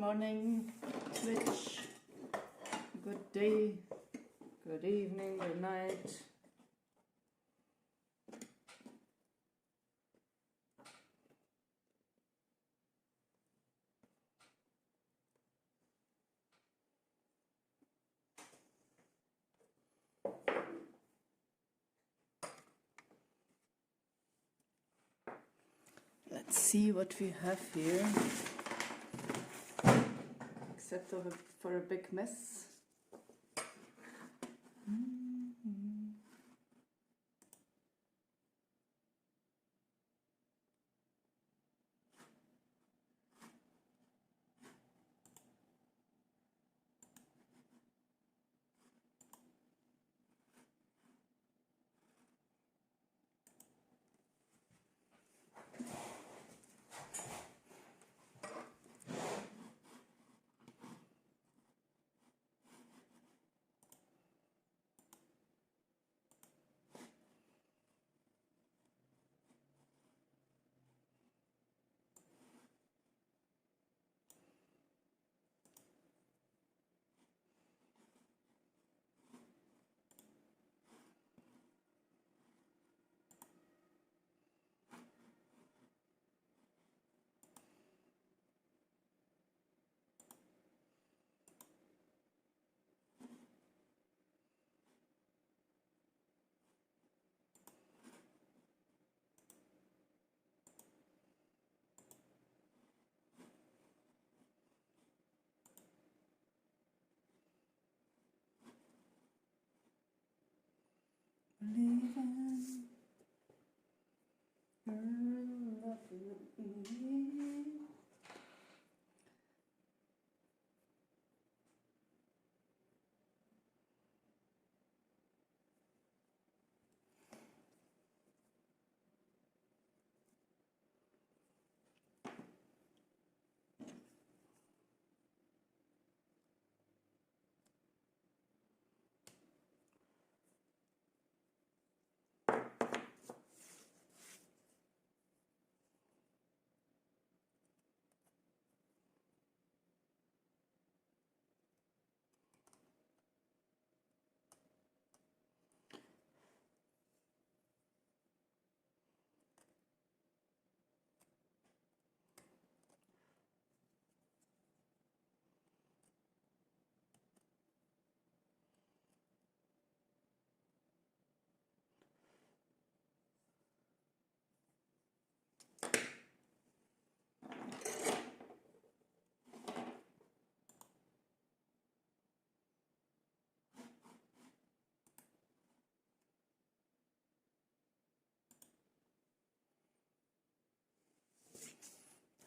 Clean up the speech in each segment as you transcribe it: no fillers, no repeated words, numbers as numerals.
morning, Twitch. Good day, good evening, good night. Let's see what we have here. Except for a big mess. Believing her love with me.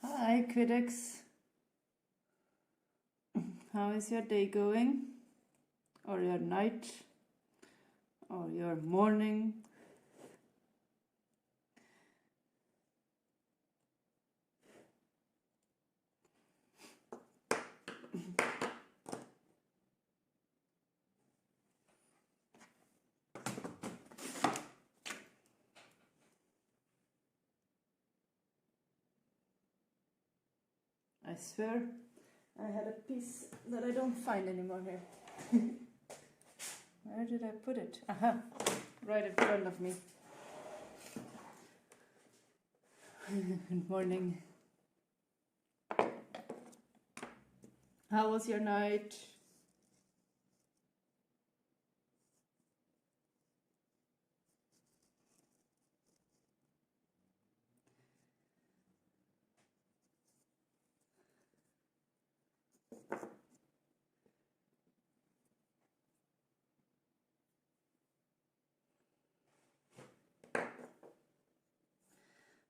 Hi, critics. How is your day going? Or your night? Or your morning? I swear I had a piece that I don't find anymore here. Where did I put it? Aha, right in front of me. Good morning. How was your night?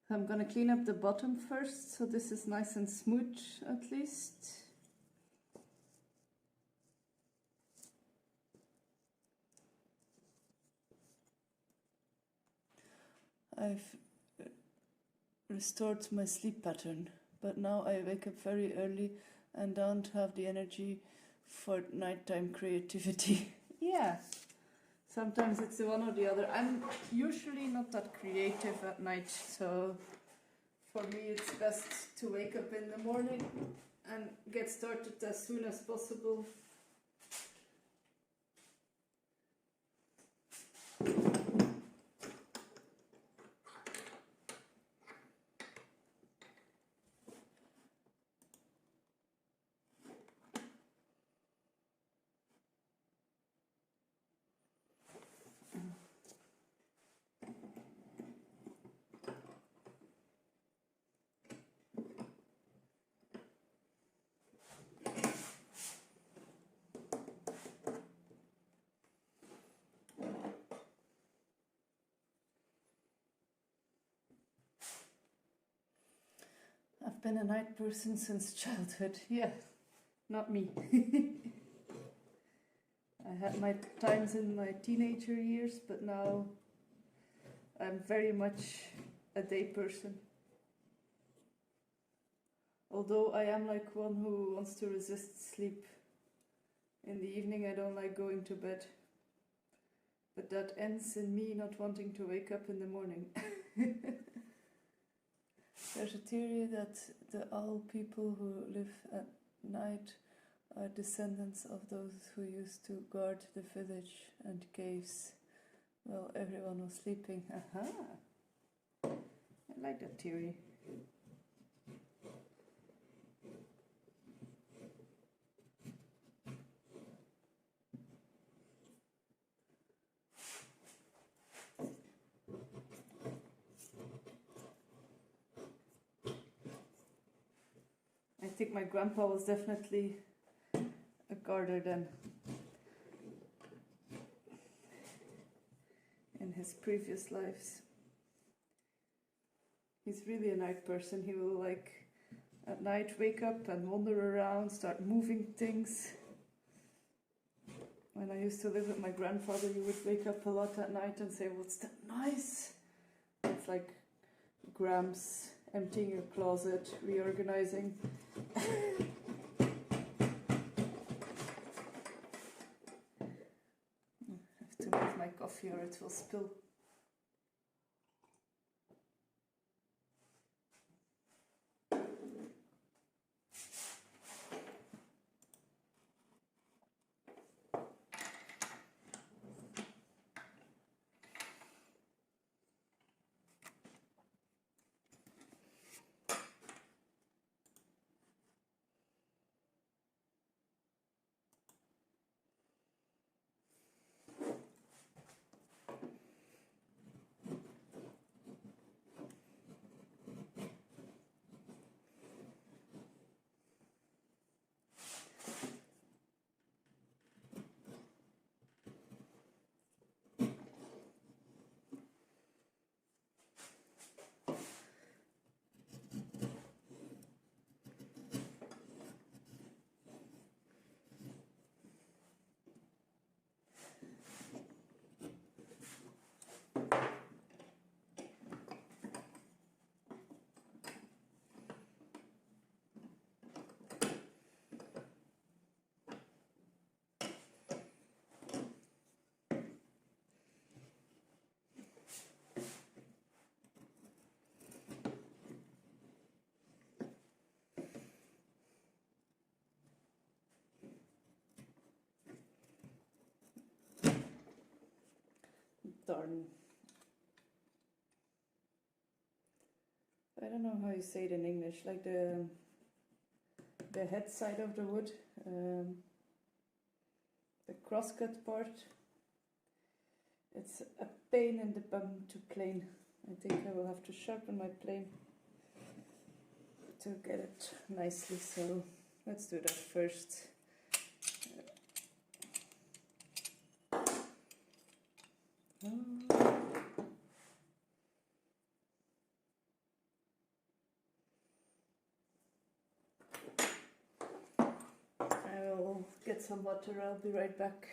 I'm gonna clean up the bottom first, so this is nice and smooth at least. I've restored my sleep pattern, but now I wake up very early and don't have the energy for nighttime creativity. Yeah, sometimes it's the one or the other. I'm usually not that creative at night, so for me it's best to wake up in the morning and get started as soon as possible. I've been a night person since childhood. Yeah, not me. I had my times in my teenager years, but now I'm very much a day person. Although I am like one who wants to resist sleep. In the evening I don't like going to bed. But that ends in me not wanting to wake up in the morning. There's a theory that the owl people who live at night are descendants of those who used to guard the village and caves while everyone was sleeping. Aha! I like that theory. I think my grandpa was definitely a guarder then. In his previous lives. He's really a night person. He will like at night wake up and wander around, start moving things. When I used to live with my grandfather, he would wake up a lot at night and say, "What's that noise?" It's like Gramps emptying your closet, reorganizing. I have to move my coffee or it will spill. Darn. I don't know how you say it in English, like the head side of the wood, the crosscut part. It's a pain in the bum to plane. I think I will have to sharpen my plane to get it nicely, so let's do that first. I will get some water, I'll be right back.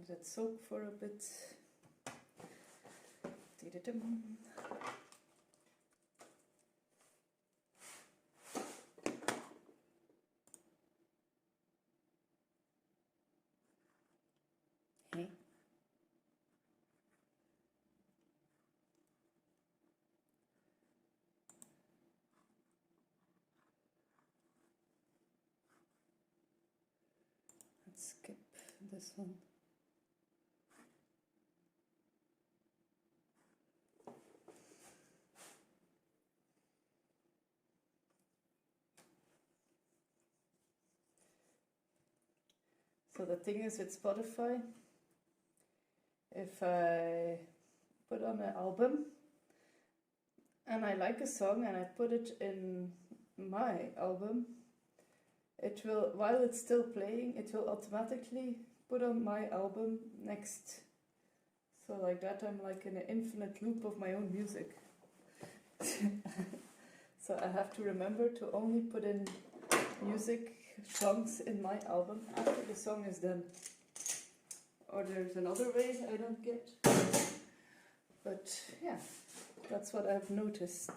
Let it soak for a bit. Dee-da-dum. Hey. Let's skip this one. So the thing is with Spotify, if I put on an album and I like a song and I put it in my album, it will, while it's still playing, it will automatically put on my album next. So like that I'm like in an infinite loop of my own music. So I have to remember to only put in music songs in my album after the song is done. Or there's another way I don't get. But yeah, that's what I've noticed.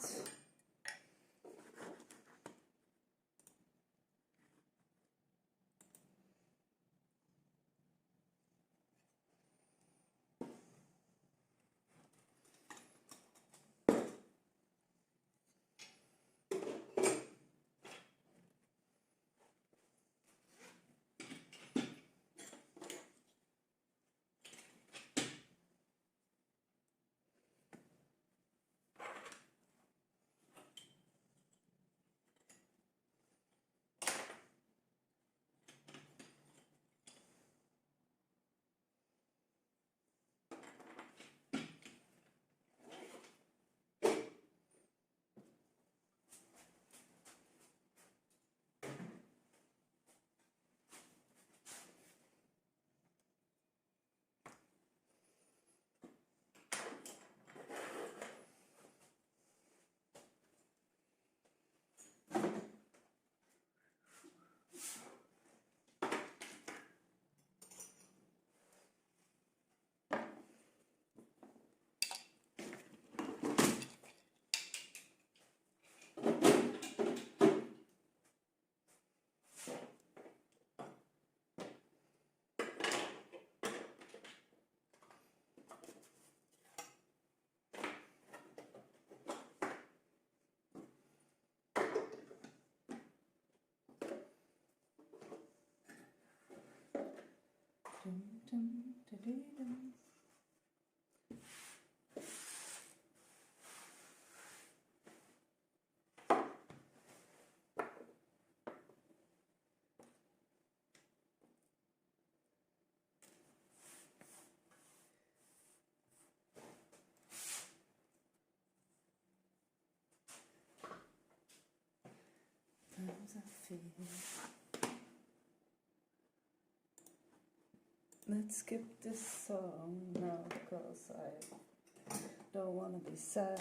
Let's skip this song now because I don't want to be sad.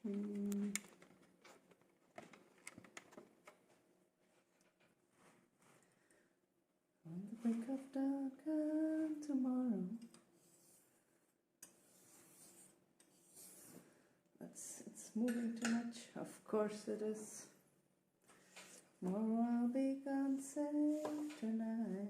On the break of dawn, come tomorrow. It's moving too much. Of course it is. Tomorrow I'll be gone safe tonight.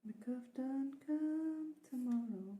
Break of dawn, come tomorrow.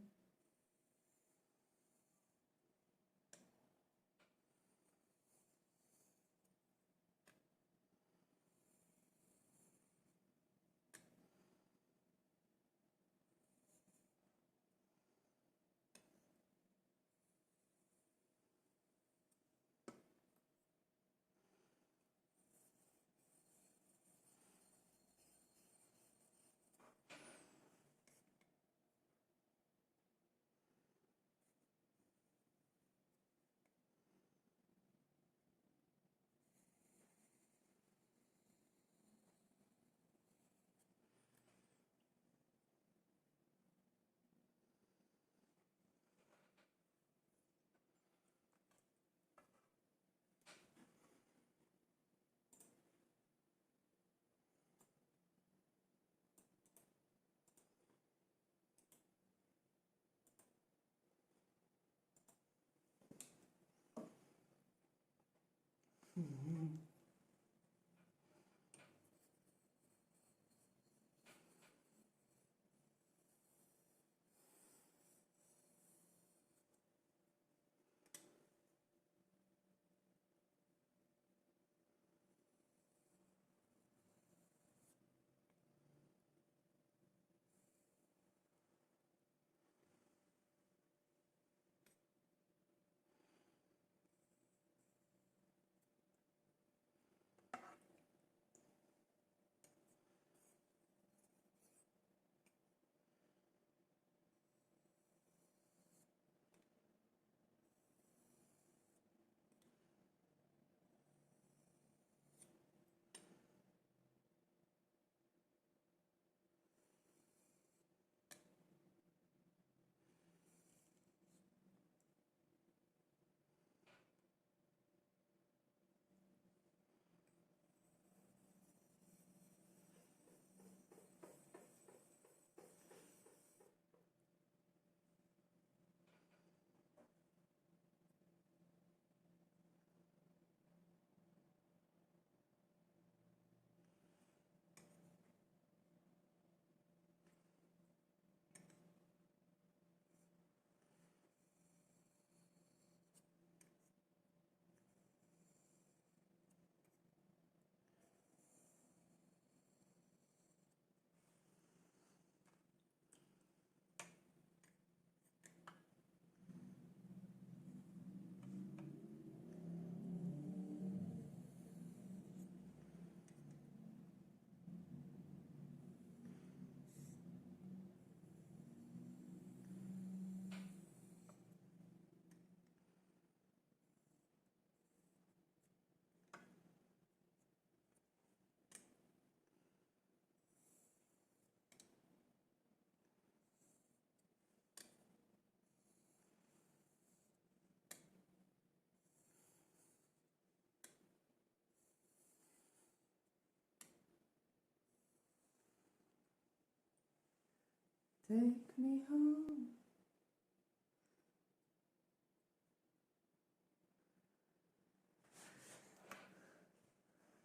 Take me home.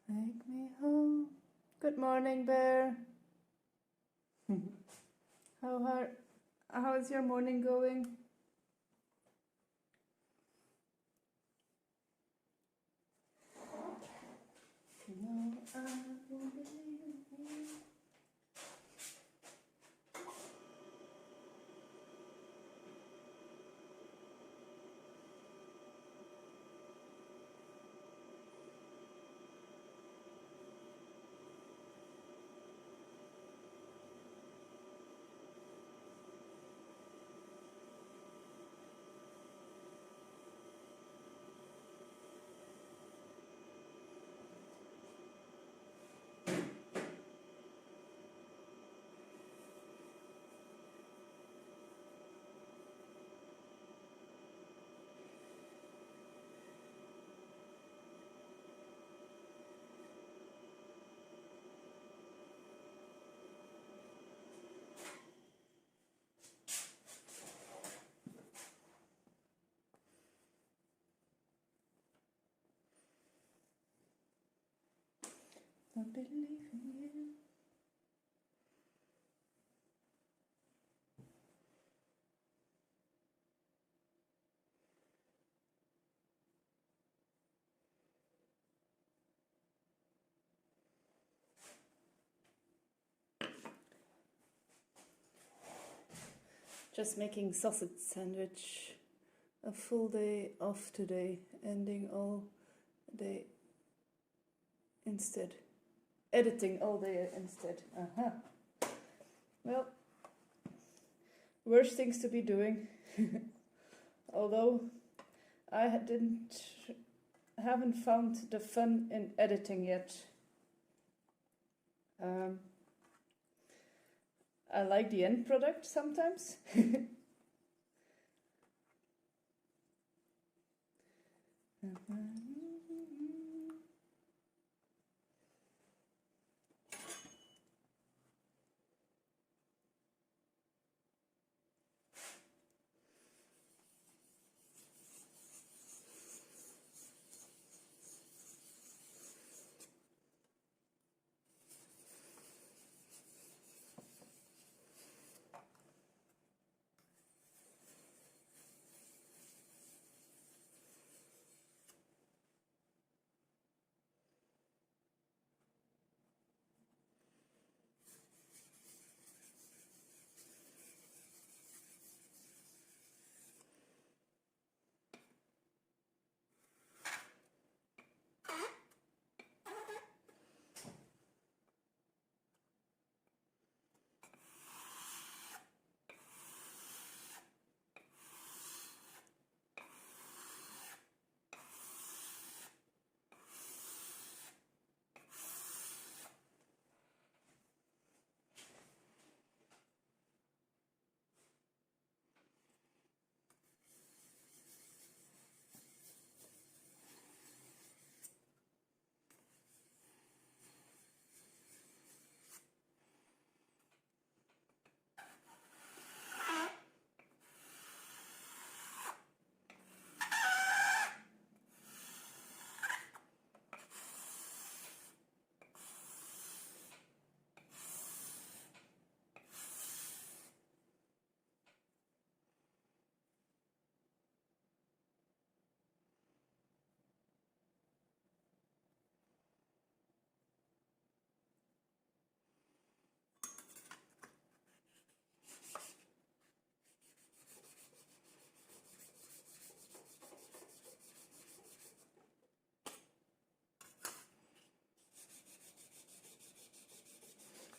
Take me home. Good morning, Bear. How is your morning going? No, I won't believe me. I believe in you. Just making sausage sandwich. A full day off today, ending all day instead. Editing all day instead. Well, worse things to be doing. Although I haven't found the fun in editing yet. I like the end product sometimes.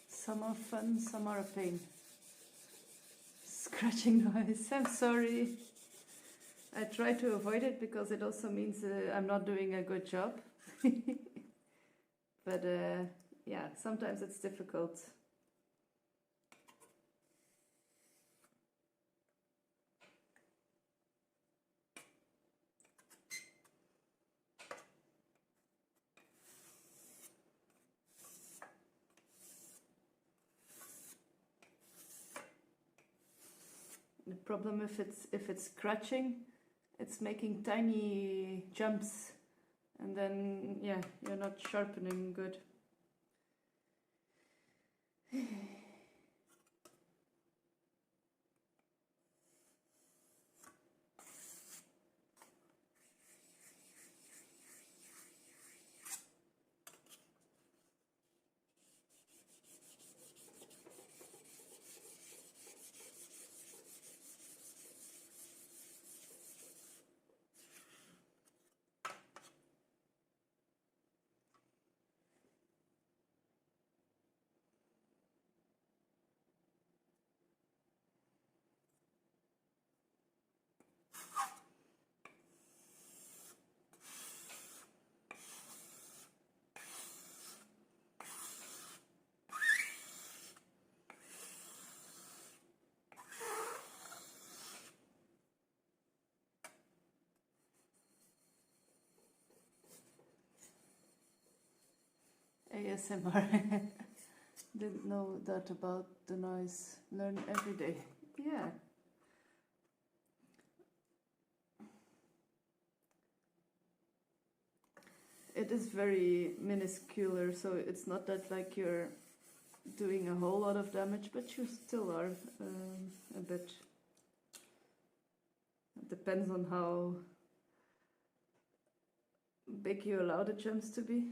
Some are fun, some are a pain. Scratching noise, I'm sorry. I try to avoid it because it also means I'm not doing a good job. But yeah, sometimes it's difficult. The problem if it's scratching, it's making tiny jumps, and then yeah, you're not sharpening good. ASMR. Didn't know that about the noise. Learn every day. Yeah. it is very minuscule, so it's not that like you're doing a whole lot of damage, but you still are a bit. It depends on how big you allow the gems to be.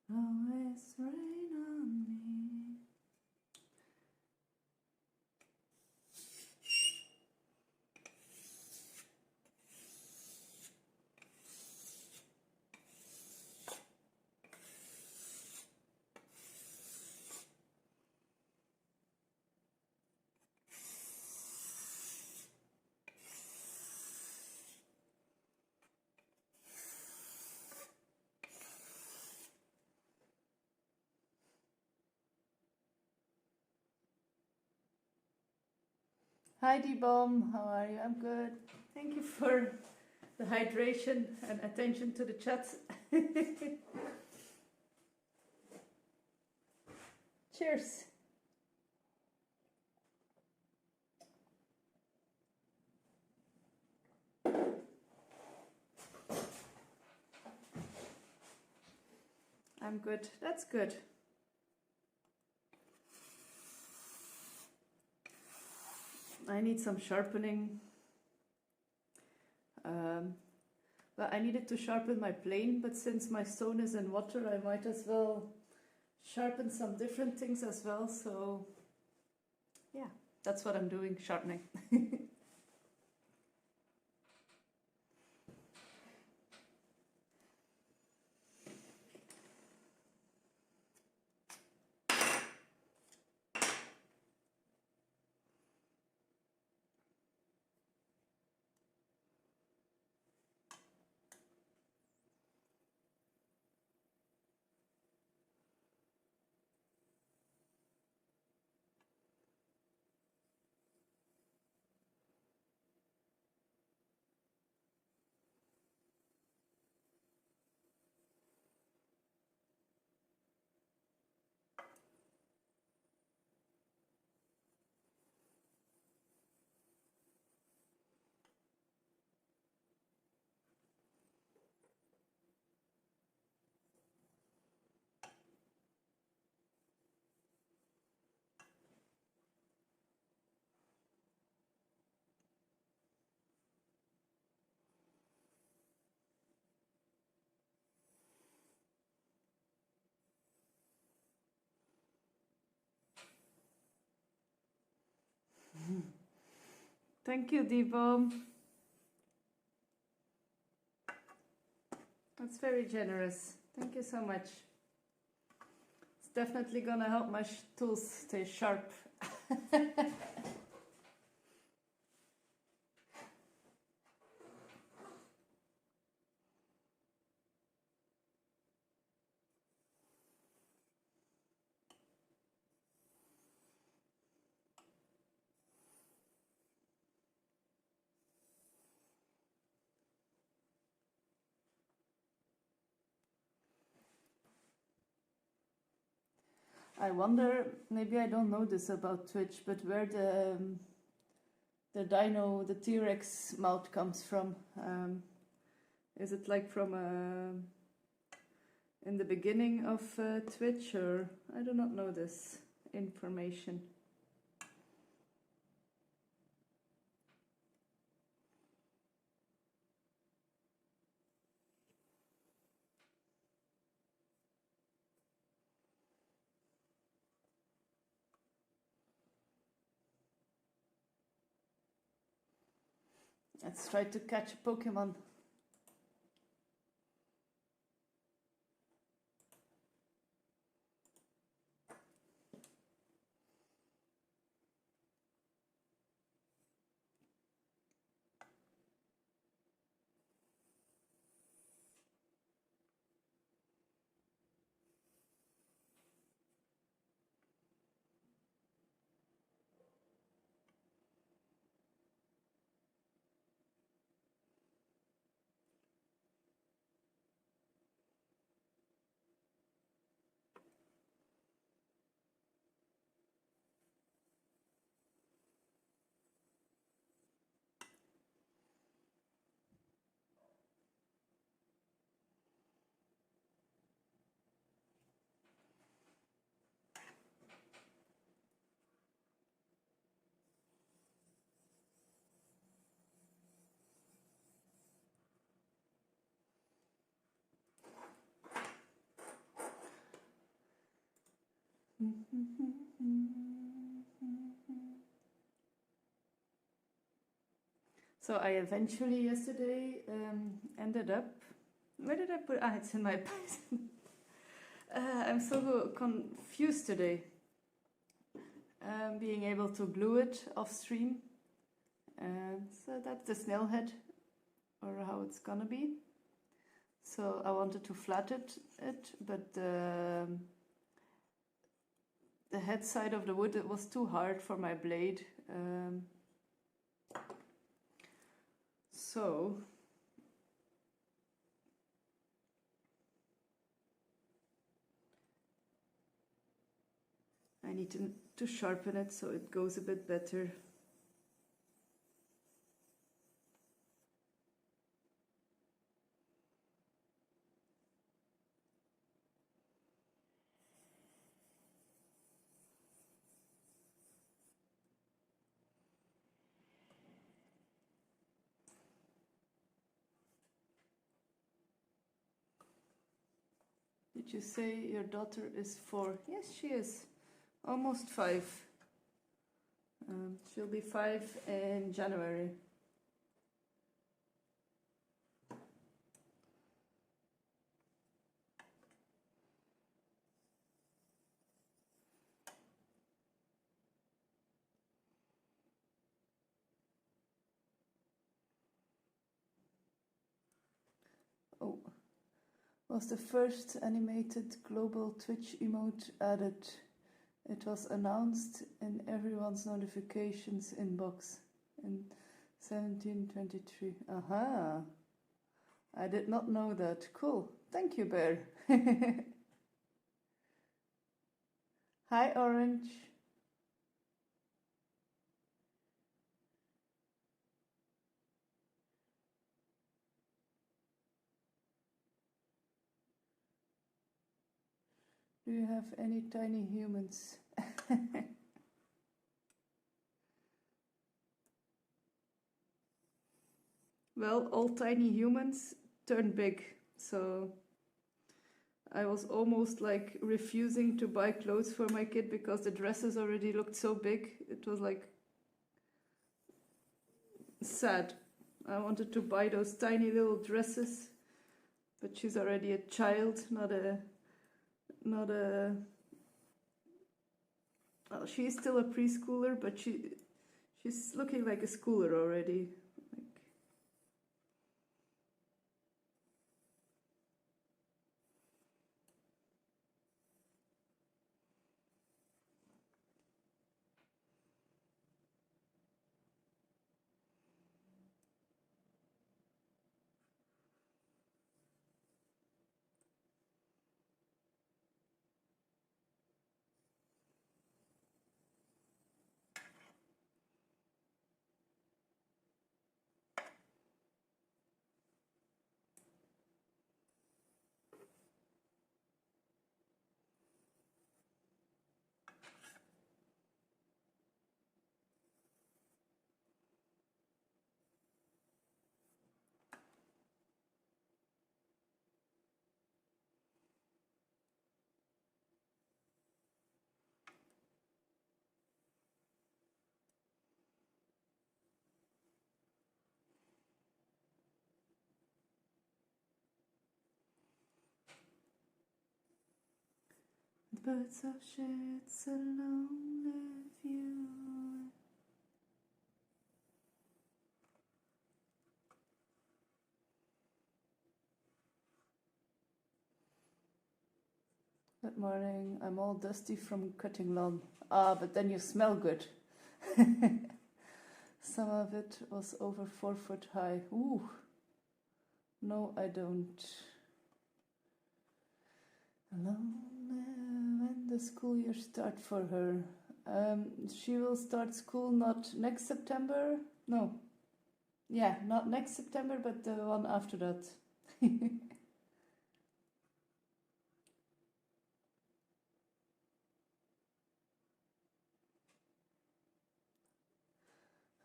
Always rain on me. Hi D-Bomb, how are you? I'm good. Thank you for the hydration and attention to the chat. Cheers. I'm good. That's good. I need some sharpening. Well, I needed to sharpen my plane, but since my stone is in water, I might as well sharpen some different things as well. So yeah, that's what I'm doing, sharpening. Thank you, D-Bomb. That's very generous. Thank you so much. It's definitely gonna help my tools stay sharp. I wonder, maybe I don't know this about Twitch, but where the dino, the T-Rex mouth comes from. Is it like from in the beginning of Twitch, or I do not know this information. Let's try to catch a Pokemon. So I eventually yesterday ended up. Where did I put? Ah, it's in my Python. I'm so confused today. Being able to glue it off stream. So that's the snail head, or how it's gonna be. So I wanted to flatten it, but the head side of the wood, it was too hard for my blade. So I need to sharpen it so it goes a bit better. Did you say your daughter is 4? Yes, she is. Almost 5. She'll be 5 in January. Oh, was the first animated global Twitch emote added. It was announced in everyone's notifications inbox in 1723. Aha! I did not know that. Cool. Thank you, Bear. Hi, Orange. Do you have any tiny humans? Well, all tiny humans turn big, so I was almost like refusing to buy clothes for my kid because the dresses already looked so big. It was like sad. I wanted to buy those tiny little dresses, but she's already a child, not a well, she's still a preschooler, but she's looking like a schooler already. birds of shits, a lonely view. Good morning. I'm all dusty from cutting lawn. Ah, but then you smell good. Some of it was over 4 foot high. Ooh. No, I don't. When the school year start for her? She will start school not next September. No. Yeah, not next September, but the one after that.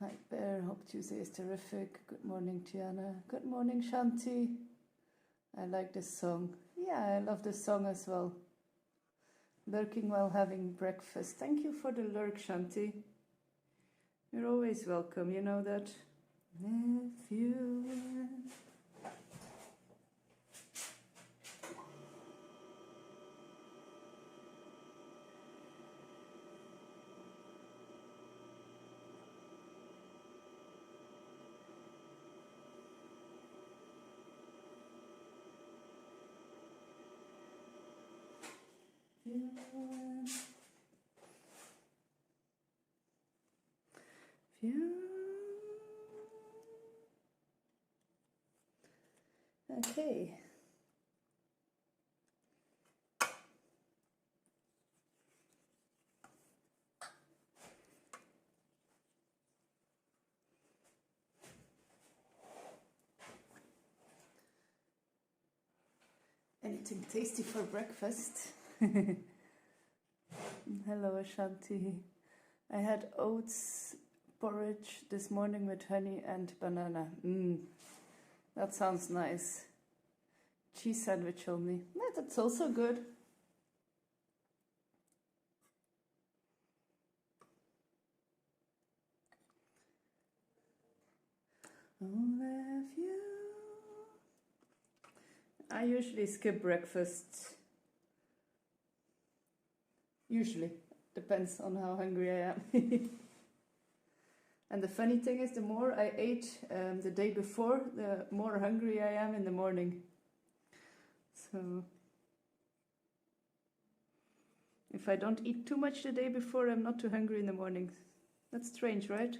Hi Bear, hope Tuesday is terrific. Good morning, Tiana. Good morning, Shanti. I like this song. Yeah, I love this song as well. Lurking while having breakfast. Thank you for the lurk, Shanti. You're always welcome, you know that. If you... Okay. Anything tasty for breakfast? Hello, Ashanti. I had oats porridge this morning with honey and banana. That sounds nice. Cheese sandwich only. Yeah, that's also good. I usually skip breakfast. Usually. Depends on how hungry I am. And the funny thing is, the more I ate the day before, the more hungry I am in the morning. So, if I don't eat too much the day before, I'm not too hungry in the morning. That's strange, right?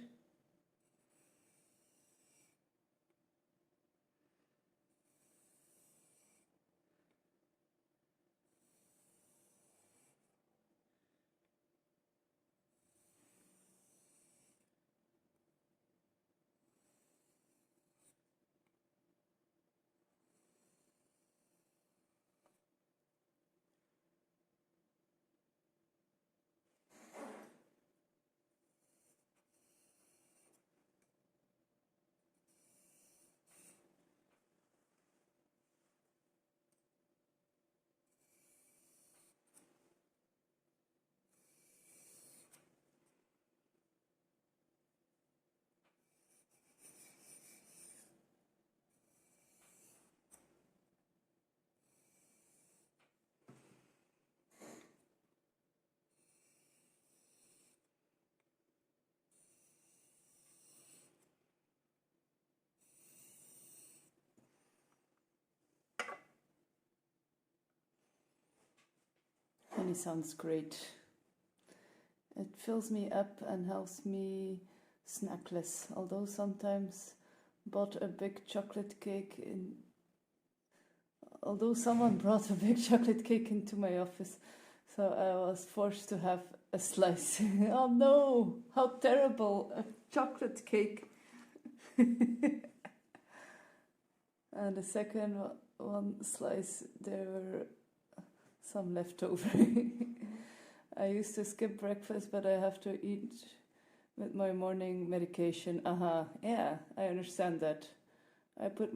Honey sounds great. It fills me up and helps me snack less. Although sometimes bought a big chocolate cake in... Although someone brought a big chocolate cake into my office, so I was forced to have a slice. Oh no! How terrible! A chocolate cake! And the second one slice, there were some left over. I used to skip breakfast, but I have to eat with my morning medication. Yeah, I understand that. I put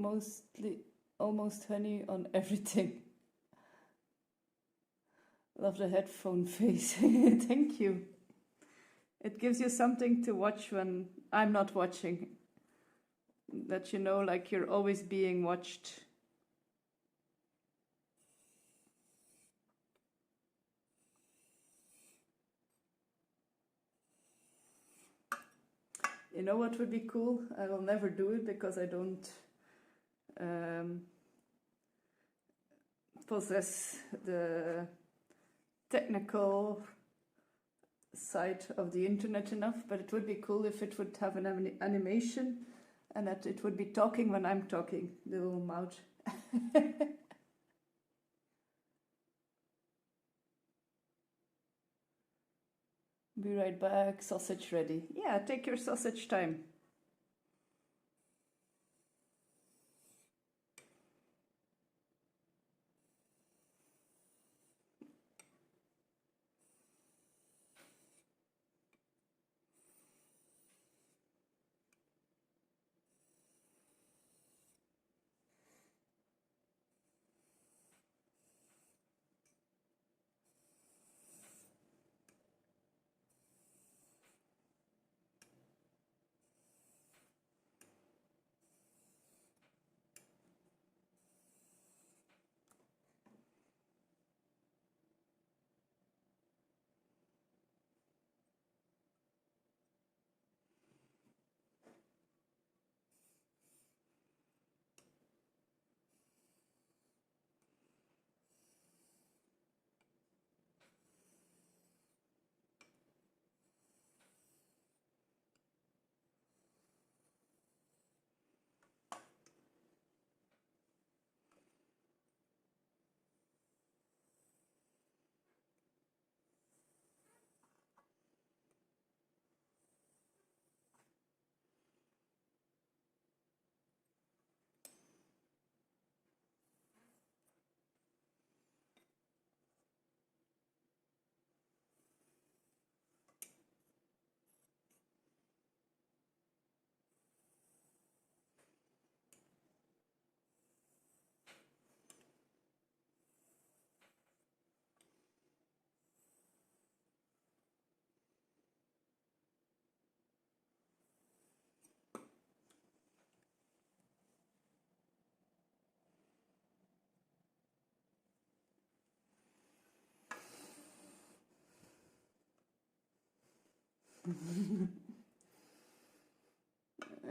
almost honey on everything. Love the headphone face. Thank you. It gives you something to watch when I'm not watching. That you know, like you're always being watched. You know what would be cool? I will never do it because I don't possess the technical side of the internet enough, but it would be cool if it would have an animation and that it would be talking when I'm talking, the little mouth. Be right back, sausage ready. Yeah, take your sausage time.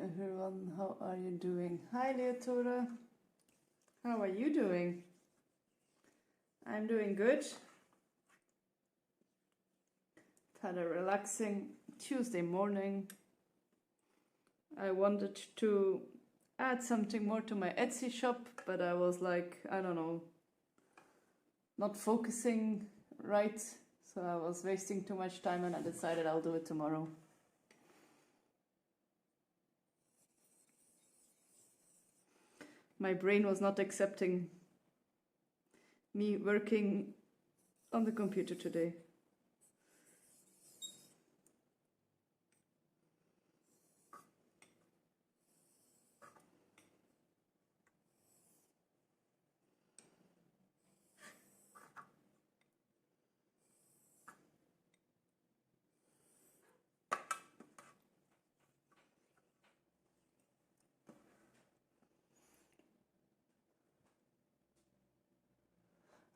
Everyone, how are you doing? Hi Leotora, how are you doing? I'm doing good. Had a relaxing Tuesday morning. I wanted to add something more to my Etsy shop, but I was like, I don't know, not focusing right, so I was wasting too much time and I decided I'll do it tomorrow. My brain was not accepting me working on the computer today.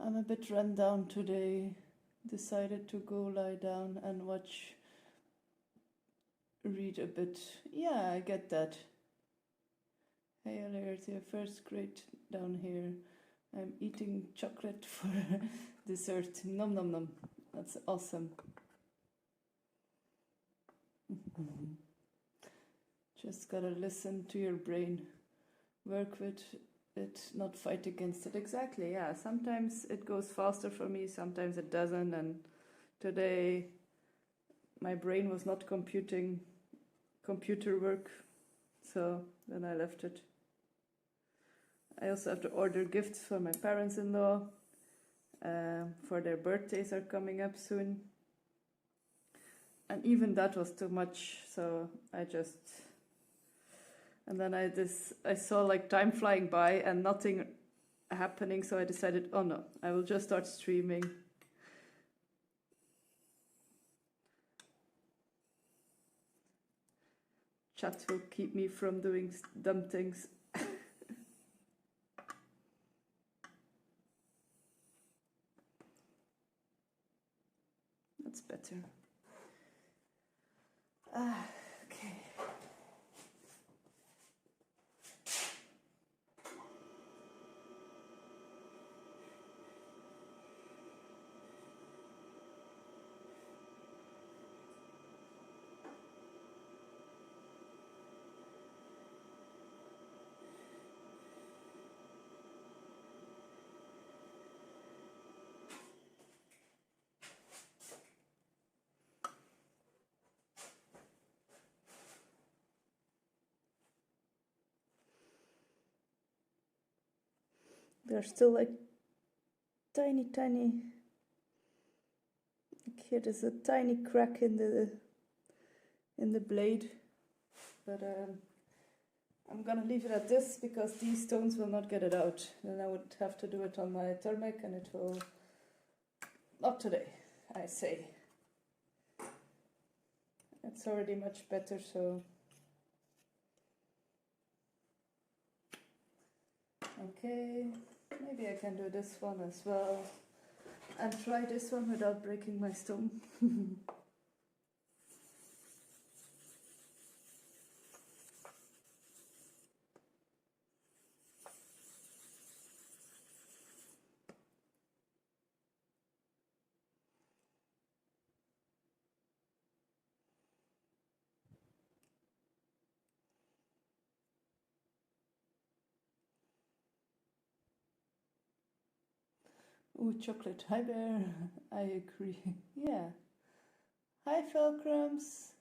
I'm a bit run down today. Decided to go lie down and read a bit. Yeah, I get that. Hey, Alert, your first grade down here. I'm eating chocolate for dessert. Nom nom nom. That's awesome. Just gotta listen to your brain. Work with it, not fight against it. Exactly, yeah. Sometimes it goes faster for me, sometimes it doesn't. And today my brain was not computing computer work, so then I left it. I also have to order gifts for my parents-in-law, for their birthdays are coming up soon. And even that was too much, so and then I saw like time flying by and nothing happening, so I decided, oh no, I will just start streaming. Chat will keep me from doing dumb things. That's better. Okay. They're still like tiny, tiny. Here there's a tiny crack in the blade, but I'm gonna leave it at this because these stones will not get it out. Then I would have to do it on my thermic, and it will not today, I say. It's already much better, so okay, maybe I can do this one as well and try this one without breaking my stone. Ooh, chocolate. Hi, Bear. I agree. Yeah. Hi, Felcrums.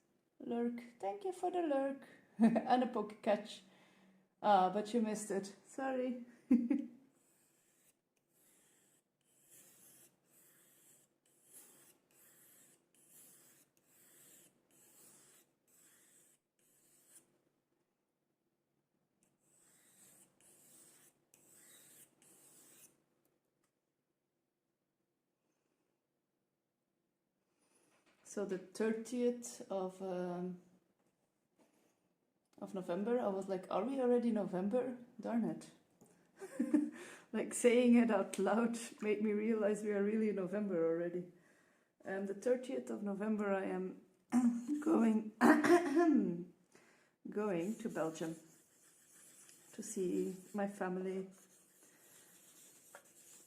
Lurk. Thank you for the lurk. And a poke catch. Ah, but you missed it. Sorry. So the 30th of November, I was like, are we already November? Darn it. Like saying it out loud made me realize we are really in November already. The 30th of November I am going going to Belgium to see my family.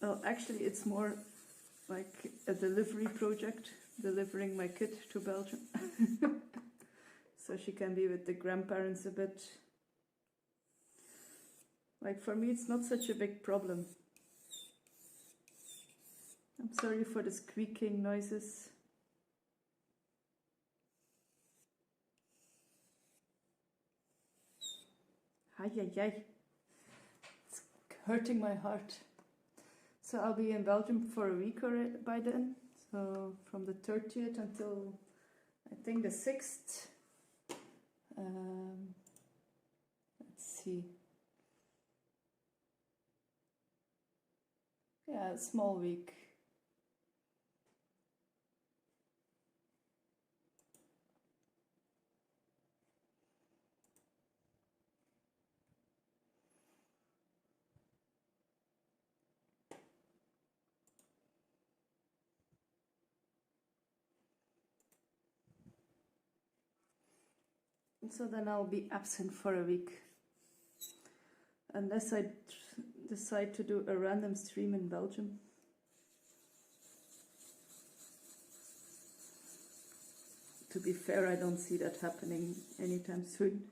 Well, actually it's more like a delivery project, delivering my kid to Belgium. So she can be with the grandparents a bit. Like for me it's not such a big problem. I'm sorry for the squeaking noises. Ay, ay, ay. It's hurting my heart. So I'll be in Belgium for a week by then. So from the 30th until I think the 6th. Let's see. Yeah, a small week. So then I'll be absent for a week. Unless I decide to do a random stream in Belgium. To be fair, I don't see that happening anytime soon.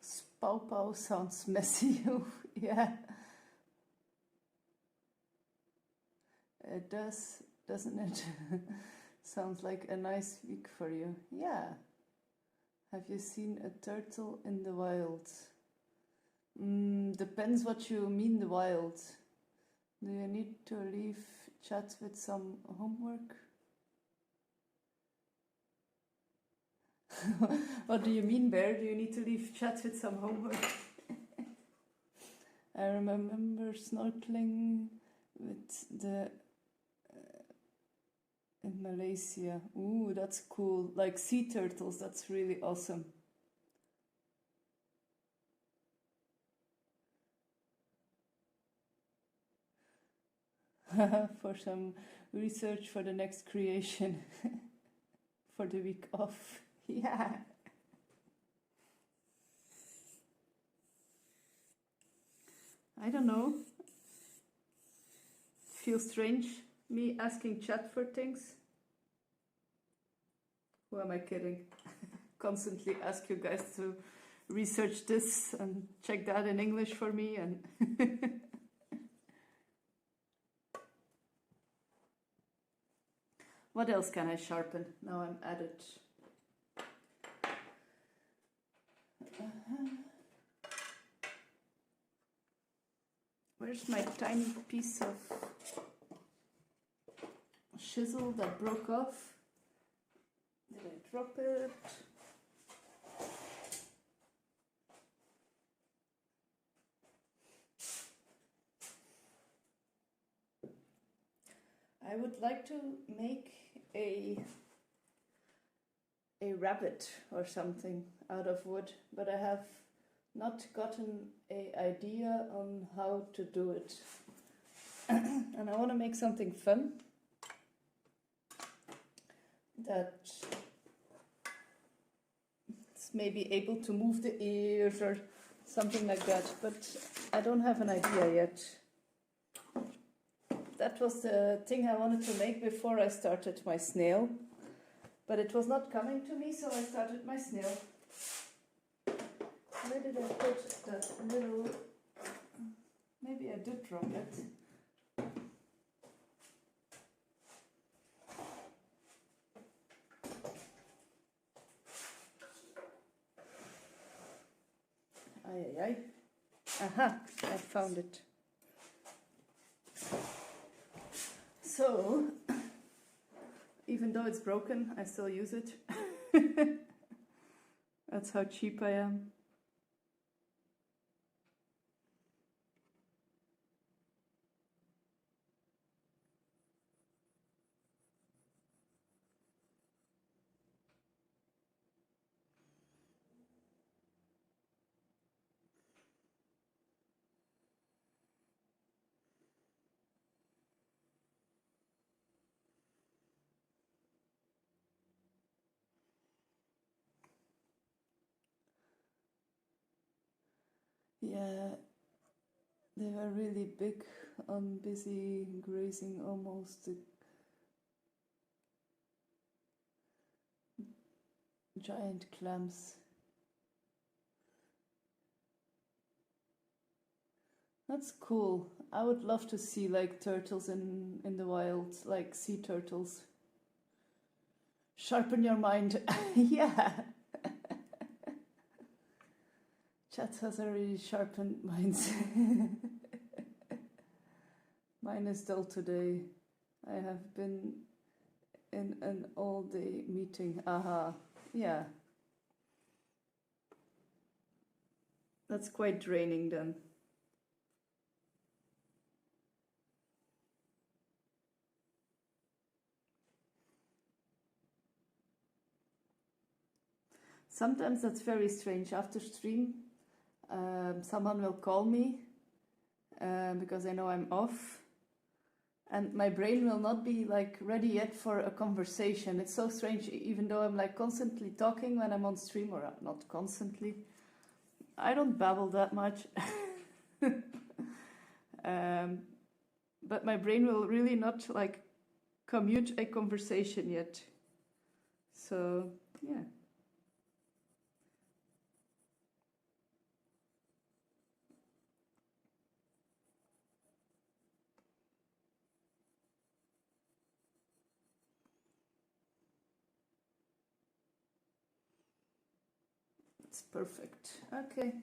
Spau sounds messy. Yeah. It does, doesn't it? Sounds like a nice week for you. Yeah. Have you seen a turtle in the wild? Depends what you mean the wild. Do you need to leave chat with some homework? What do you mean, Bear? Do you need to leave chat with some homework? I remember snorkeling with the in Malaysia. Ooh, that's cool. Like sea turtles, that's really awesome. For some research for the next creation. For the week off. Yeah. I don't know. Feels strange, me asking chat for things. Who am I kidding? Constantly ask you guys to research this and check that in English for me and what else can I sharpen? Now I'm at it. Where's my tiny piece of chisel that broke off? Did I drop it? I would like to make a rabbit or something out of wood, but I have not gotten an idea on how to do it. And I want to make something fun that is maybe able to move the ears or something like that, but I don't have an idea yet. That was the thing I wanted to make before I started my snail, but it was not coming to me, so I started my snail. Where did I put that little... Maybe I did drop it. Ay, ay, ay. Aha, I found it. So, even though it's broken, I still use it. That's how cheap I am. Yeah, they were really big on busy grazing, almost giant clams. That's cool. I would love to see like turtles in the wild, like sea turtles. Sharpen your mind. Yeah. Chat has a really sharpened mind. Mine is dull today. I have been in an all-day meeting. Aha. Yeah. That's quite draining then. Sometimes that's very strange. After stream, someone will call me because I know I'm off, and my brain will not be like ready yet for a conversation. It's so strange, even though I'm like constantly talking when I'm on stream, or not constantly. I don't babble that much. But my brain will really not like commute a conversation yet. So, yeah. It's perfect. Okay.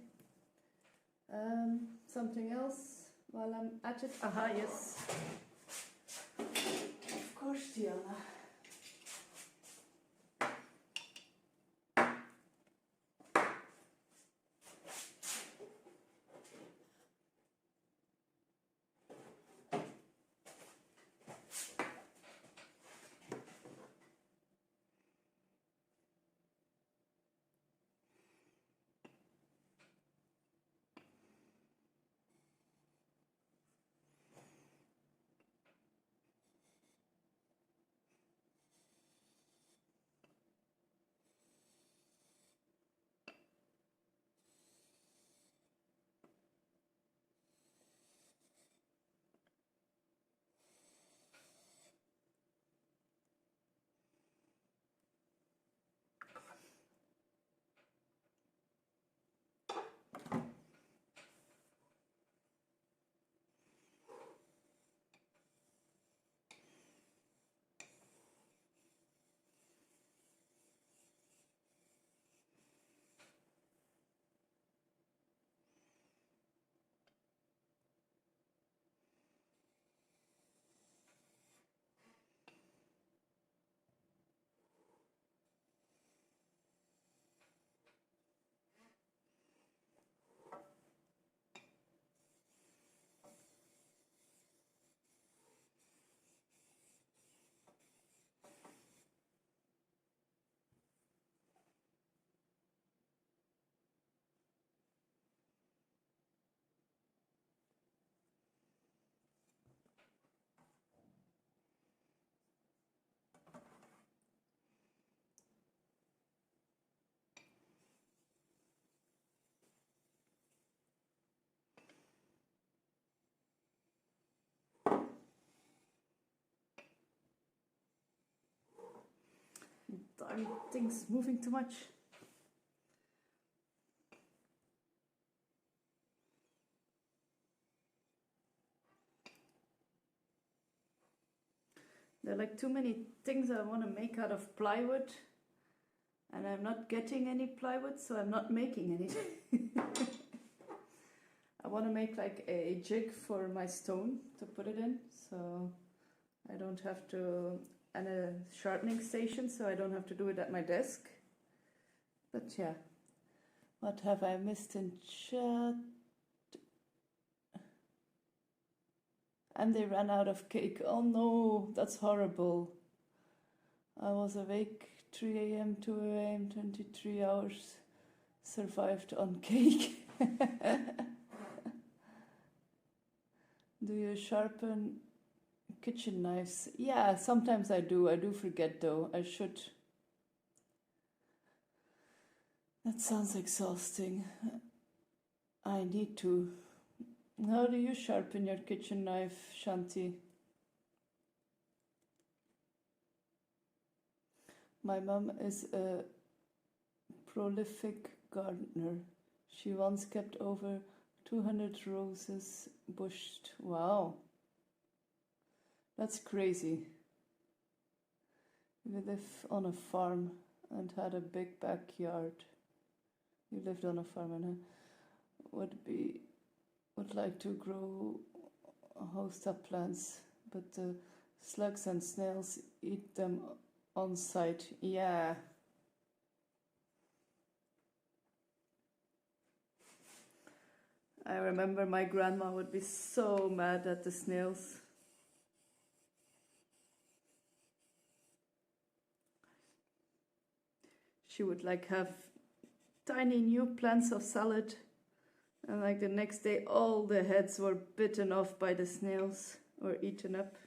Something else. while I'm at it. Aha, yes. Of course, Diana. Darn things moving too much. There are like too many things I want to make out of plywood, and I'm not getting any plywood, so I'm not making anything. I want to make like a jig for my stone to put it in, so I don't have to, and a sharpening station, so I don't have to do it at my desk. But yeah, what have I missed in chat? And they ran out of cake. Oh no, that's horrible. I was awake 3 a.m., 2 a.m., 23 hours, survived on cake. Do you sharpen kitchen knives? Yeah, sometimes I do. I do forget though. I should. That sounds exhausting. I need to. How do you sharpen your kitchen knife, Shanti? My mom is a prolific gardener. She once kept over 200 roses bushed. Wow. That's crazy. We live on a farm and had a big backyard. You lived on a farm and would like to grow hosta plants, but the slugs and snails eat them on site. Yeah. I remember my grandma would be so mad at the snails. She would like have tiny new plants of salad, and like the next day all the heads were bitten off by the snails or eaten up.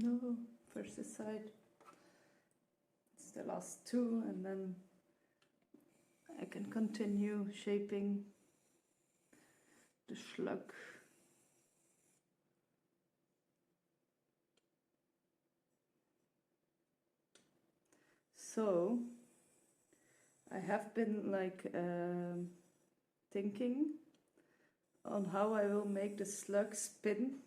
No, first this side. It's the last two, and then I can continue shaping the slug. So I have been like thinking on how I will make the slug spin.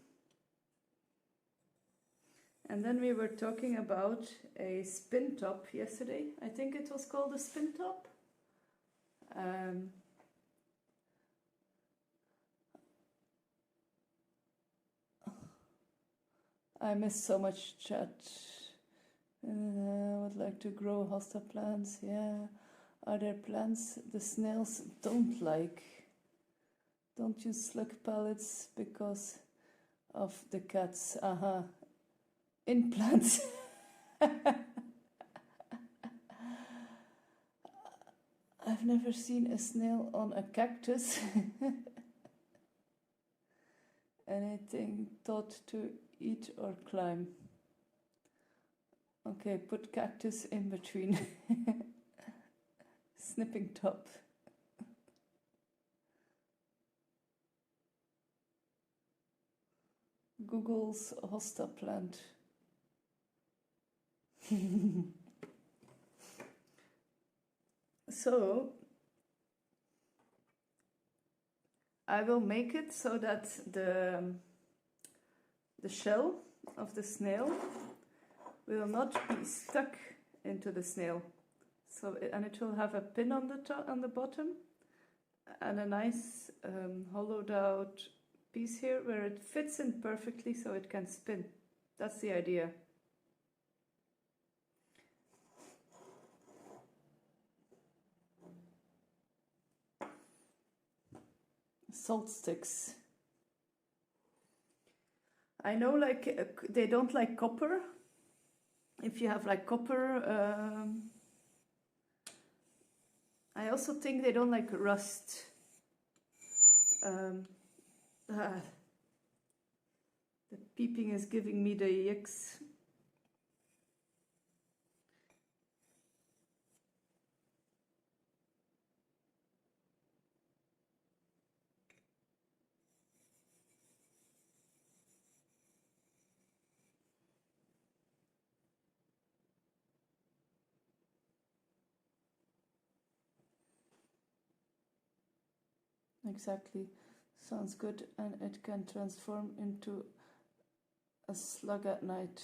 And then we were talking about a spin top yesterday. I think it was called a spin top. I miss so much chat. I would like to grow hosta plants. Yeah. Are there plants the snails don't like? Don't use slug pellets because of the cats. Aha. In plants. I've never seen a snail on a cactus. Anything thought to eat or climb? Okay, put cactus in between. Snipping top. Google's hosta plant. So I will make it so that the shell of the snail will not be stuck into the snail. So and it will have a pin on the top, on the bottom, and a nice hollowed out piece here where it fits in perfectly so it can spin. That's the idea. Salt sticks. I know, like, they don't like copper. If you have like copper, I also think they don't like rust. The peeping is giving me the yicks. Exactly. Sounds good, and it can transform into a slug at night.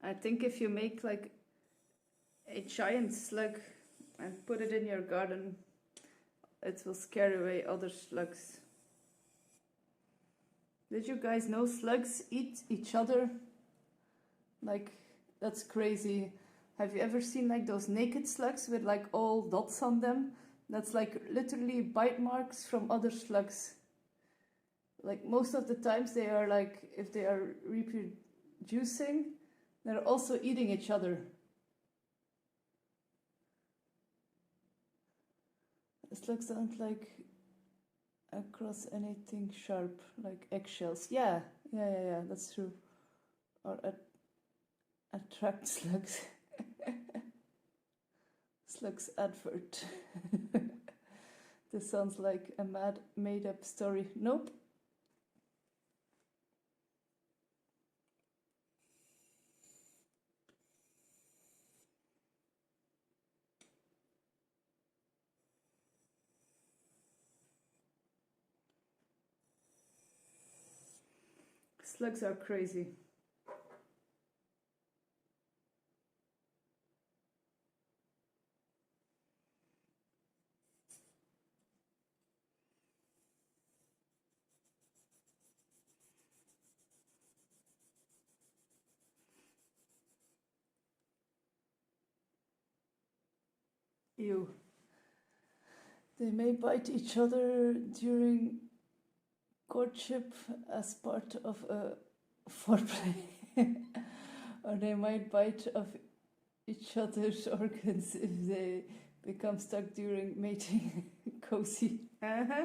I think if you make like a giant slug and put it in your garden, it will scare away other slugs. Did you guys know slugs eat each other? Like, that's crazy. Have you ever seen like those naked slugs with like all dots on them? That's like literally bite marks from other slugs. Like most of the times they are like, if they are reproducing, they're also eating each other. Slugs don't like across anything sharp, like eggshells. Yeah, that's true. Or attract slugs. Slugs advert. This sounds like a made up story. Nope. Slugs are crazy. Ew. They may bite each other during courtship as part of a foreplay. Or they might bite of each other's organs if they become stuck during mating. Cozy. Uh-huh.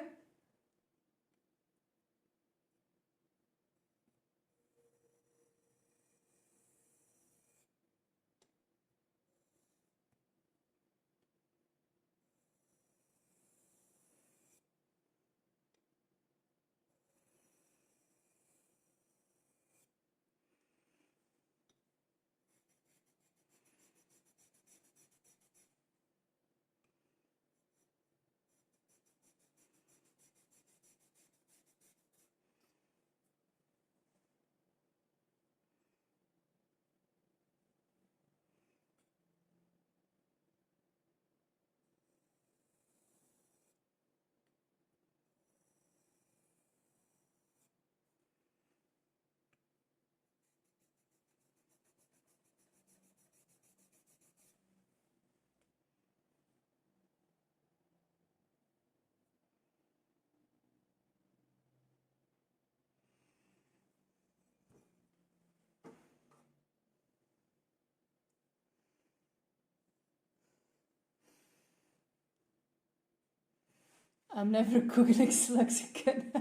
I'm never cooking slugs again.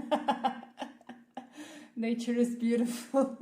Nature is beautiful.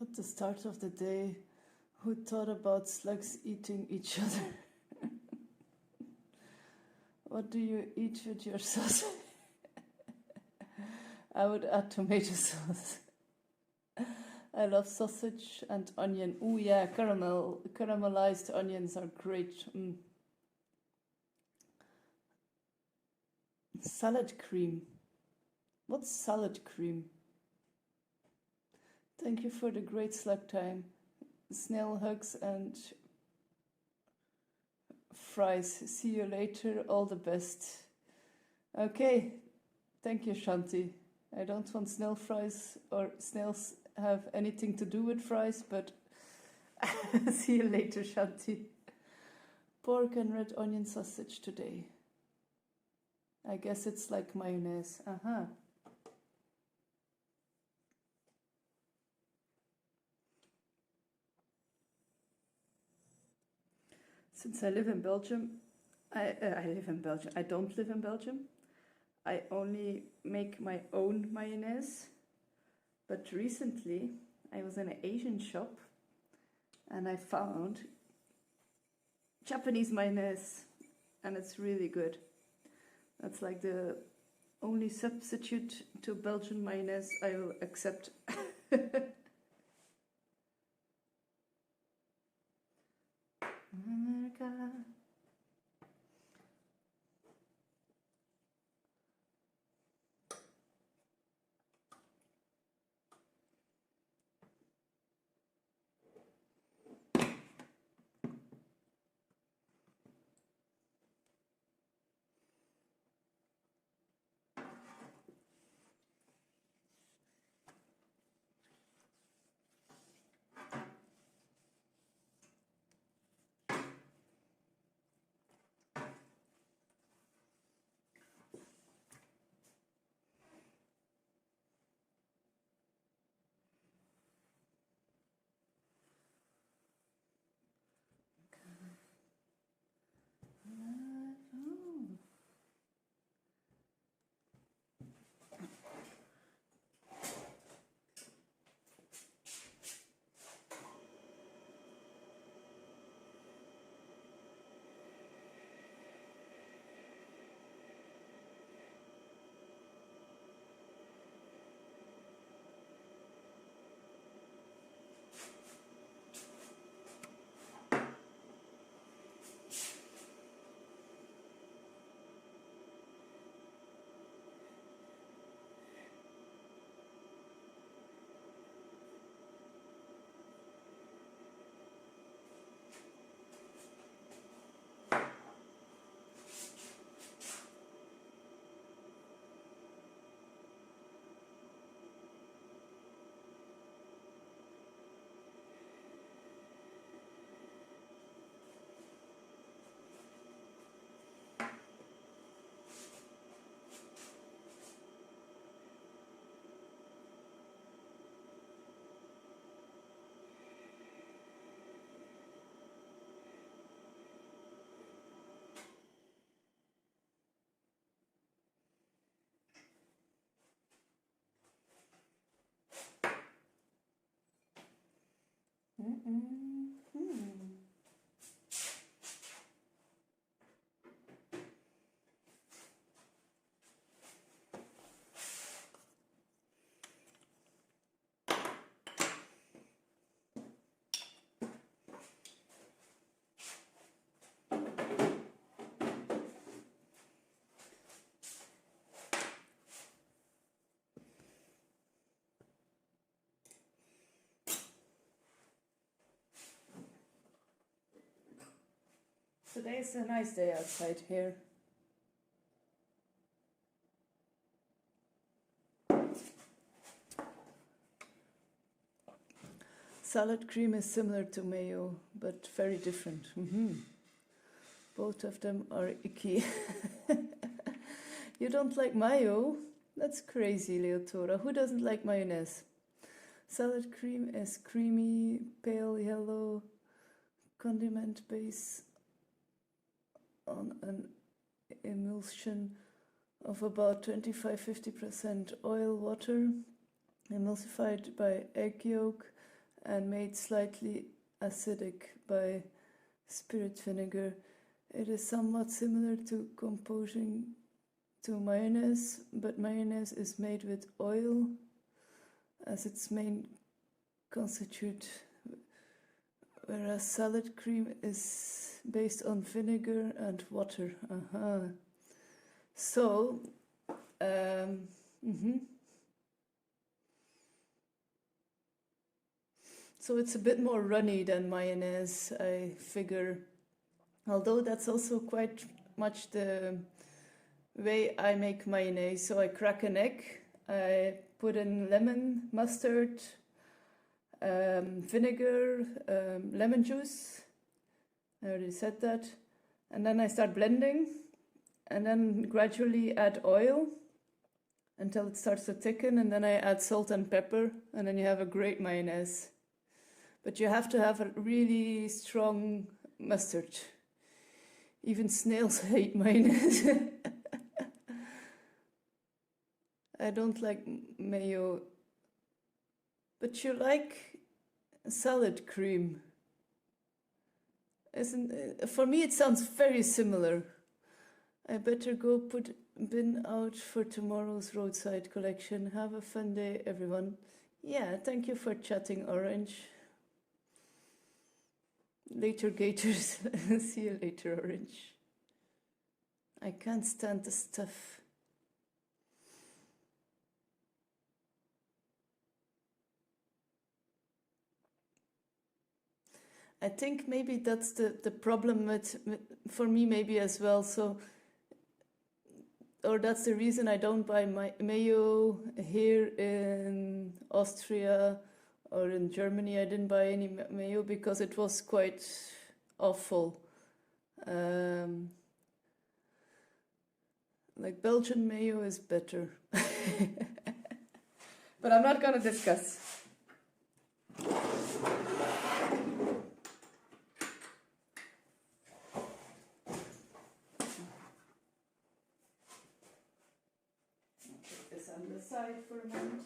At the start of the day, who thought about slugs eating each other? What do you eat with your sauce? I would add tomato sauce. I love sausage and onion. Oh yeah, caramelized onions are great. Salad cream. What's salad cream? Thank you for the great slug time. Snail hugs and fries. See you later. All the best. Okay. Thank you, Shanti. I don't want snail fries or snails have anything to do with fries, but see you later, Shanti. Pork and red onion sausage today. I guess it's like mayonnaise. Uh-huh. Since I live in Belgium, I don't live in Belgium. I only make my own mayonnaise. But recently, I was in an Asian shop and I found Japanese mayonnaise, and it's really good. That's like the only substitute to Belgian mayonnaise I will accept. America. Today is a nice day outside here. Salad cream is similar to mayo, but very different. Both of them are icky. You don't like mayo? That's crazy, Leotora. Who doesn't like mayonnaise? Salad cream is creamy, pale yellow condiment base on an emulsion of about 25-50% oil water, emulsified by egg yolk and made slightly acidic by spirit vinegar. It is somewhat similar to composing to mayonnaise, but mayonnaise is made with oil as its main constituent, whereas salad cream is based on vinegar and water. So, so it's a bit more runny than mayonnaise, I figure. Although that's also quite much the way I make mayonnaise. So I crack an egg, I put in lemon, mustard, vinegar, lemon juice. I already said that. And then I start blending and then gradually add oil until it starts to thicken, and then I add salt and pepper, and then you have a great mayonnaise. But you have to have a really strong mustard. Even snails hate mayonnaise. I don't like mayo. But you like salad cream. For me it sounds very similar. I better go put bin out for tomorrow's roadside collection. Have a fun day, everyone. Yeah, thank you for chatting, Orange. Later, Gators. See you later, Orange. I can't stand the stuff. I think maybe that's the problem for me maybe as well. So, or that's the reason I don't buy mayo here in Austria or in Germany. I didn't buy any mayo because it was quite awful. Like Belgian mayo is better. But I'm not going to discuss. Put this on the side for a moment.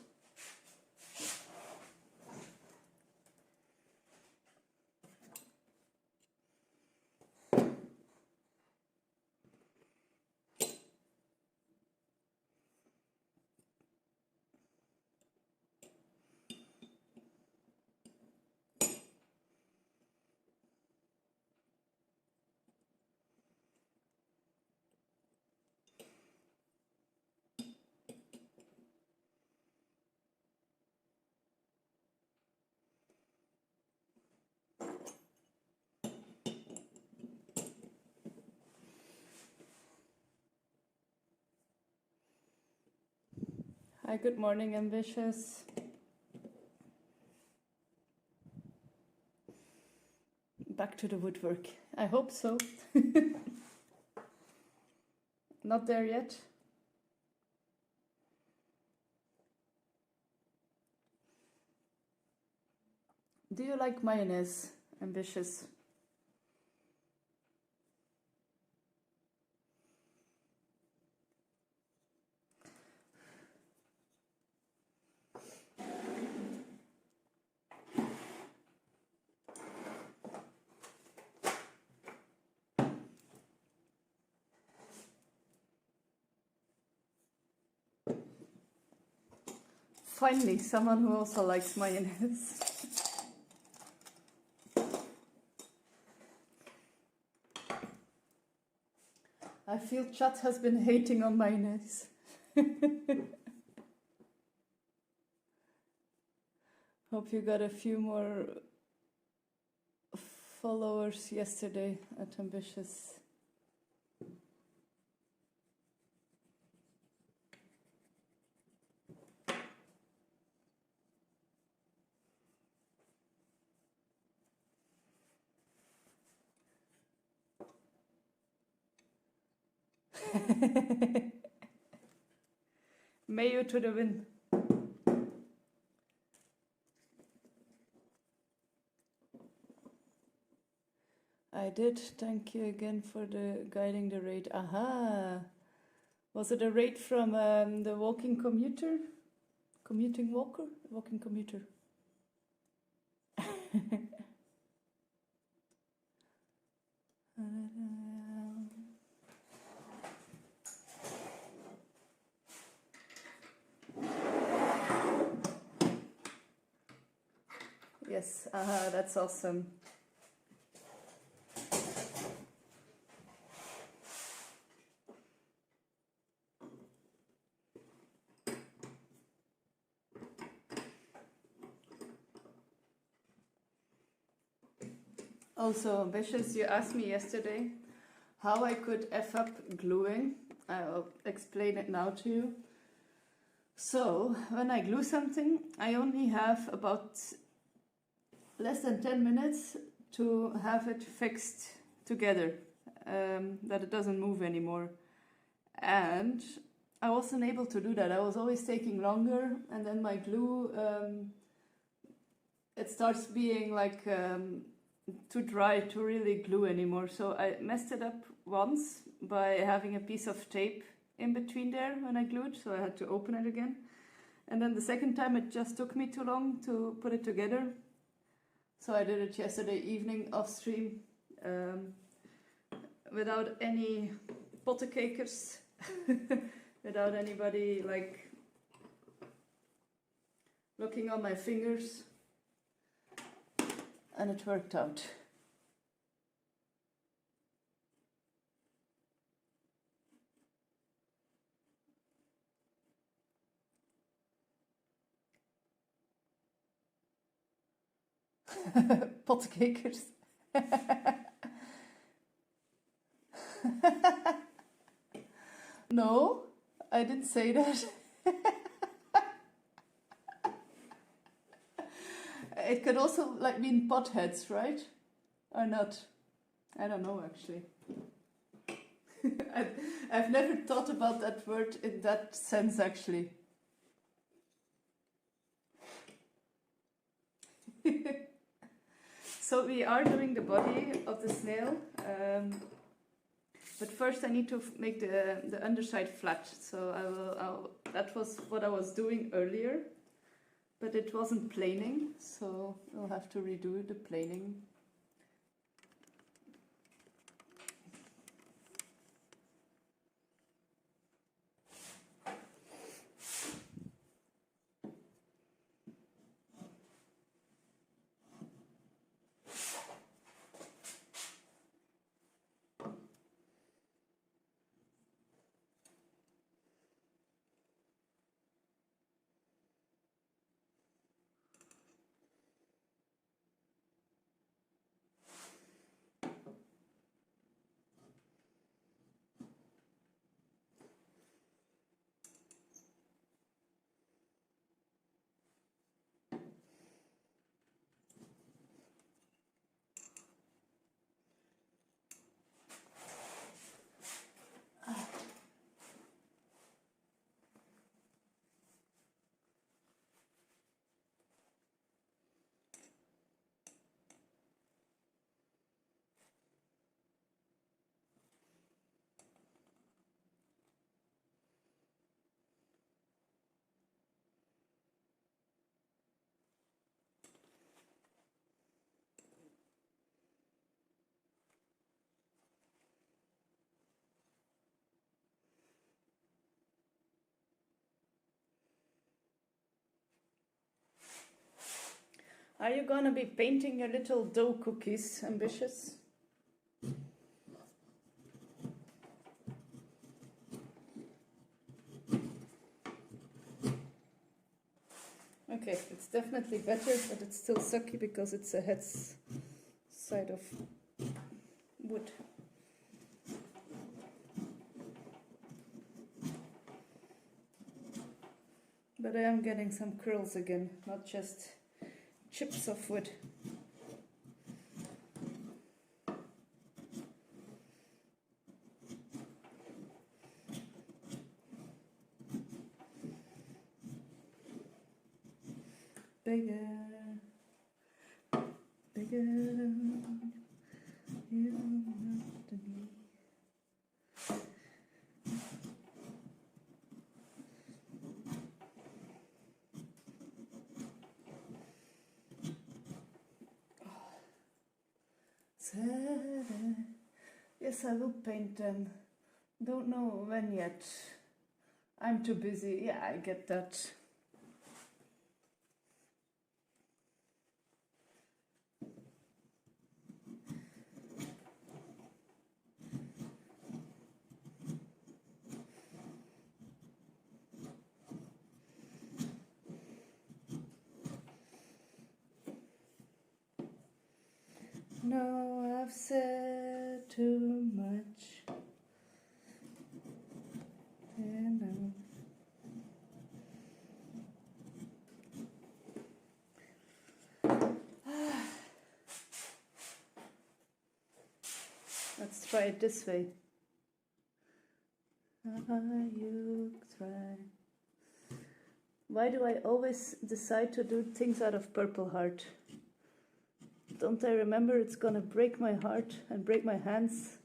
Hi, good morning, Ambitious. Back to the woodwork. I hope so. Not there yet. Do you like mayonnaise, Ambitious? Finally, someone who also likes mayonnaise. I feel Chat has been hating on mayonnaise. Hope you got a few more followers yesterday at Ambitious. Mayo to the win. I did. Thank you again for the guiding the raid. Aha! Was it a raid from the walking commuter? Commuting walker? Walking commuter. Yes, that's awesome. Also, Ambitious, you asked me yesterday how I could F up gluing. I'll explain it now to you. So, when I glue something, I only have about less than 10 minutes to have it fixed together, that it doesn't move anymore. And I wasn't able to do that. I was always taking longer, and then my glue, it starts being like too dry to really glue anymore. So I messed it up once by having a piece of tape in between there when I glued, so I had to open it again. And then the second time it just took me too long to put it together. So I did it yesterday evening off stream, without any pottekakers, without anybody like looking on my fingers, and it worked out. Pottekakers. No, I didn't say that. It could also like mean potheads, right? Or not? I don't know actually. I've never thought about that word in that sense actually. So we are doing the body of the snail, but first I need to make the underside flat. So that was what I was doing earlier, but it wasn't planing, so I'll have to redo the planing. Are you gonna be painting your little dough cookies, Ambitious? Okay, it's definitely better, but it's still sucky because it's a head side of wood. But I am getting some curls again, not just chips of wood. Bigger, bigger, you have to be. Yes, I will paint them. Don't know when yet. I'm too busy. Yeah, I get that. No, I've said too much. And let's try it this way. You try. Why do I always decide to do things out of Purple Heart? Don't I remember it's gonna break my heart and break my hands?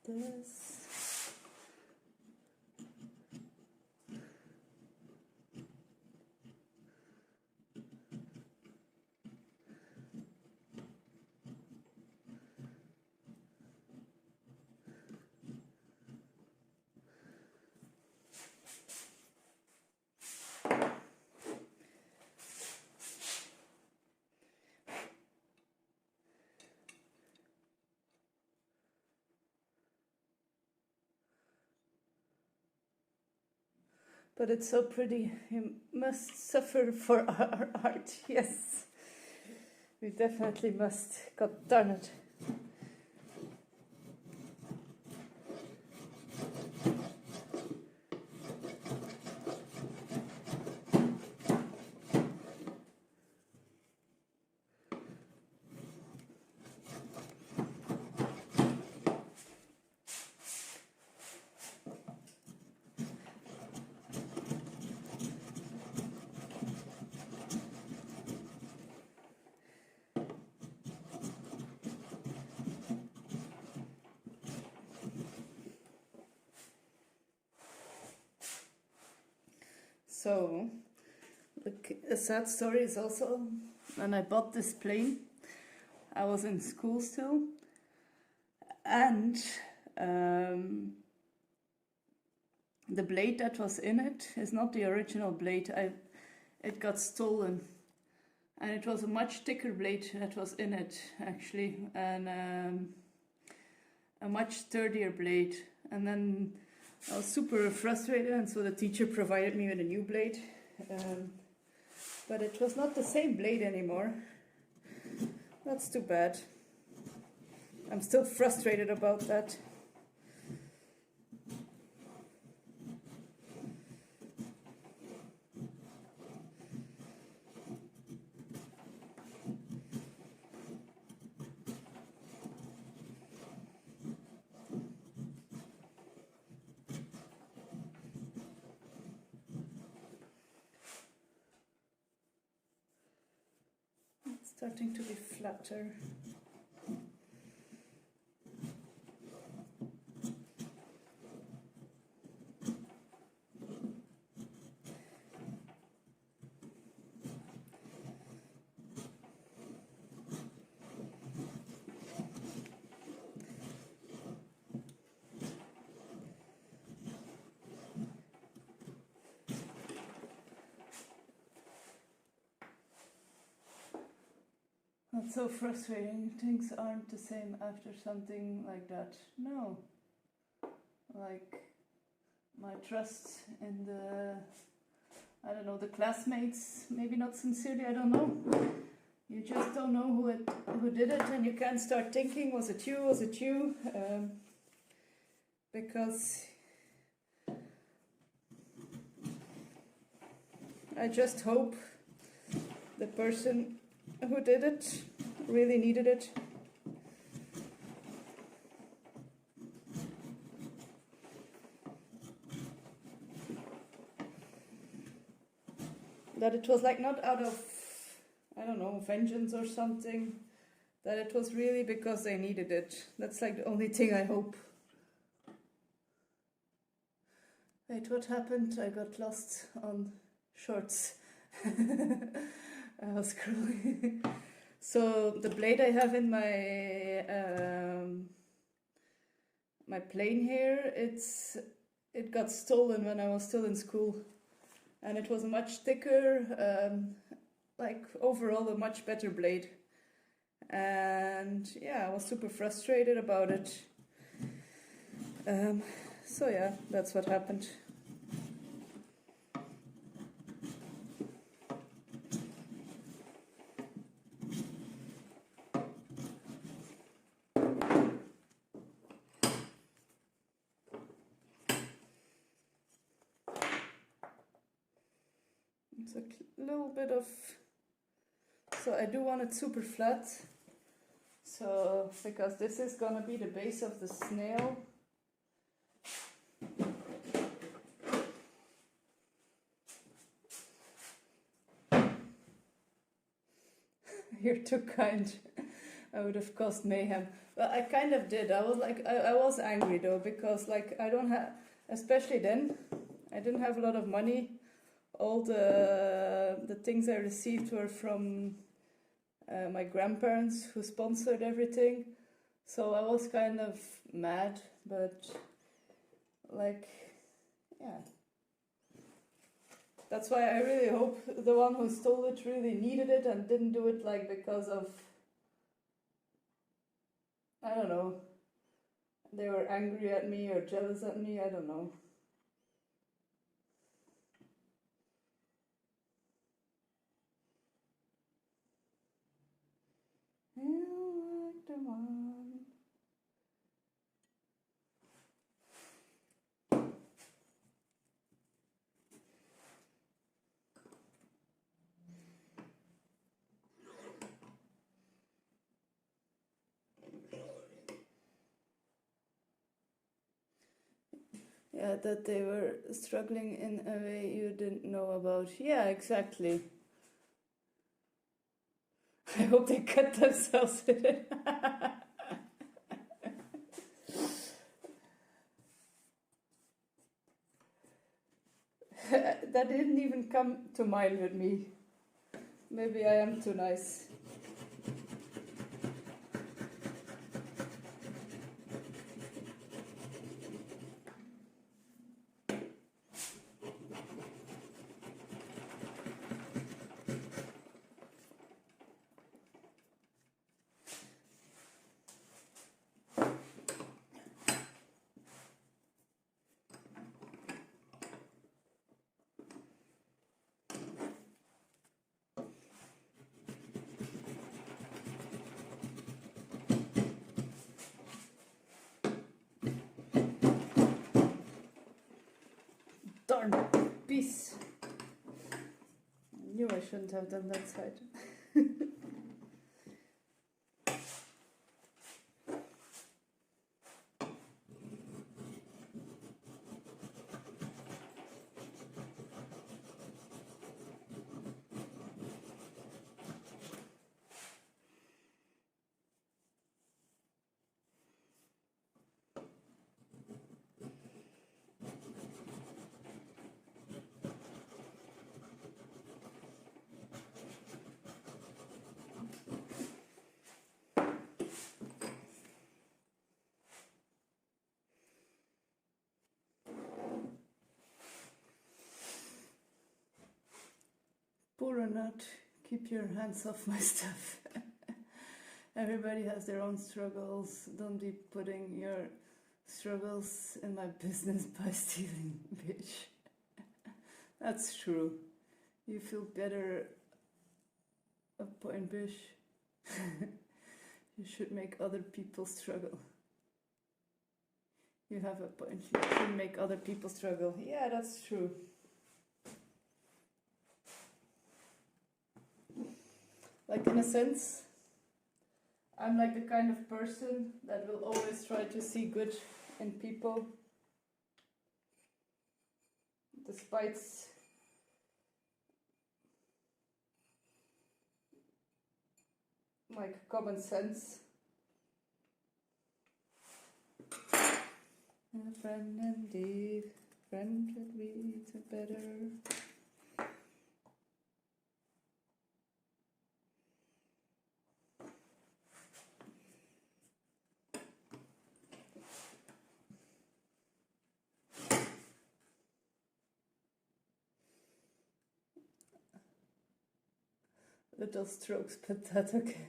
This. But it's so pretty. You must suffer for our art. Yes, we definitely must. God darn it. So, a sad story is also when I bought this plane, I was in school still, and the blade that was in it is not the original blade. It got stolen, and it was a much thicker blade that was in it actually, and a much sturdier blade. And then I was super frustrated, and so the teacher provided me with a new blade, but it was not the same blade anymore. That's too bad. I'm still frustrated about that. Starting to be flatter. That's so frustrating. Things aren't the same after something like that. No. Like, my trust in the, I don't know, the classmates, maybe not sincerely, I don't know. You just don't know who did it, and you can't start thinking, was it you, was it you? Because I just hope the person who did it really needed it. That it was like not out of, I don't know, vengeance or something. That it was really because they needed it. That's like the only thing I hope. Wait, what happened? I got lost on shorts. I was scrolling. So the blade I have in my my plane here, it got stolen when I was still in school, and it was much thicker, like overall a much better blade. And yeah, I was super frustrated about it. So yeah, that's what happened. It's a little bit of, so I do want it super flat. So, because this is gonna be the base of the snail. You're too kind. I would have caused mayhem. Well, I kind of did. I was like, I was angry though, because like I don't have, especially then, I didn't have a lot of money. All the things I received were from my grandparents who sponsored everything. So I was kind of mad, but like, yeah. That's why I really hope the one who stole it really needed it and didn't do it like because of, I don't know, they were angry at me or jealous at me, I don't know. You like the one. Yeah, that they were struggling in a way you didn't know about. Yeah, exactly. I hope they cut themselves with it. That didn't even come to mind with me. Maybe I am too nice. Darn piece. I knew I shouldn't have done that side. Poor nut, keep your hands off my stuff. Everybody has their own struggles. Don't be putting your struggles in my business by stealing, bitch. That's true. You feel better a point, bitch. You should make other people struggle. You have a point. You should make other people struggle. Yeah, that's true. Like, in a sense, I'm like the kind of person that will always try to see good in people, despite like common sense. A friend indeed, friend would be better. Little strokes, but that's okay.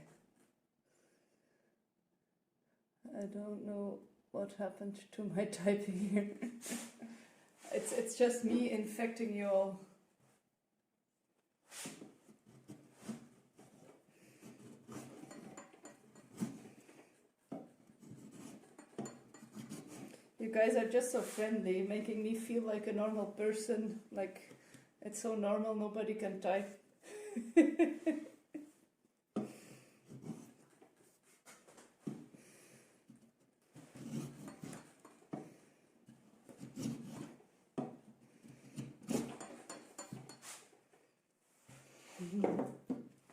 I don't know what happened to my typing here. It's just me infecting you all. You guys are just so friendly, making me feel like a normal person. Like, it's so normal, nobody can type.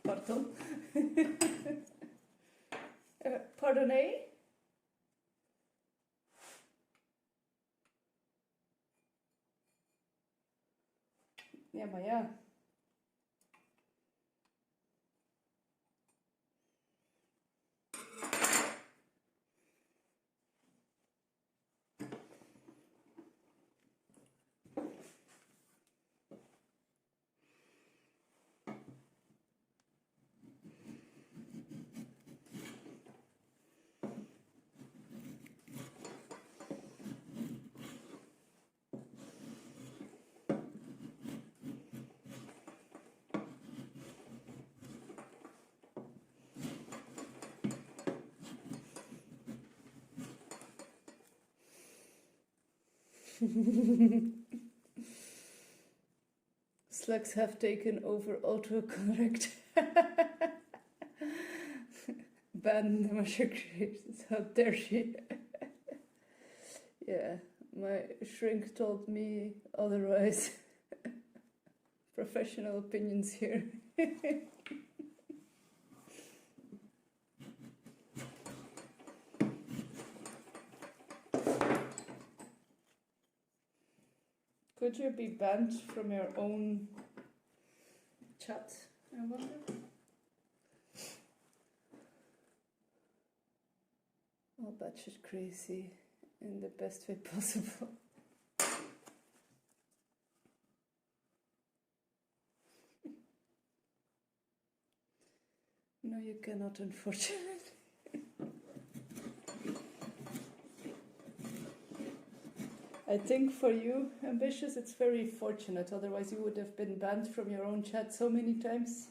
Pardon? Pardonnez? Ja, maar ja. Slugs have taken over autocorrect. Ban the master creators. How dare she? Yeah, my shrink told me otherwise. Professional opinions here. Could you be banned from your own chat, I wonder? Oh, batshit crazy in the best way possible. No, you cannot, unfortunately. I think for you, Ambitious, it's very fortunate. Otherwise, you would have been banned from your own chat so many times.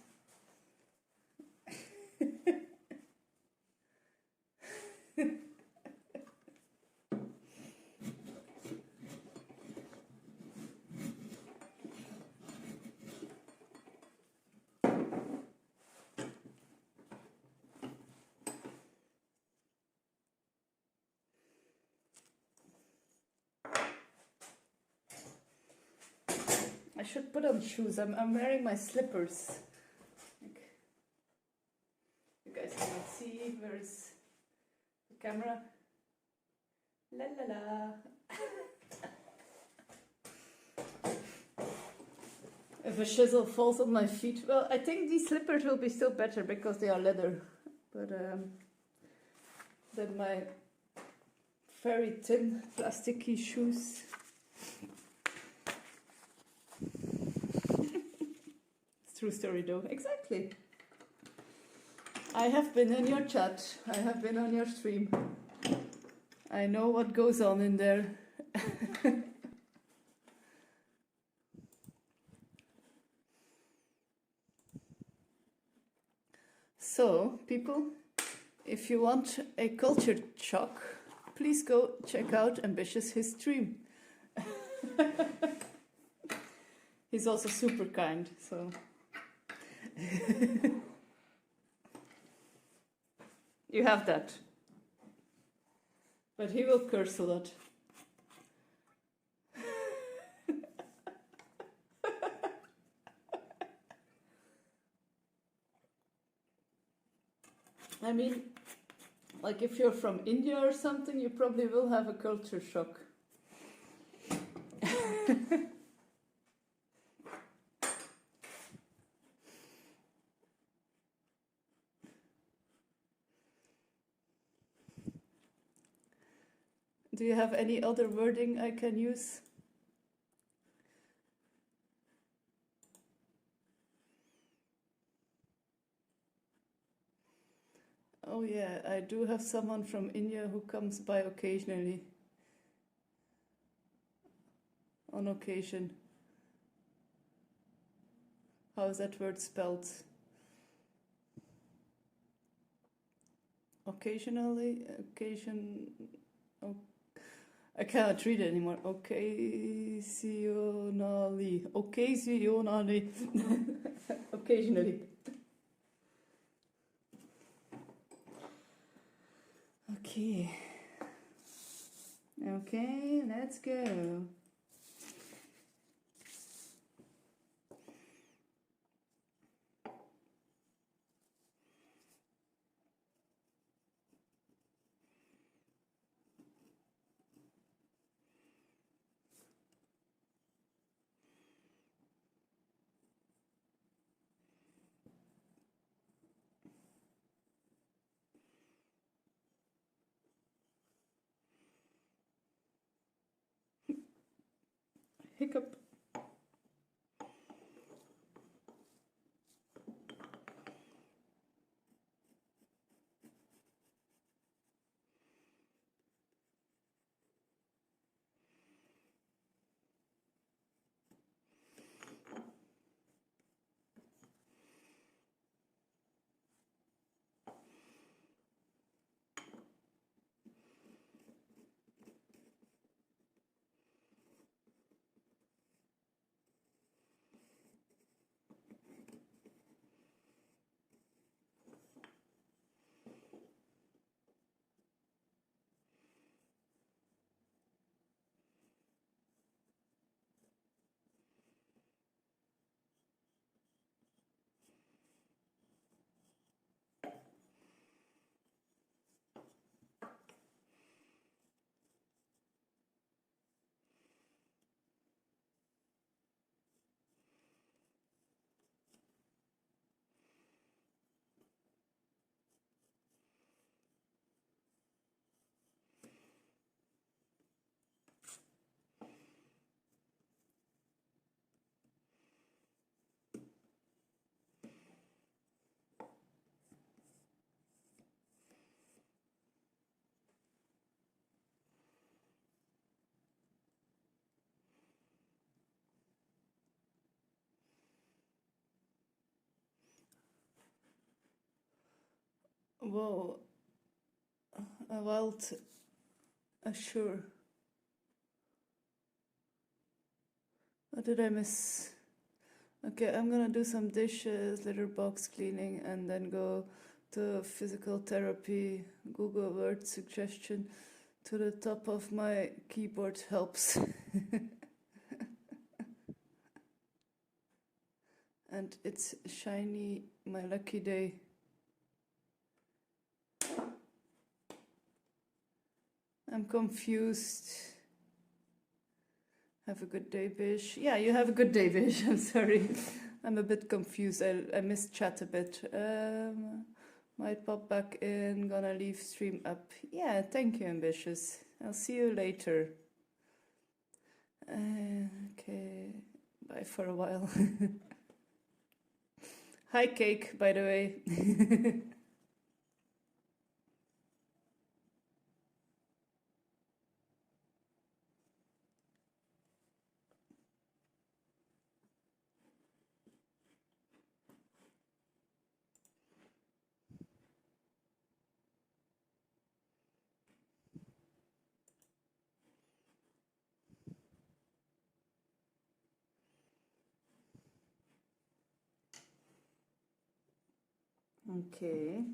I should put on shoes. I'm wearing my slippers. Like, you guys cannot see. Where is the camera? La la la. If a chisel falls on my feet, well, I think these slippers will be still better because they are leather. But than my very thin plasticky shoes. True story though, exactly. I have been in your chat. I have been on your stream. I know what goes on in there. So, people, if you want a culture shock, please go check out Ambitious his stream. He's also super kind, so you have that. But he will curse a lot. I mean, like if you're from India or something, you probably will have a culture shock. Do you have any other wording I can use? Oh yeah, I do have someone from India who comes by occasionally. On occasion. How is that word spelled? Occasionally? Oh, I cannot read it anymore. Occasionally. Occasionally. Occasionally. Okay. Okay, let's go. Hiccup. Whoa. A wild assure. What did I miss? Okay, I'm gonna do some dishes, litter box cleaning, and then go to physical therapy. Google word suggestion to the top of my keyboard helps. And it's shiny, my lucky day. I'm confused. Have a good day, Bish. Yeah, you have a good day, Bish. I'm sorry. I'm a bit confused. I missed chat a bit. Might pop back in. Gonna leave stream up. Yeah, thank you, Ambitious. I'll see you later. Okay. Bye for a while. Hi, Cake, by the way. Okay.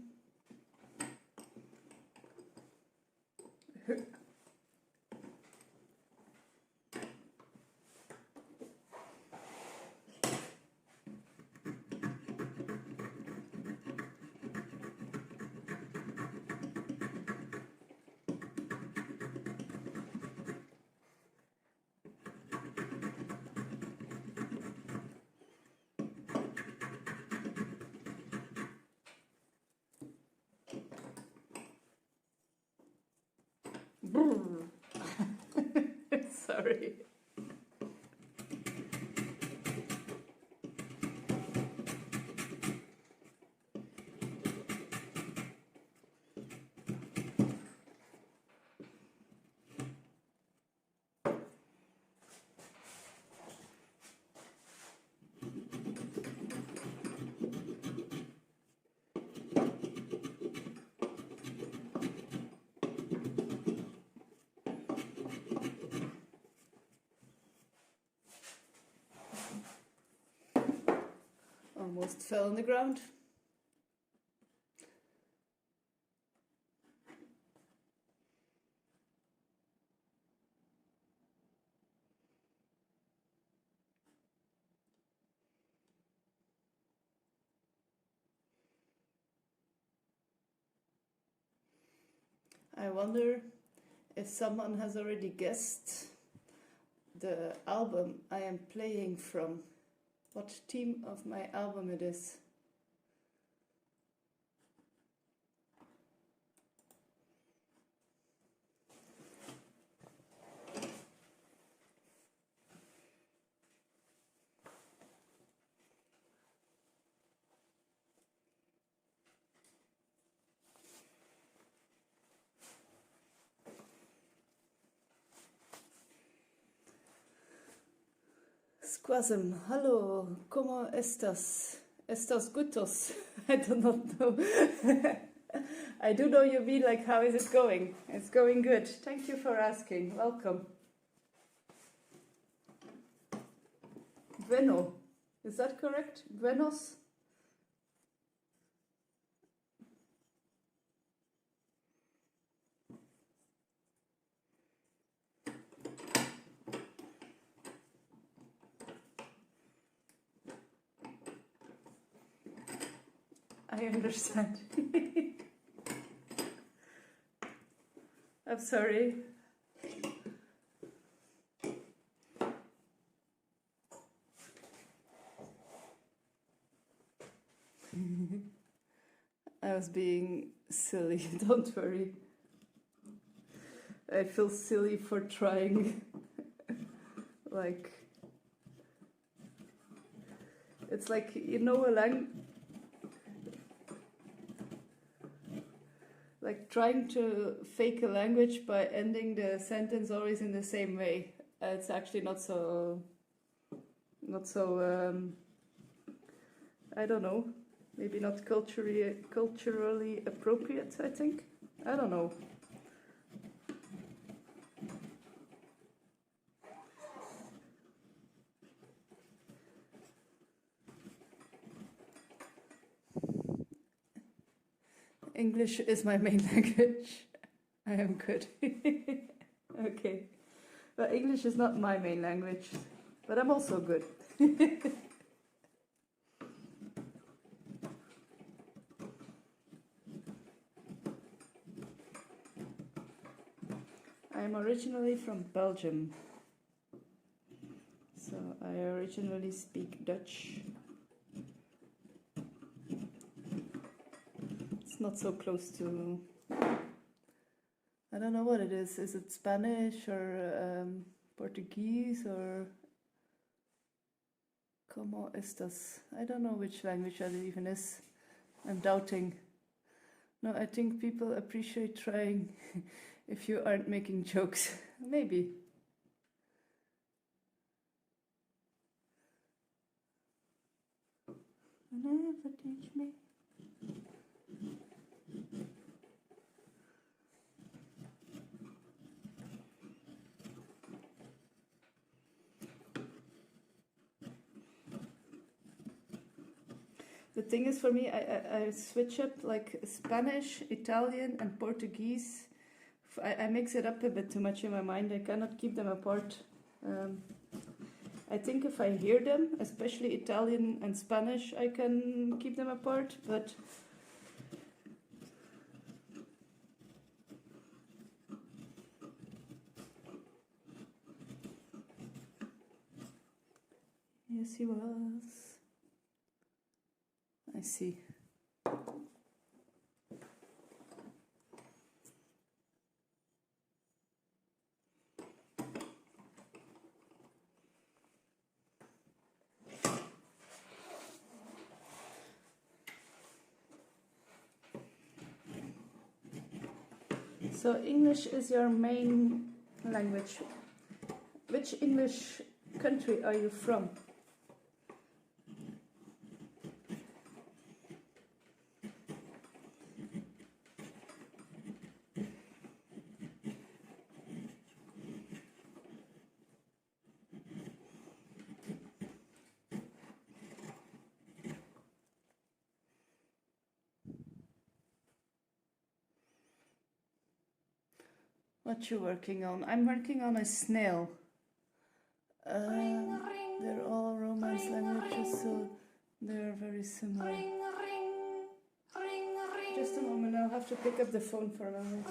Sorry. Almost fell on the ground. I wonder if someone has already guessed the album I am playing from, what theme of my album it is. Squasm, hello, ¿cómo estás? ¿Estás gutos? I do not know. I do know you mean like, how is it going? It's going good. Thank you for asking. Welcome. Bueno, is that correct? Buenos? I understand. I'm sorry. I was being silly, don't worry. I feel silly for trying. Like, it's like, you know, like trying to fake a language by ending the sentence always in the same way. It's actually not so, I don't know, maybe not culturally appropriate, I think. I don't know. English is my main language. I am good. Okay. But English is not my main language, but I'm also good. I'm originally from Belgium. So I originally speak Dutch. It's not so close to... I don't know what it is. Is it Spanish or Portuguese or... ¿Cómo estás? I don't know which language that even is. I'm doubting. No, I think people appreciate trying if you aren't making jokes. Maybe. Never teach me. The thing is, for me, I switch up like Spanish, Italian, and Portuguese. I mix it up a bit too much in my mind. I cannot keep them apart. I think if I hear them, especially Italian and Spanish, I can keep them apart, but yes, he was. I see. So English is your main language. Which English country are you from? What you working on? I'm working on a snail. They're all Romance languages, so they're very similar. Just a moment, I'll have to pick up the phone for a moment.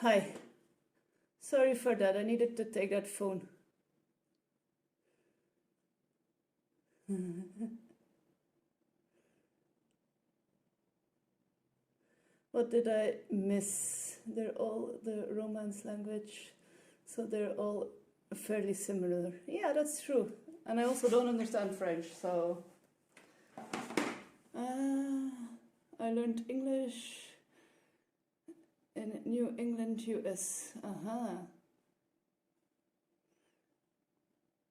Hi. Sorry for that. I needed to take that phone. What did I miss? They're all the Romance language, so they're all fairly similar. Yeah, that's true. And I also don't understand French, so I learned English in New England, US.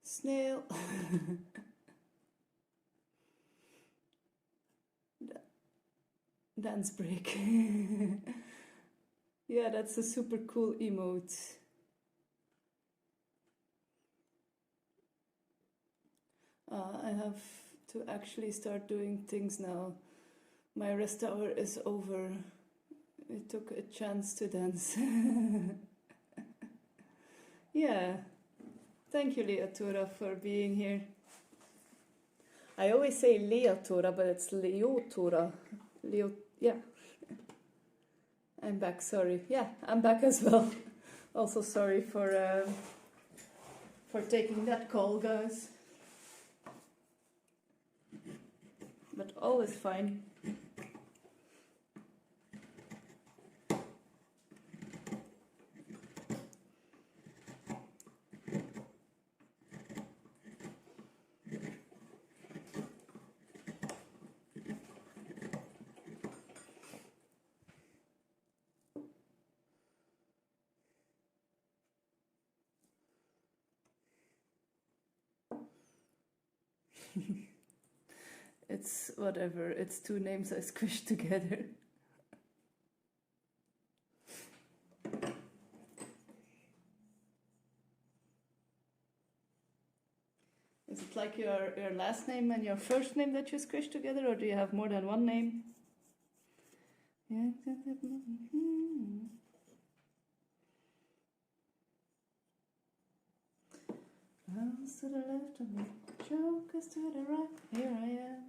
Snail. Dance break. Yeah, that's a super cool emote. I have to actually start doing things now. My rest hour is over. I took a chance to dance. Yeah. Thank you, Leotora, for being here. I always say Leotora, but it's Leotora. Yeah. I'm back, sorry. Yeah, I'm back as well. Also sorry for taking that call, guys. But all is fine. It's whatever, it's two names I squished together. Is it like your last name and your first name that you squished together, or do you have more than one name? Yeah. Hands to the left of me, jokers to the right, here I am.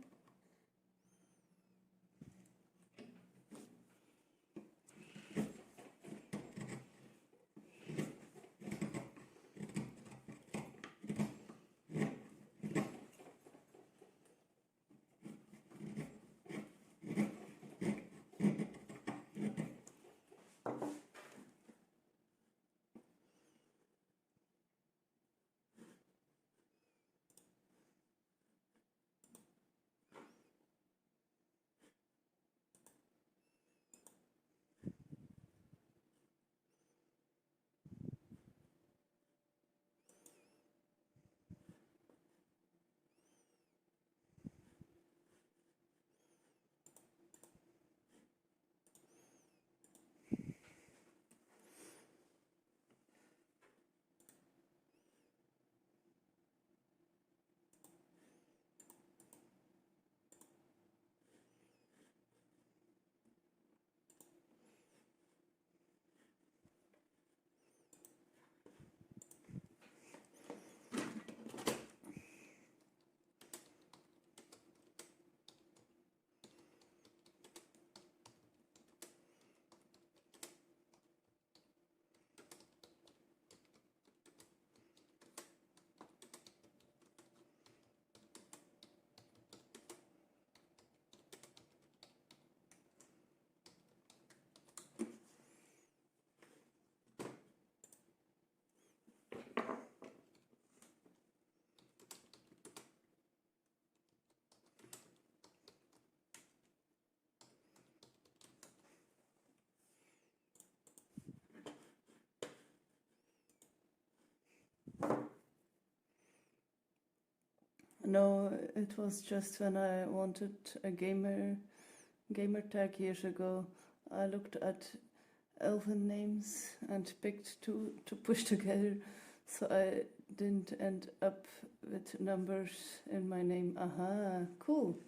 No, it was just when I wanted a gamer tag years ago. I looked at elven names and picked two to push together, so I didn't end up with numbers in my name. Aha, cool.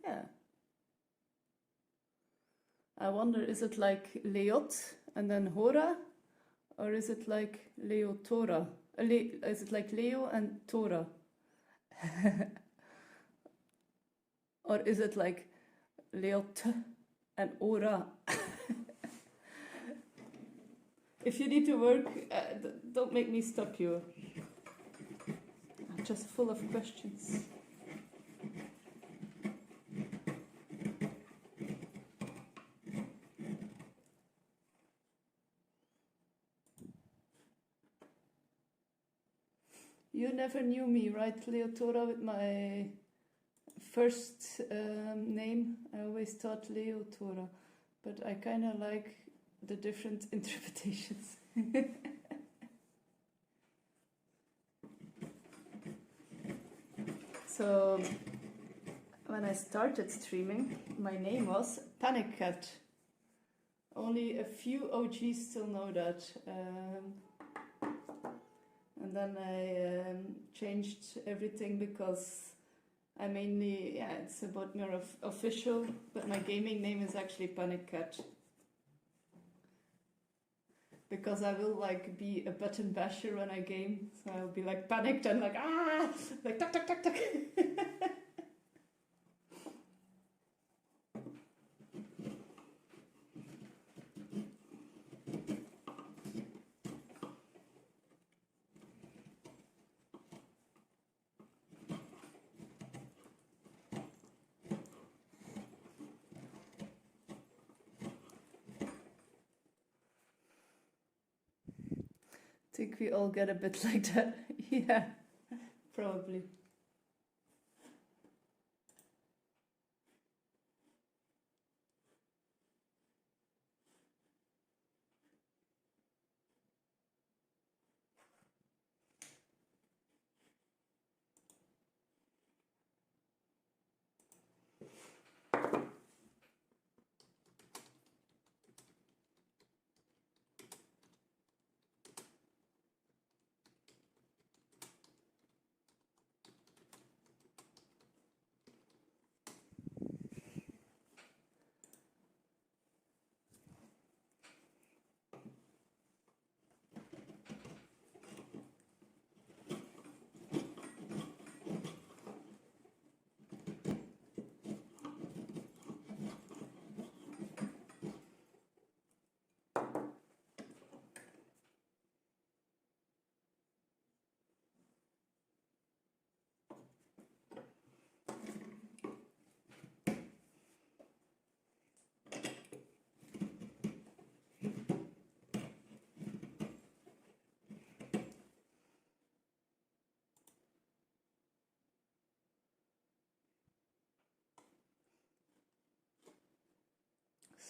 Yeah. I wonder, is it like Leot and then Hora? Or is it like Leotora? Is it like Leo and Tora? Or is it like Leot and Ora? If you need to work, don't make me stop you. I'm just full of questions. You never knew me, right, Leotora, with my first name? I always thought Leotora, but I kind of like the different interpretations. So, when I started streaming, my name was Panic Cat. Only a few OGs still know that. And then I changed everything because I mainly, it's about more of official, but my gaming name is actually Panic Cat. Because I will like be a button basher when I game, so I'll be like panicked and like like tuck tuck tuck tuck. I think we all get a bit like that. Yeah, probably.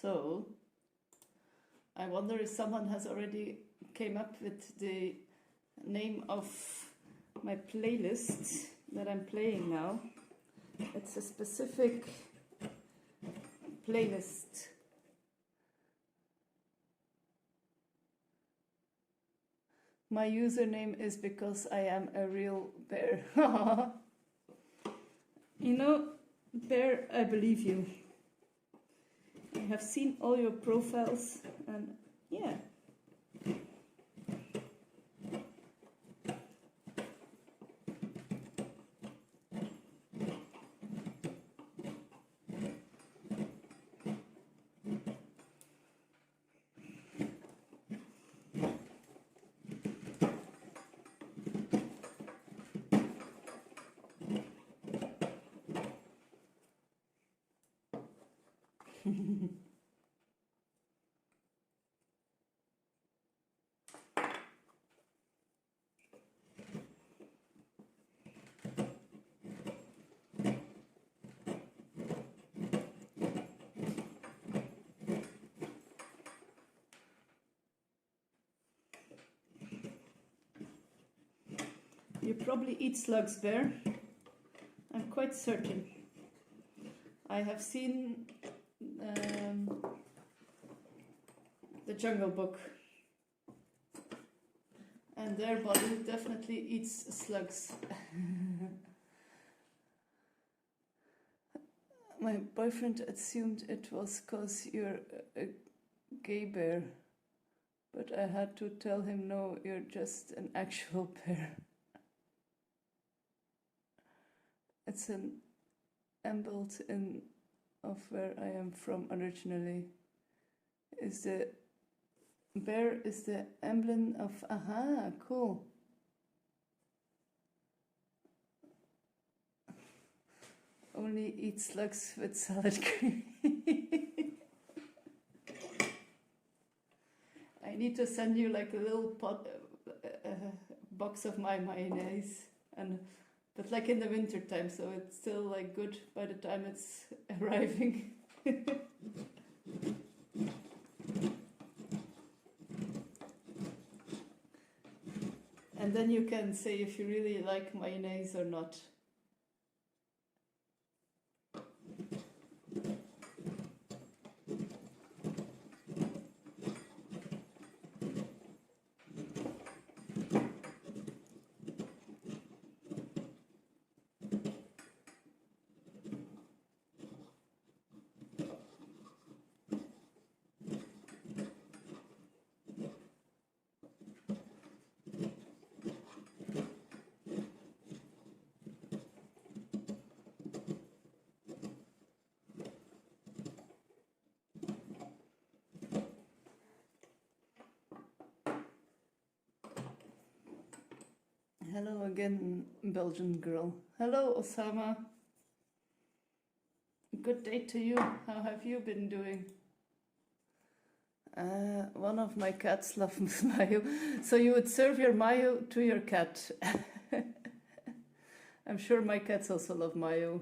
So, I wonder if someone has already came up with the name of my playlist that I'm playing now. It's a specific playlist. My username is because I am a real bear. You know, Bear, I believe you. I have seen all your profiles and yeah. You probably eat slugs, Bear. I'm quite certain. I have seen the Jungle Book, and their body definitely eats slugs. My boyfriend assumed it was because you're a gay bear, but I had to tell him no, you're just an actual bear. It's an emblem of where I am from originally. Is the Bear is the emblem of, aha, cool. Only eat slugs with salad cream. I need to send you like a little box of my mayonnaise, but like in the winter time, so it's still like good by the time it's arriving. And then you can say if you really like mayonnaise or not. Hello again, Belgian girl. Hello, Osama. Good day to you. How have you been doing? One of my cats loves mayo. So you would serve your mayo to your cat. I'm sure my cats also love mayo.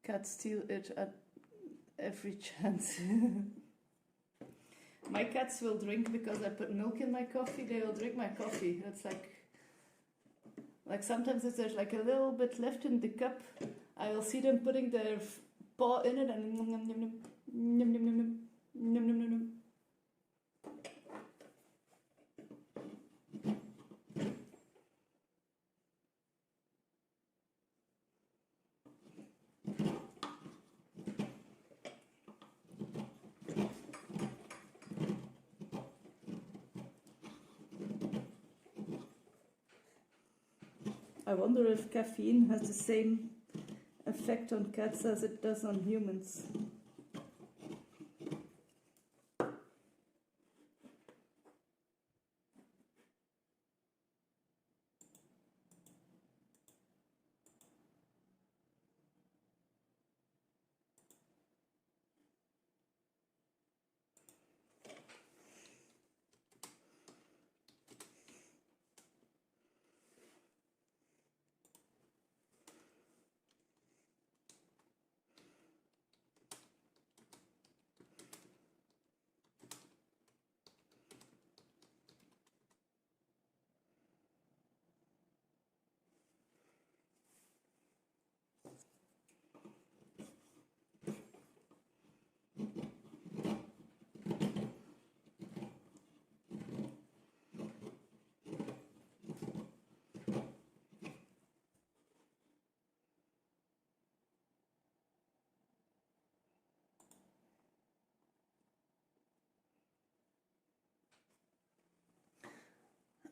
Cats steal it at every chance. My cats will drink because I put milk in my coffee. They will drink my coffee. It's like sometimes if there's like a little bit left in the cup, I will see them putting their paw in it and nom nom nom nom nom nom nom nom nom nom nom. I wonder if caffeine has the same effect on cats as it does on humans.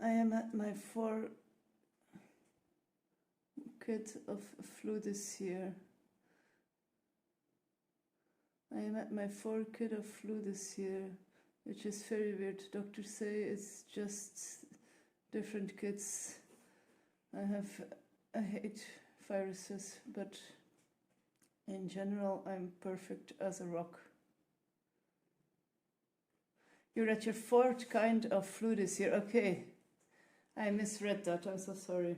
I am at my 4 kid of flu this year. I am at my 4 kid of flu this year, which is very weird. Doctors say it's just different kids. I hate viruses, but in general, I'm perfect as a rock. You're at your 4th kind of flu this year. Okay, I misread that. I'm so sorry.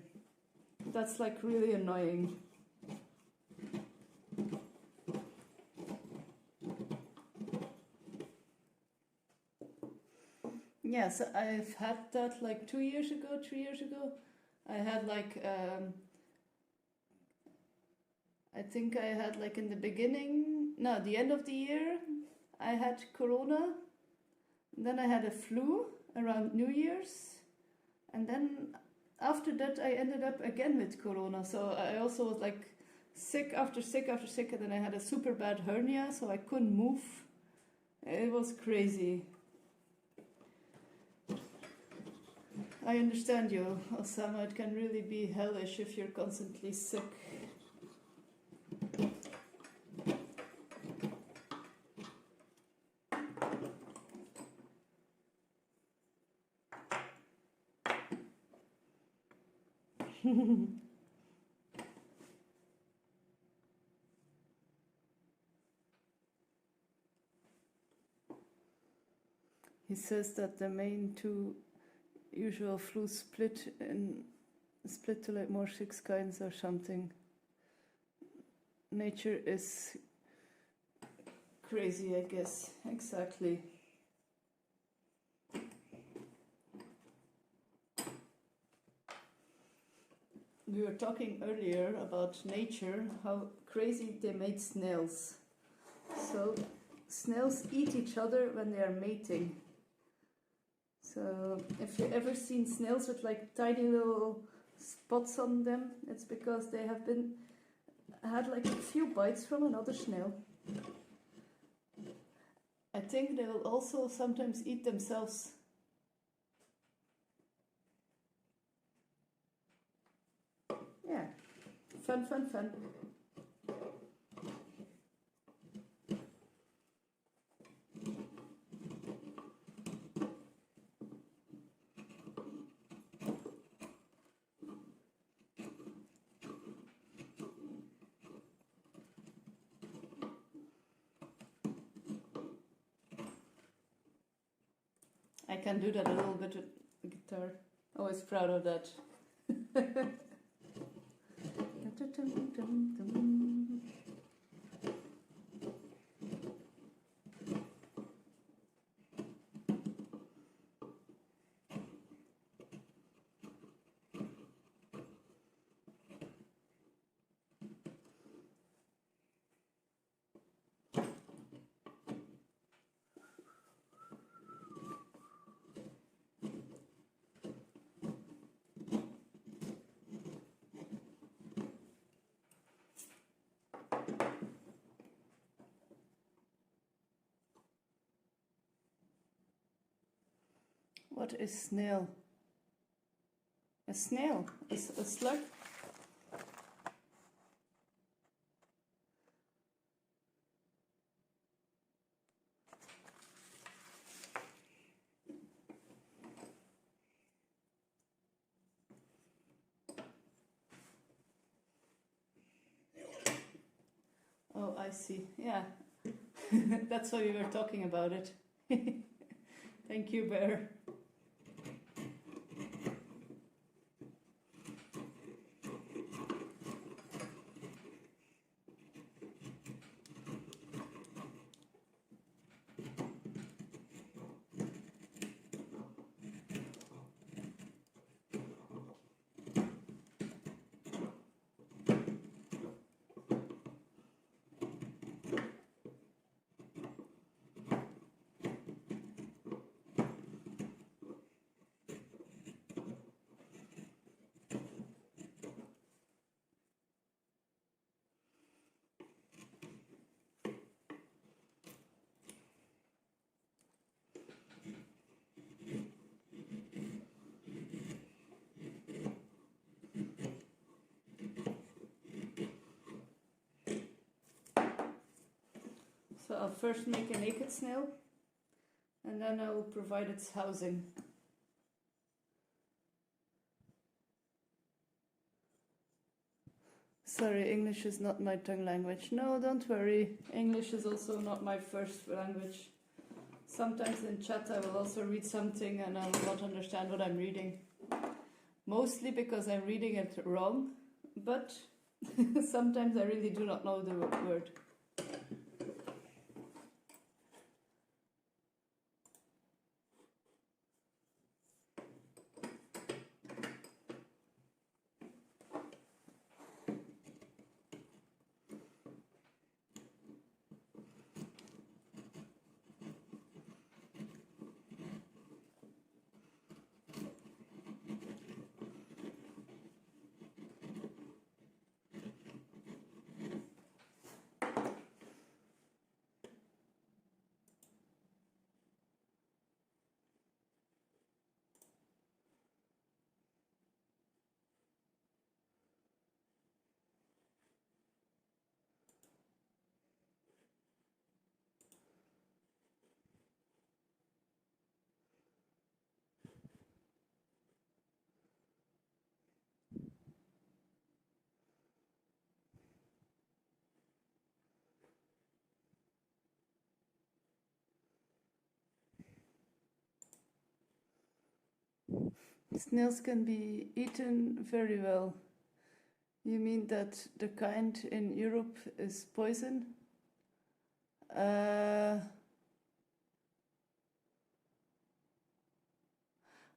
That's like really annoying. Yes, I've had that like 2 years ago, 3 years ago. I had like, I think I had like in the beginning, no, the end of the year, I had corona. Then I had a flu around New Year's. And then after that, I ended up again with corona. So I also was like sick after sick after sick, and then I had a super bad hernia, so I couldn't move. It was crazy. I understand you, Osama. It can really be hellish if you're constantly sick. He says that the main two usual flus split to like more 6 kinds or something. Nature is crazy, I guess. Exactly. We were talking earlier about nature, how crazy they made snails. So snails eat each other when they are mating. So if you've ever seen snails with like tiny little spots on them, it's because they have had like a few bites from another snail. I think they will also sometimes eat themselves. Yeah, fun, fun, fun. I can do that a little bit with the guitar. Always proud of that. What is snail? A snail? A slug? Oh, I see. Yeah. That's why we were talking about it. Thank you, Bear. So I'll first make a naked snail, and then I will provide its housing. Sorry, English is not my tongue language. No, don't worry. English is also not my first language. Sometimes in chat I will also read something and I will not understand what I'm reading. Mostly because I'm reading it wrong, but sometimes I really do not know the word. Snails can be eaten very well. You mean that the kind in Europe is poison?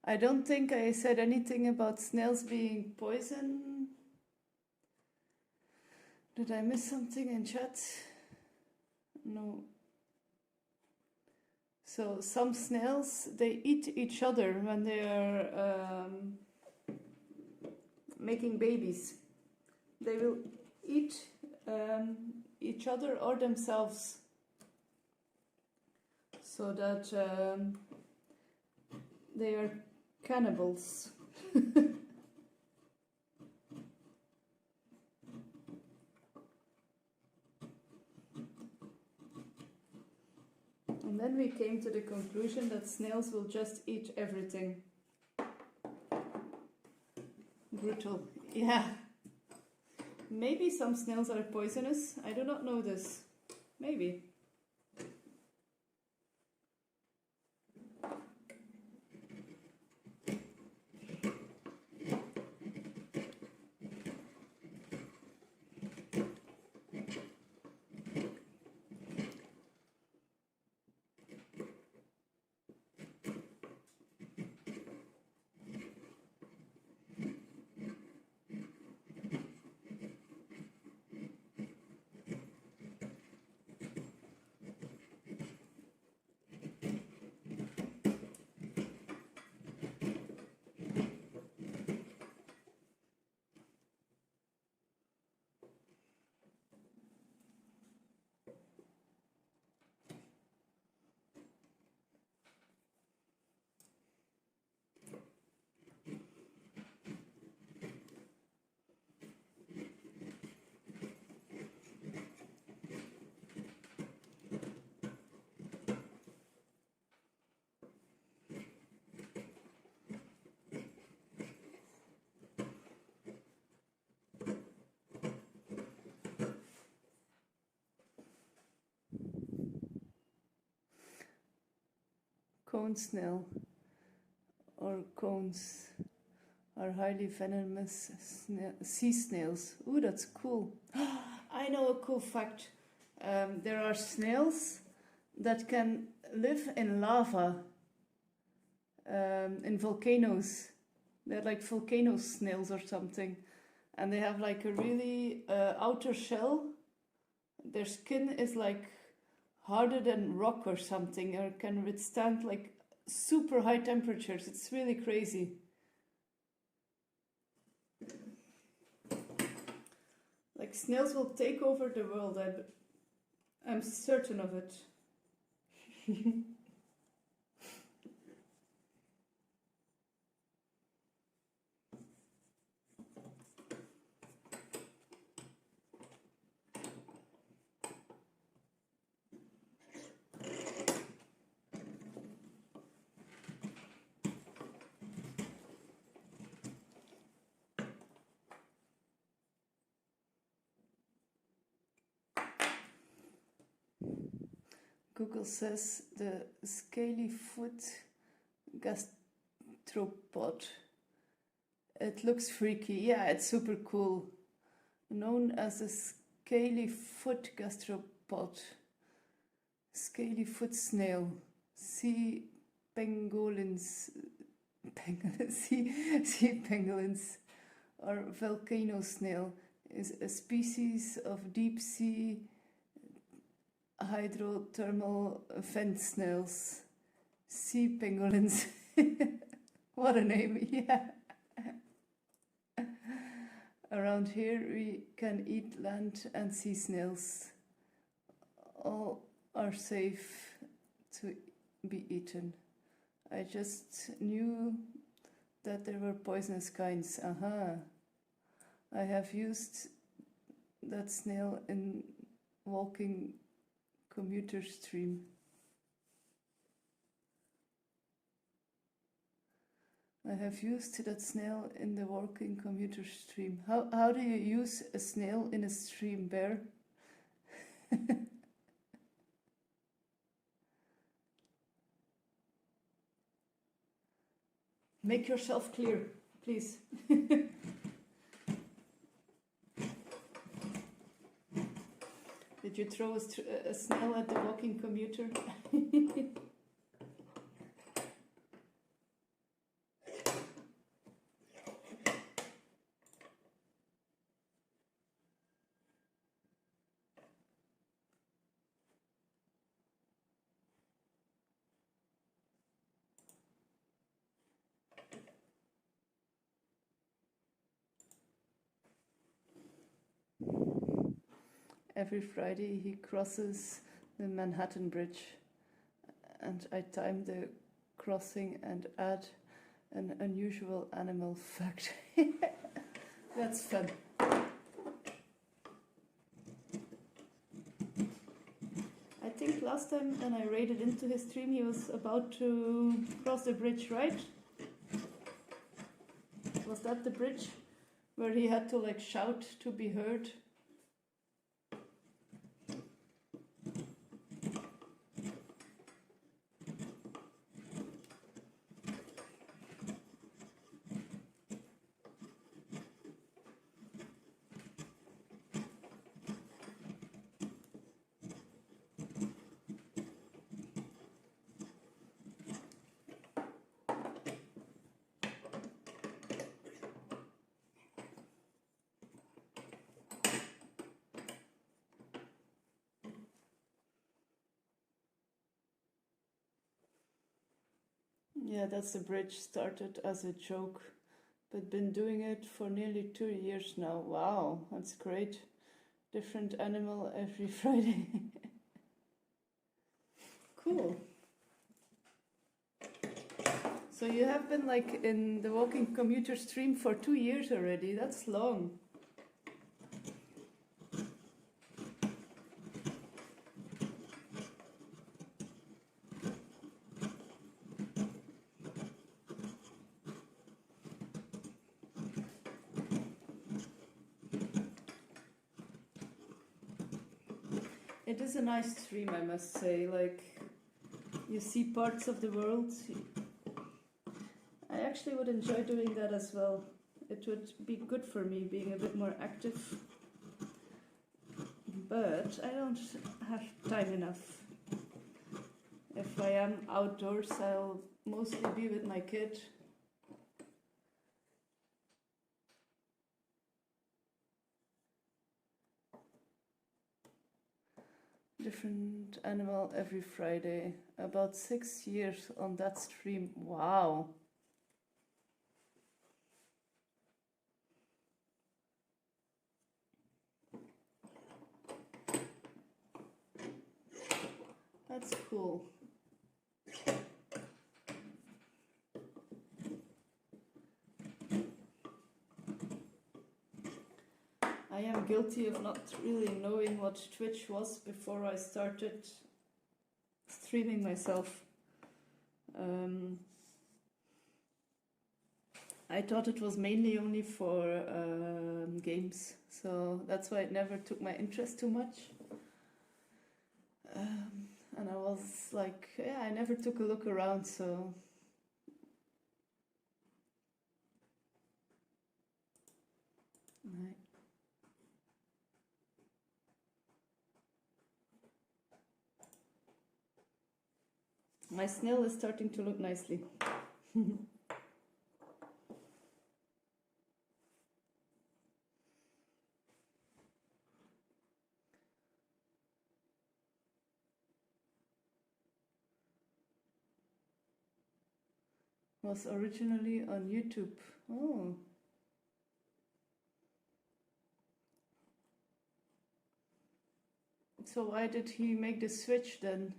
I don't think I said anything about snails being poison. Did I miss something in chat? No. So some snails, they eat each other when they are making babies. They will eat each other or themselves, so that they are cannibals. And then we came to the conclusion that snails will just eat everything. Brutal. Yeah. Maybe some snails are poisonous. I do not know this. Maybe. Cone snail or cones are highly venomous sea snails. Ooh, that's cool. I know a cool fact. There are snails that can live in lava, in volcanoes. They're like volcano snails or something. And they have like a really outer shell. Their skin is like harder than rock or something, or can withstand like super high temperatures. It's really crazy. Like snails will take over the world. I'm certain of it. Google says the scaly foot gastropod. It looks freaky. Yeah, it's super cool. Known as the scaly foot gastropod. Scaly foot snail. Sea pangolins. Sea pangolins or volcano snail is a species of deep sea hydrothermal vent snails. Sea pangolins. What a name, yeah. Around here we can eat land and sea snails. All are safe to be eaten. I just knew that there were poisonous kinds. Aha. I have used that snail in walking commuter stream. I have used that snail in the walking commuter stream. How do you use a snail in a stream, Bear? Make yourself clear, please. Did you throw a snail at the walking commuter? Every Friday he crosses the Manhattan Bridge, and I time the crossing and add an unusual animal fact. That's fun. I think last time when I raided into his stream he was about to cross the bridge, right? Was that the bridge where he had to like shout to be heard? Yeah, that's the bridge. Started as a joke, but been doing it for nearly 2 years now. Wow, that's great. Different animal every Friday. Cool. So you have been like in the walking commuter stream for 2 years already. That's long. It is a nice stream, I must say. Like, you see parts of the world. I actually would enjoy doing that as well. It would be good for me, being a bit more active. But I don't have time enough. If I am outdoors, I'll mostly be with my kid. Different animal every Friday. About 6 years on that stream. Wow. That's cool. I am guilty of not really knowing what Twitch was before I started streaming myself. I thought it was mainly only for games, so that's why it never took my interest too much. And I was like, yeah, I never took a look around, so... Right. My snail is starting to look nicely. Was originally on YouTube. Oh. So why did he make the switch then?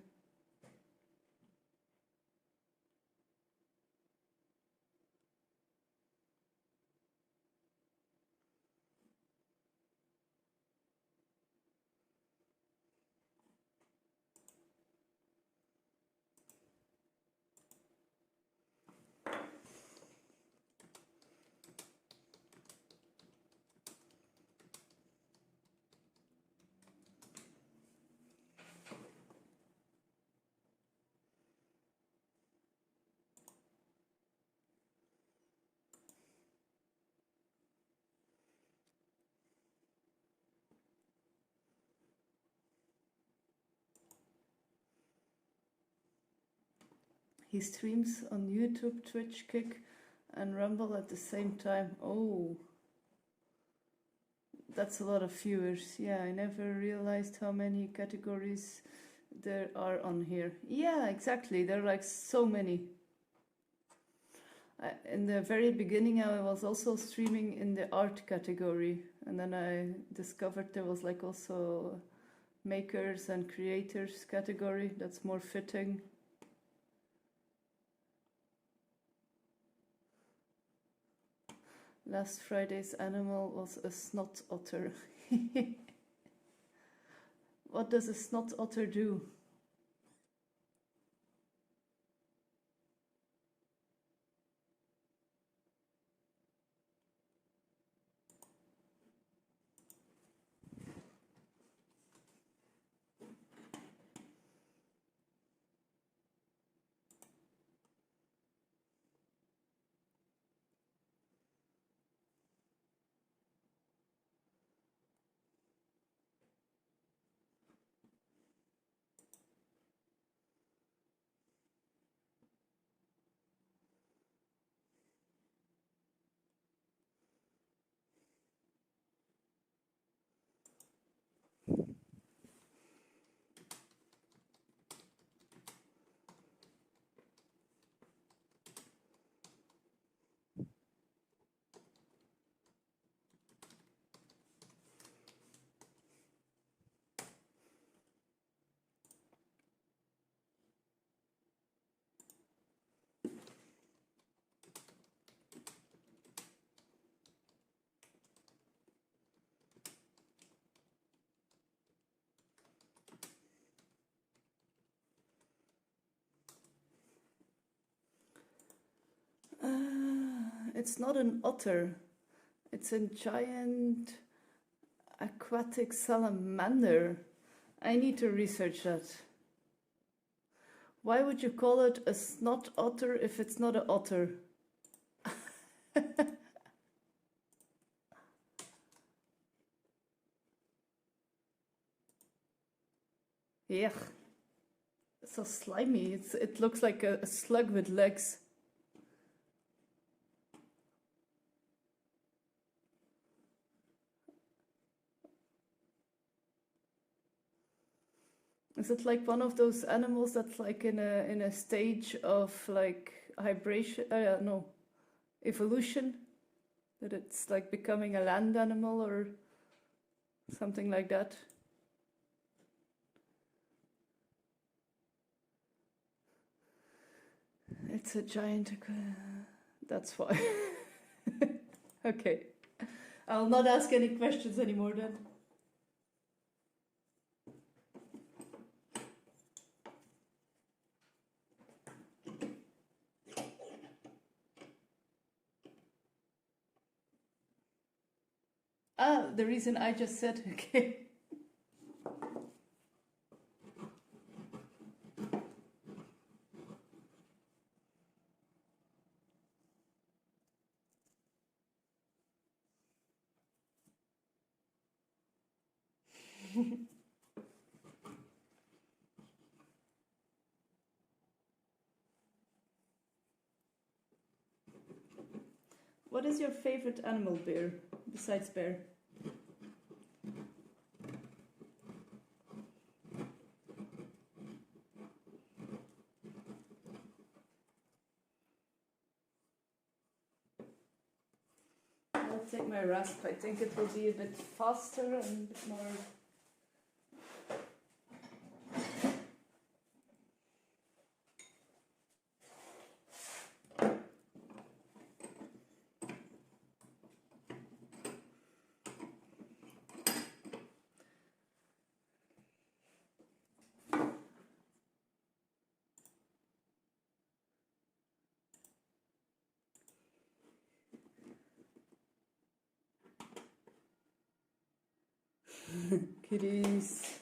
He streams on YouTube, Twitch, Kick, and Rumble at the same time. Oh, that's a lot of viewers. Yeah, I never realized how many categories there are on here. Yeah, exactly. There are like so many. In the very beginning, I was also streaming in the art category, and then I discovered there was like also makers and creators category. That's more fitting. Last Friday's animal was a snot otter. What does a snot otter do? It's not an otter. It's a giant aquatic salamander. I need to research that. Why would you call it a snot otter if it's not an otter? Yeah, so slimy. It looks like a slug with legs. Is it like one of those animals that's like in a stage of like hibernation? No, evolution. That it's like becoming a land animal or something like that. It's a giant. That's why. Okay. I'll not ask any questions anymore then. Ah, the reason I just said, okay. What is your favorite animal, bear, besides bear? I'll take my rasp. I think it will be a bit faster and a bit more... Kitties.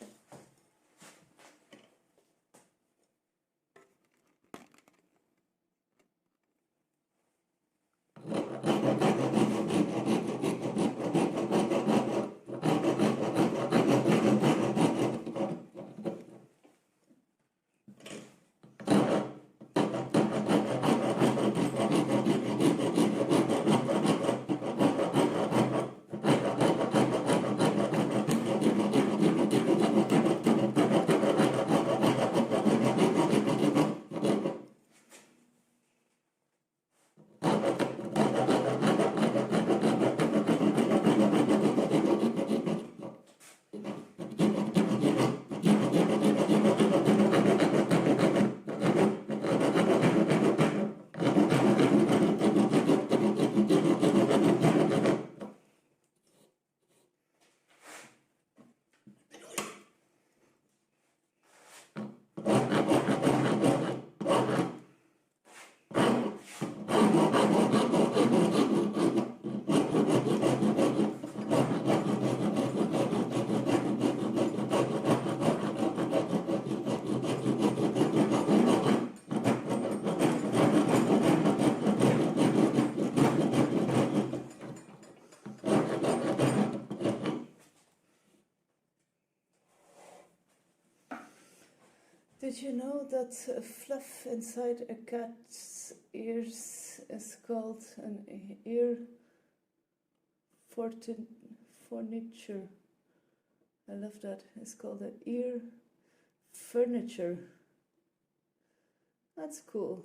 Did you know that fluff inside a cat's ears is called an ear furniture? I love that. It's called an ear furniture. That's cool.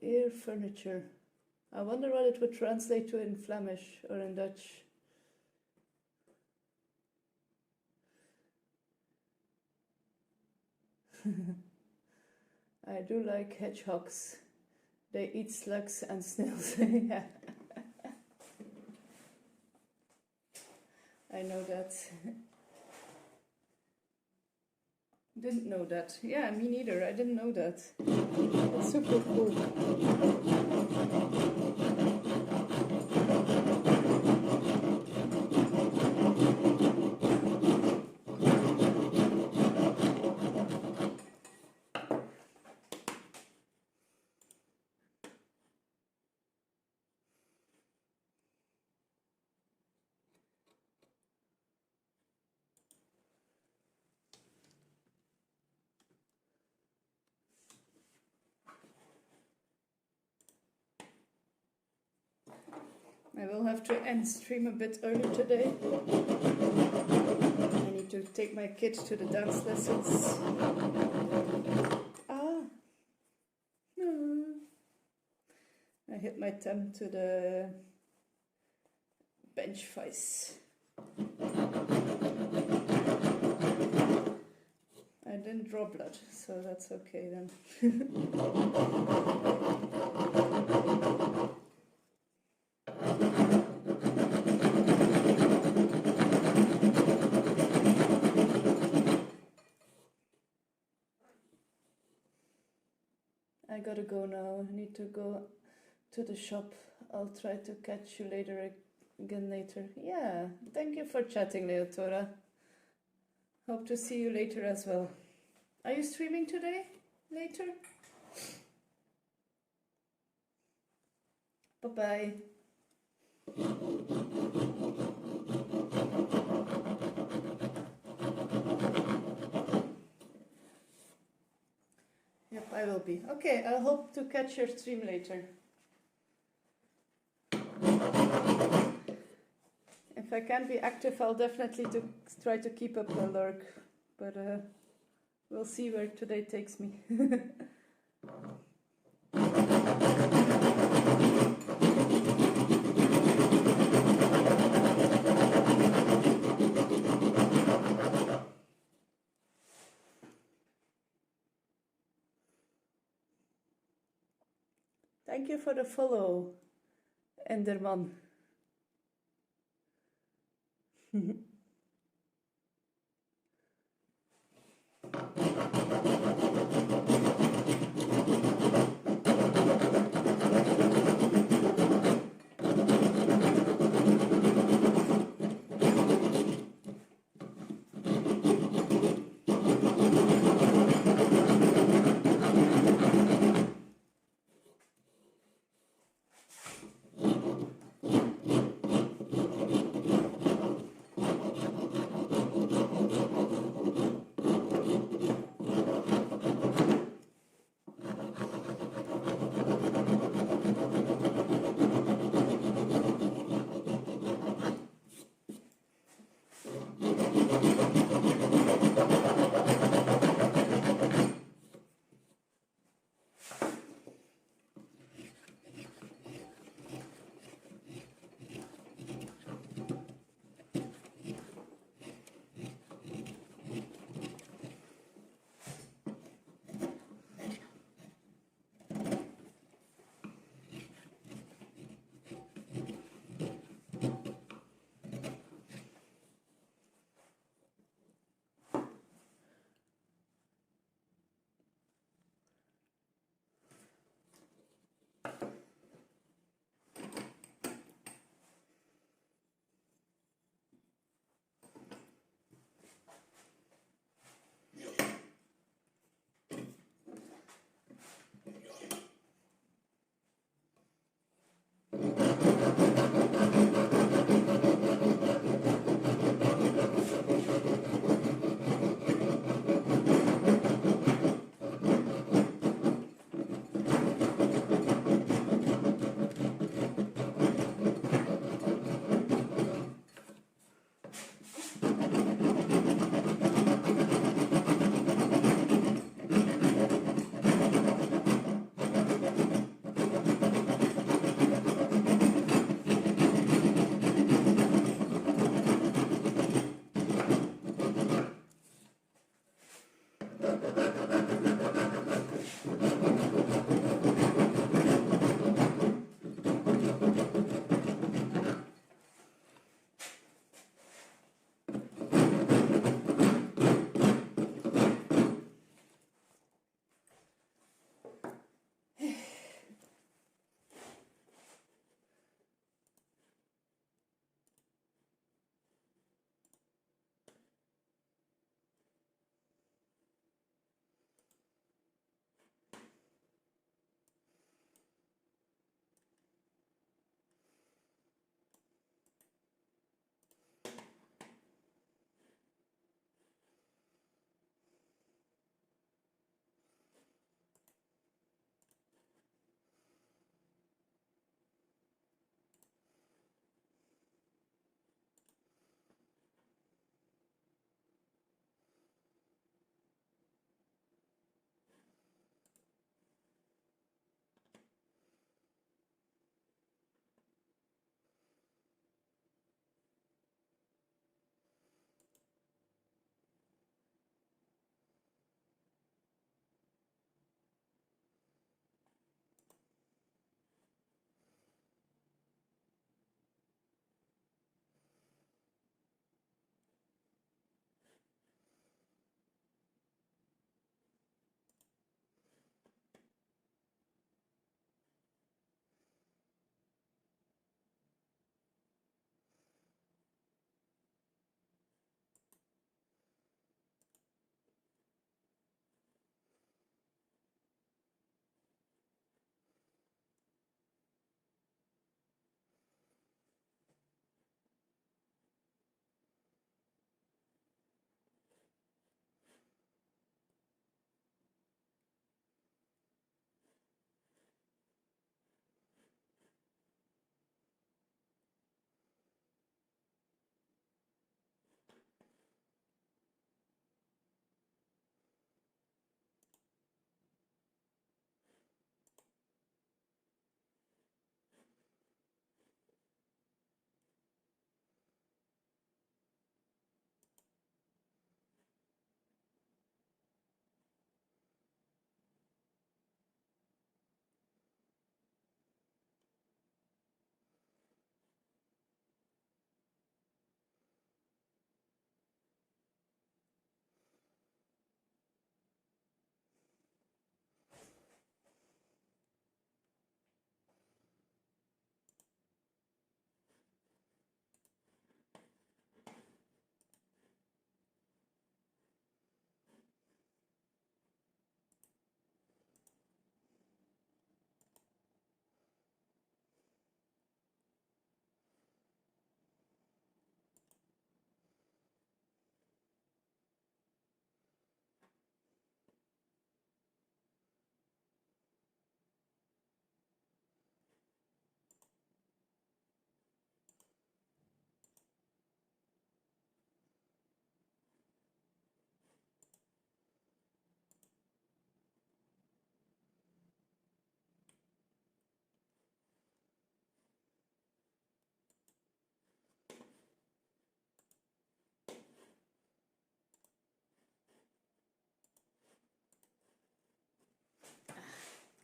Ear furniture. I wonder what it would translate to in Flemish or in Dutch. I do like hedgehogs. They eat slugs and snails. Yeah. I know that. Didn't know that. Yeah, me neither. I didn't know that. It's super cool. I will have to end stream a bit early today. I need to take my kid to the dance lessons. I hit my thumb to the bench vise. I didn't draw blood, so that's okay then. I gotta go now. I need to go to the shop. I'll try to catch you again later. Yeah, thank you for chatting, Leotora. Hope to see you later as well. Are you streaming today? Later? Bye-bye. Yep, I will be. Okay, I hope to catch your stream later. If I can't be active, I'll definitely try to keep up a lurk, but we'll see where today takes me. Thank you for the follow, Enderman.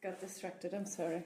got distracted, I'm sorry.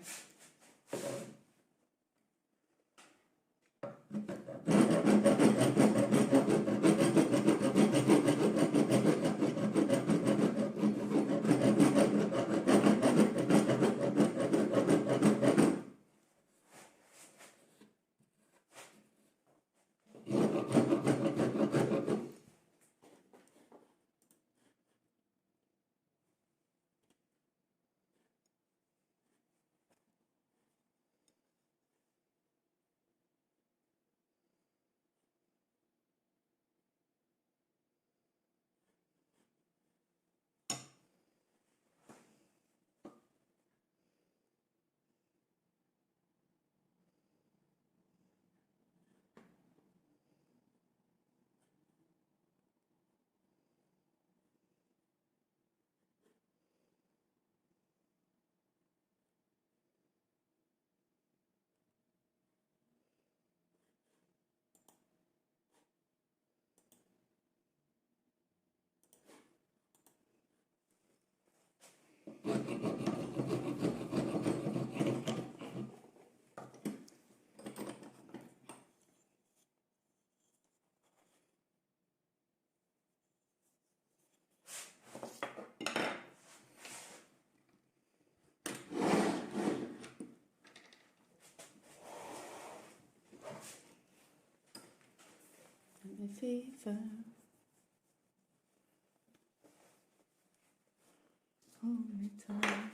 The fever, hold me tight.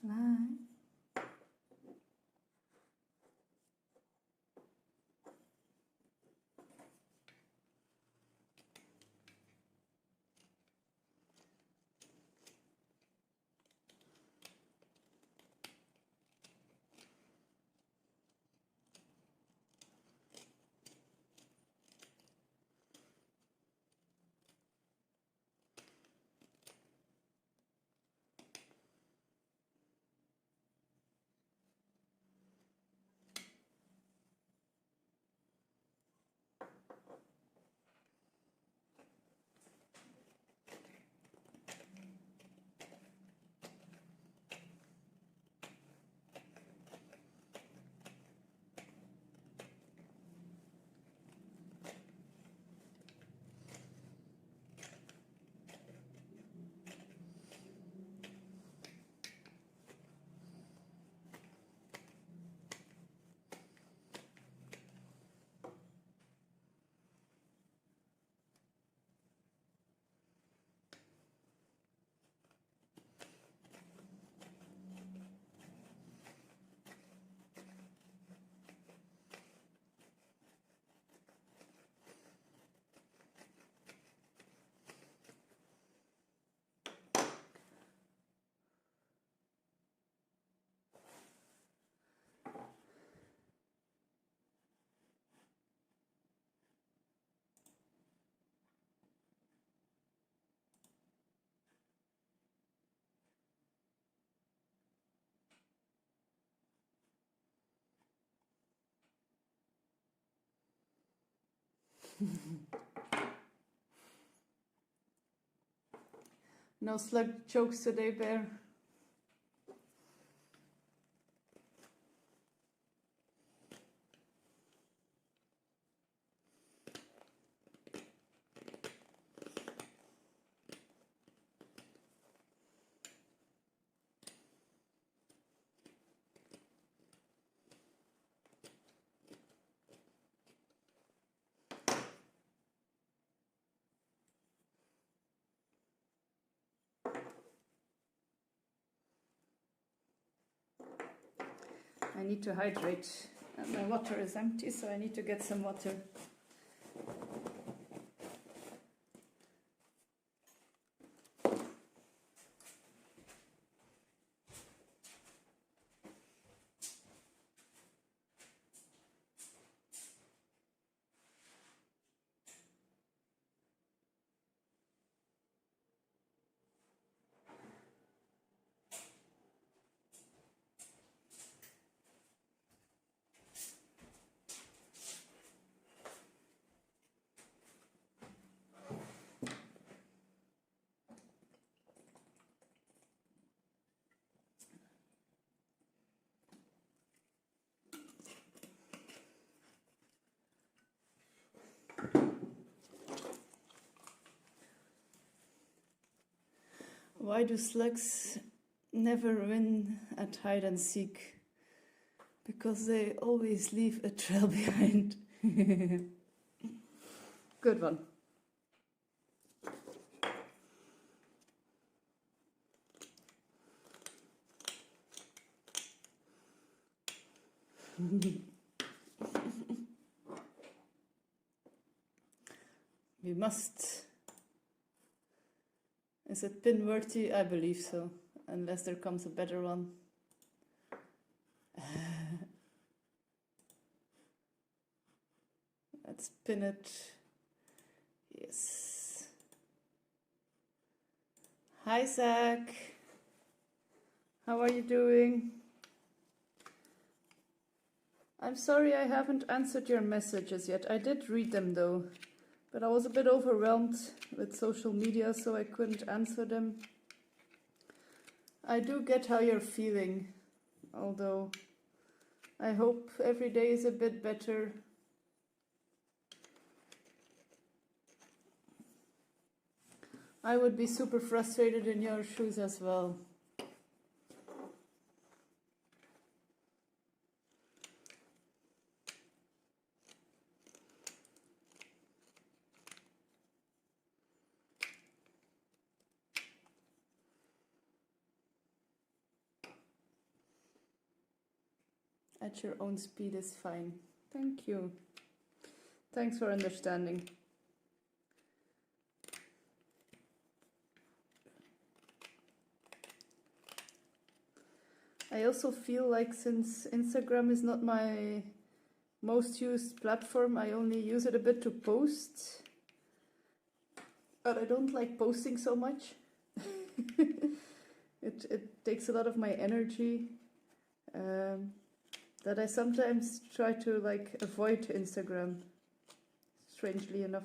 Line. No slug jokes today, Bear. I need to hydrate. My water is empty, so I need to get some water. Why do slugs never win at hide and seek? Because they always leave a trail behind. Good one. We must. Is it pin-worthy? I believe so, unless there comes a better one. Let's pin it. Yes. Hi, Zach. How are you doing? I'm sorry I haven't answered your messages yet. I did read them though, but I was a bit overwhelmed with social media, so I couldn't answer them. I do get how you're feeling, although I hope every day is a bit better. I would be super frustrated in your shoes as well. At your own speed is fine. Thank you. Thanks for understanding. I also feel like since Instagram is not my most used platform, I only use it a bit to post. But I don't like posting so much. It takes a lot of my energy. That I sometimes try to like avoid Instagram, strangely enough.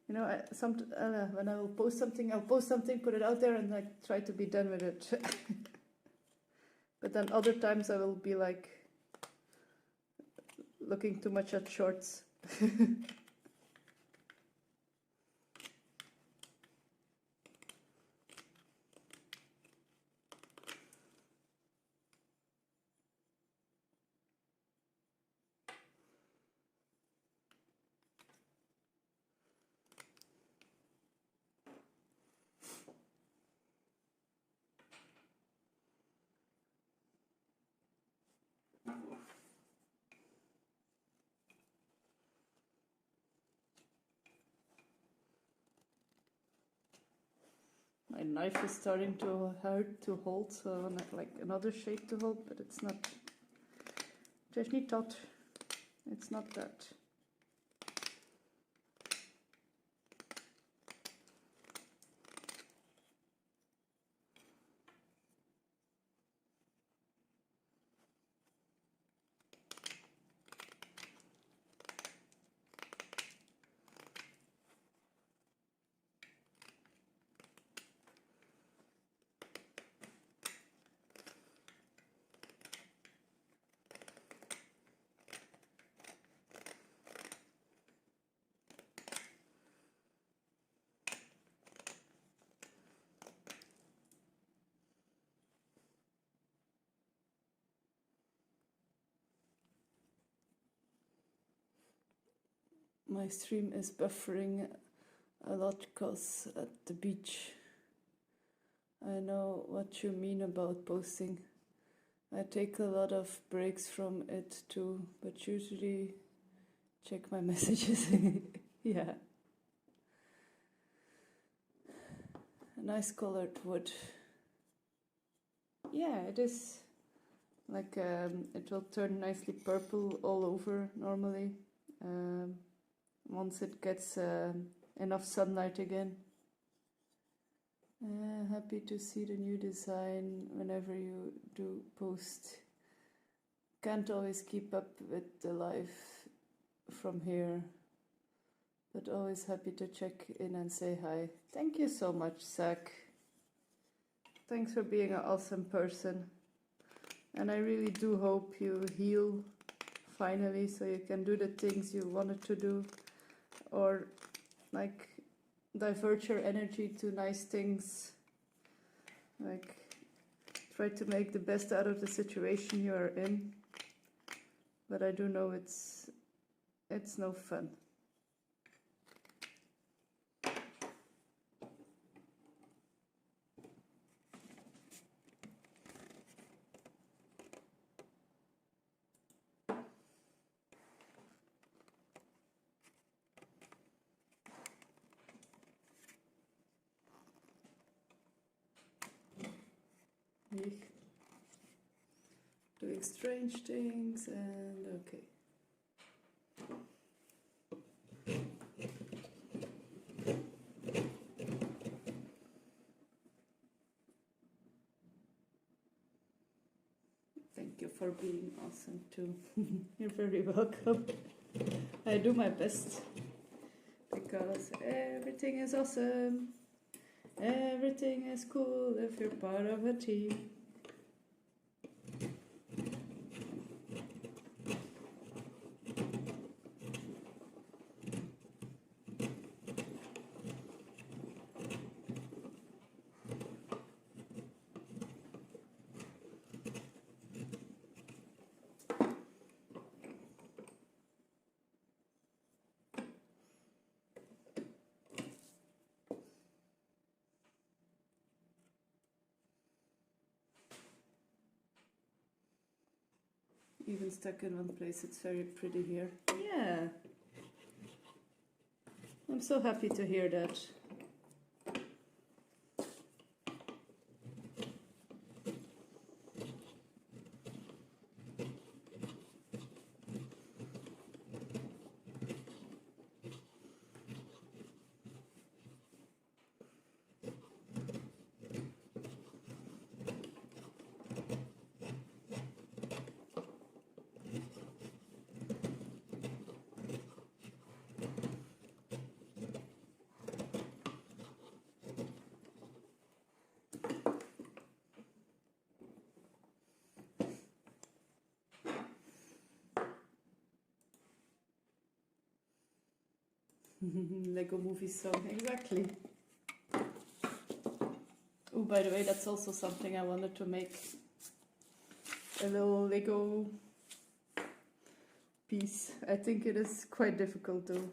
You know, when I will post something, I'll post something, put it out there, and like try to be done with it. But then other times I will be like looking too much at shorts. My knife is starting to hurt to hold, so I want like another shape to hold, but it's not. There's niet dat. It's not that. My stream is buffering a lot because at the beach. I know what you mean about posting. I take a lot of breaks from it too, but usually check my messages. Yeah. A nice colored wood. Yeah, it is. Like it will turn nicely purple all over normally. Once it gets enough sunlight again. Happy to see the new design whenever you do post. Can't always keep up with the live from here, but always happy to check in and say hi. Thank you so much, Zach. Thanks for being an awesome person. And I really do hope you heal finally so you can do the things you wanted to do, or like divert your energy to nice things, like try to make the best out of the situation you are in. But I do know it's no fun. really doing strange things, and okay. Thank you for being awesome too. You're very welcome. I do my best because everything is awesome. Everything is cool if you're part of a team. Even stuck in one place, it's very pretty here. Yeah. I'm so happy to hear that. Lego movie song, exactly. Oh, by the way, that's also something I wanted to make. A little Lego piece. I think it is quite difficult though.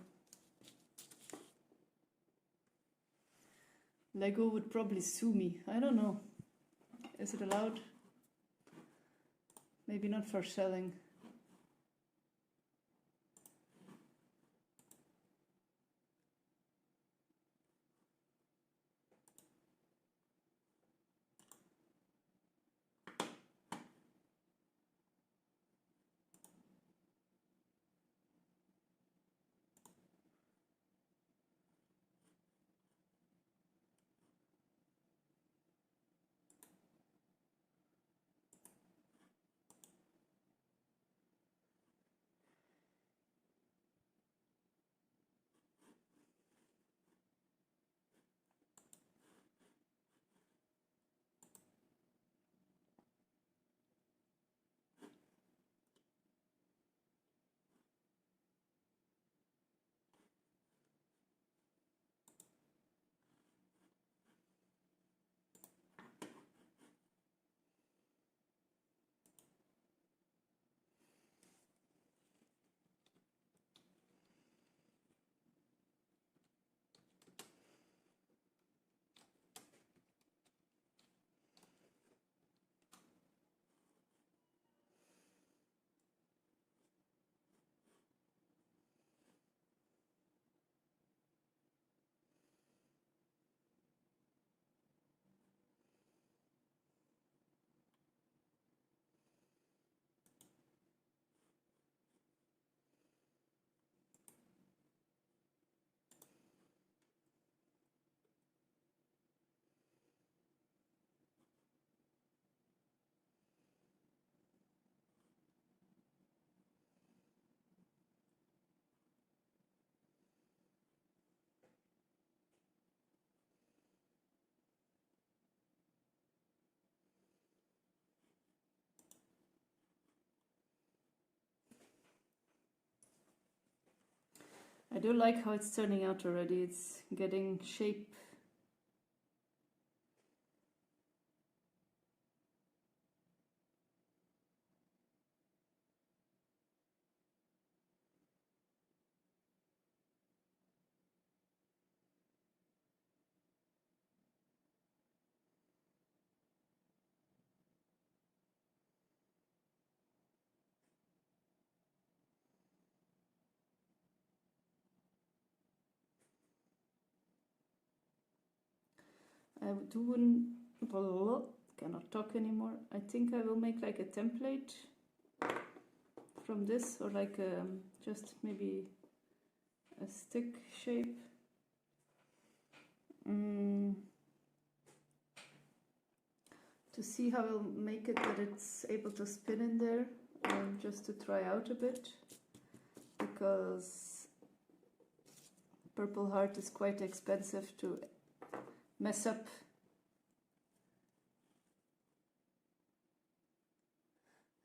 Lego would probably sue me. I don't know. Is it allowed? Maybe not for selling. I do like how it's turning out already. It's getting shape. I do cannot talk anymore. I think I will make like a template from this, or like just maybe a stick shape. To see how I'll make it that it's able to spin in there, just to try out a bit, because Purple Heart is quite expensive to mess up.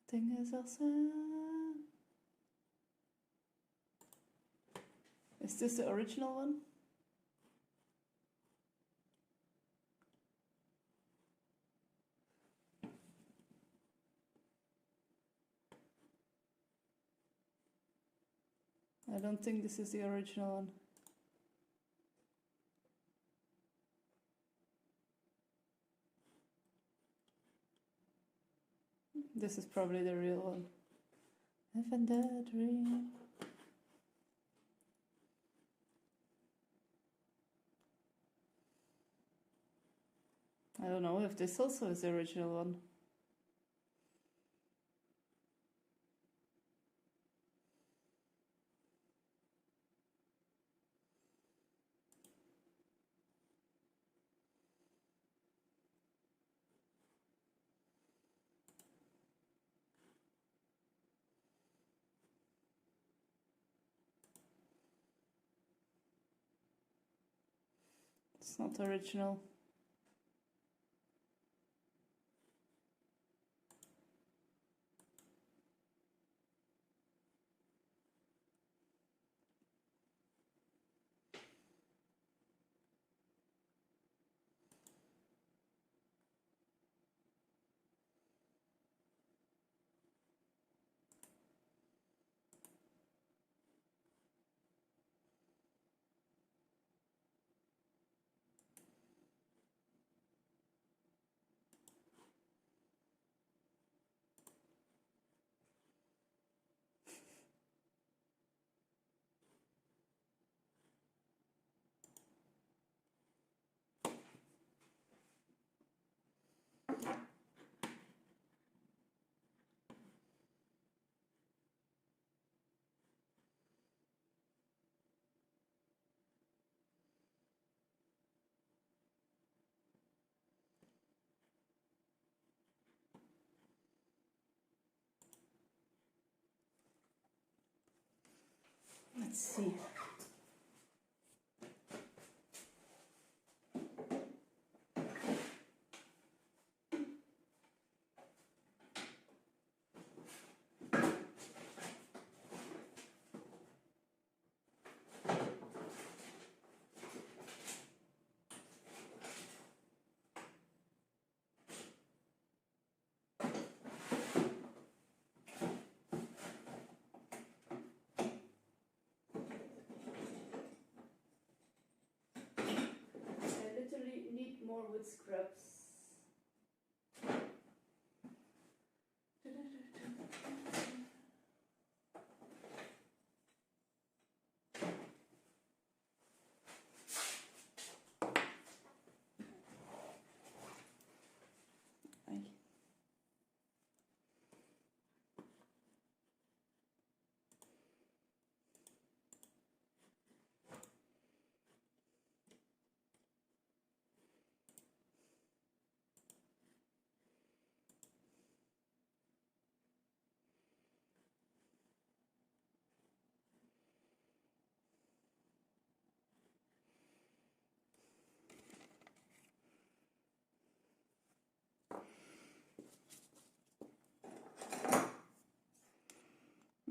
Thing is awesome. Is this the original one? I don't think this is the original one. This is probably the real one. Even that dream. I don't know if this also is the original one. It's not original. Let's see. More wood scraps.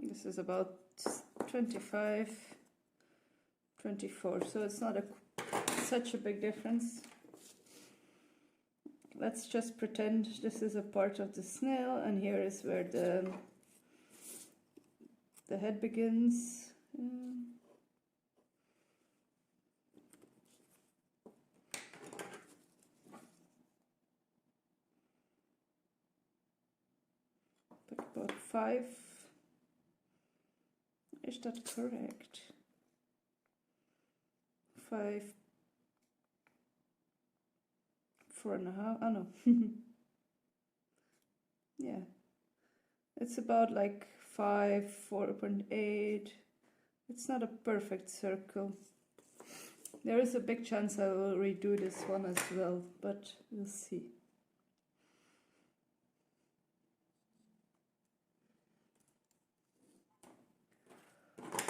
This is about 25, 24, so it's not such a big difference. Let's just pretend this is a part of the snail, and here is where the head begins. Put about 5. Is that correct? 5, 4.5. Oh no. Yeah, it's about like 5, 4.8. It's not a perfect circle. There is a big chance I will redo this one as well, but we'll see.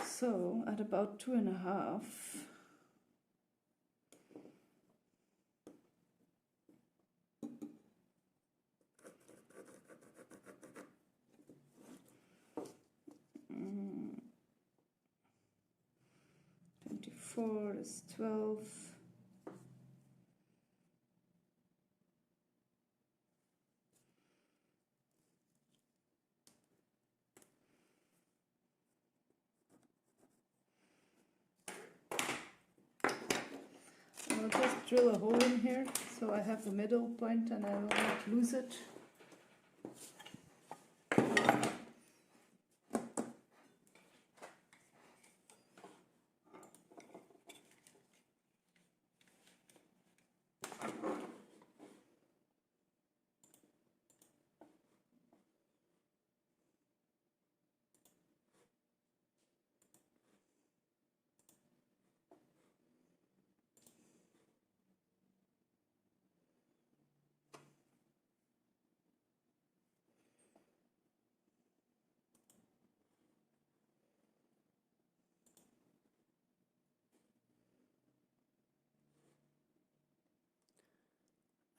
So at about 2.5, mm, 24 is 12. I'll just drill a hole in here so I have the middle point and I will not lose it.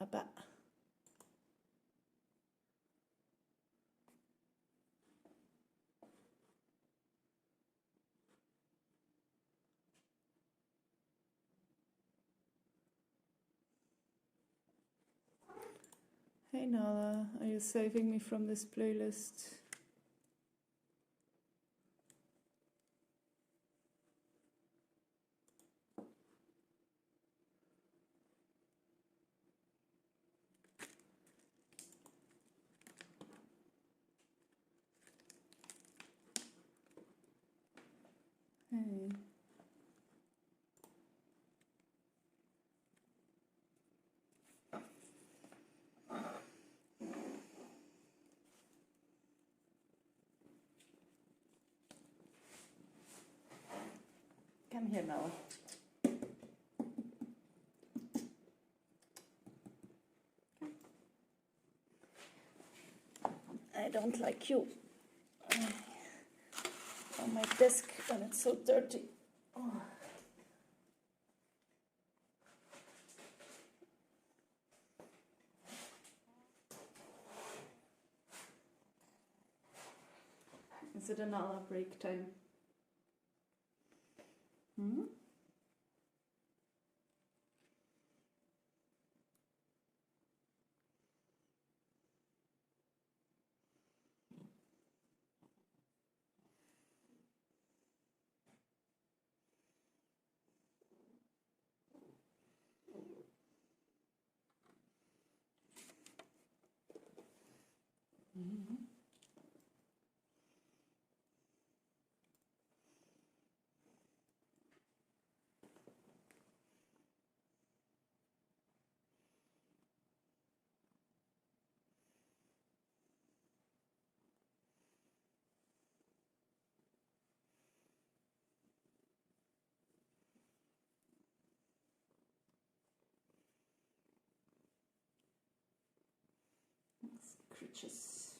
Abba. Hey Nala, are you saving me from this playlist? Hey. Come here now. I don't like you on my desk when it's so dirty. Oh. Is it an hour break time? Hmm? Mm-hmm. Creatures.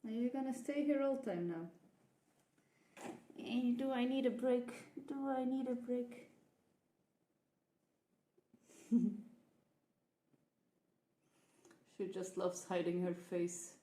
Are you gonna stay here all time now? Do I need a break? Do I need a break? She just loves hiding her face.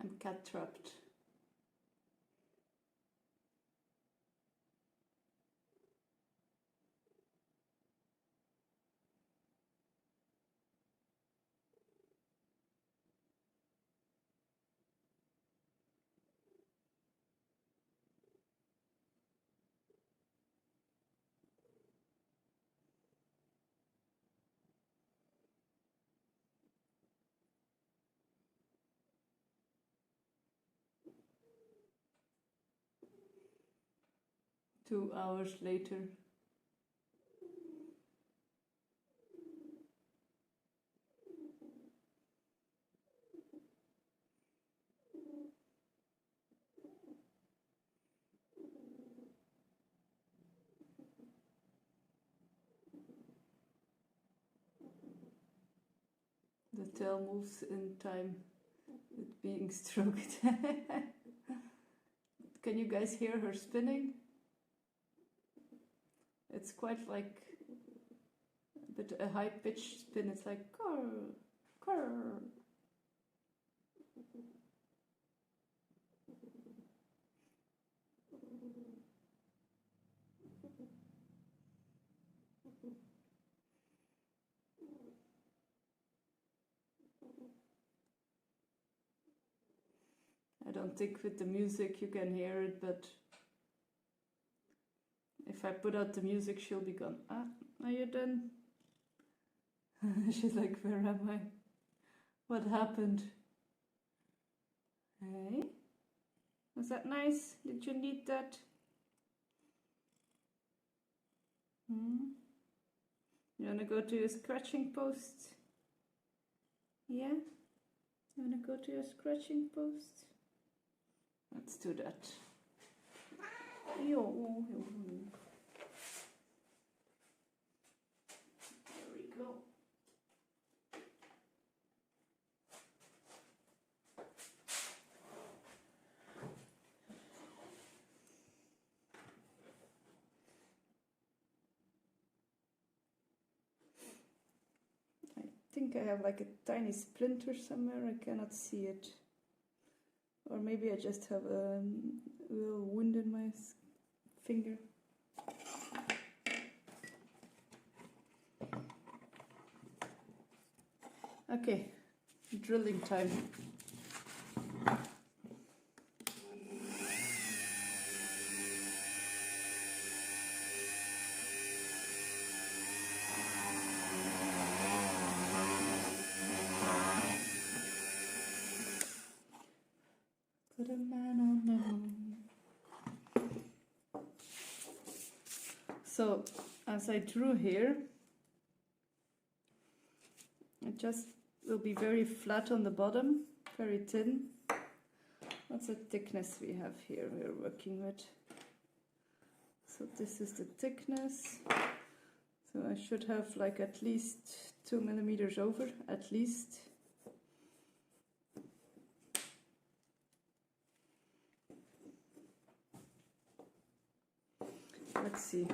I'm cat trapped. Two hours later. The tail moves in time with being stroked. Can you guys hear her spinning? It's quite like a high-pitched spin. It's like kurr, kurr. I don't think with the music you can hear it, but if I put out the music, she'll be gone. Ah, are you done? She's like, where am I? What happened? Hey? Was that nice? Did you need that? You wanna go to your scratching post? Yeah? You wanna go to your scratching post? Let's do that. Yo. There we go. I think I have like a tiny splinter somewhere. I cannot see it. Or maybe I just have a little wound in my finger. Okay, drilling time. Put a man on the moon. So, as I drew here, it just will be very flat on the bottom, very thin. What's the thickness we have here we're working with? So this is the thickness. So I should have like at least 2 millimeters over, at least. Let's see.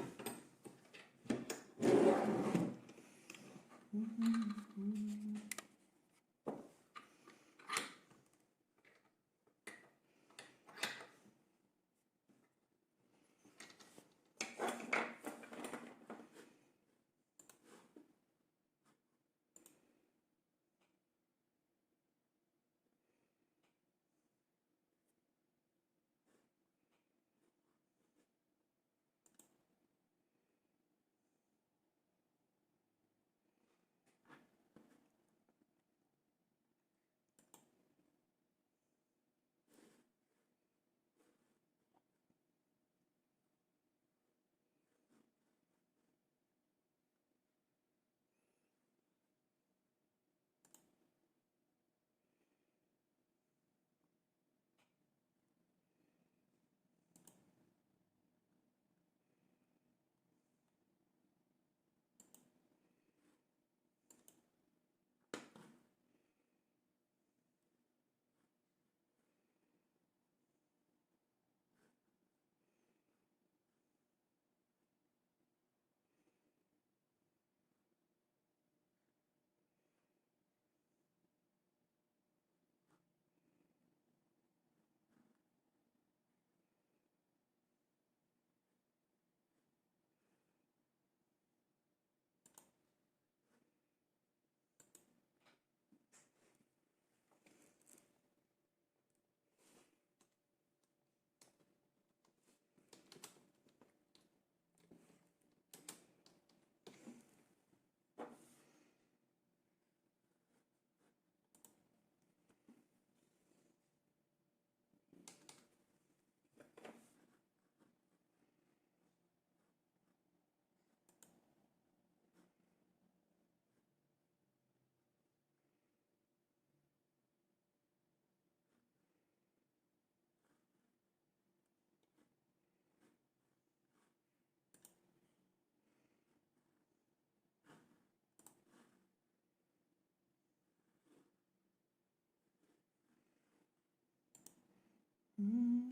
Mm.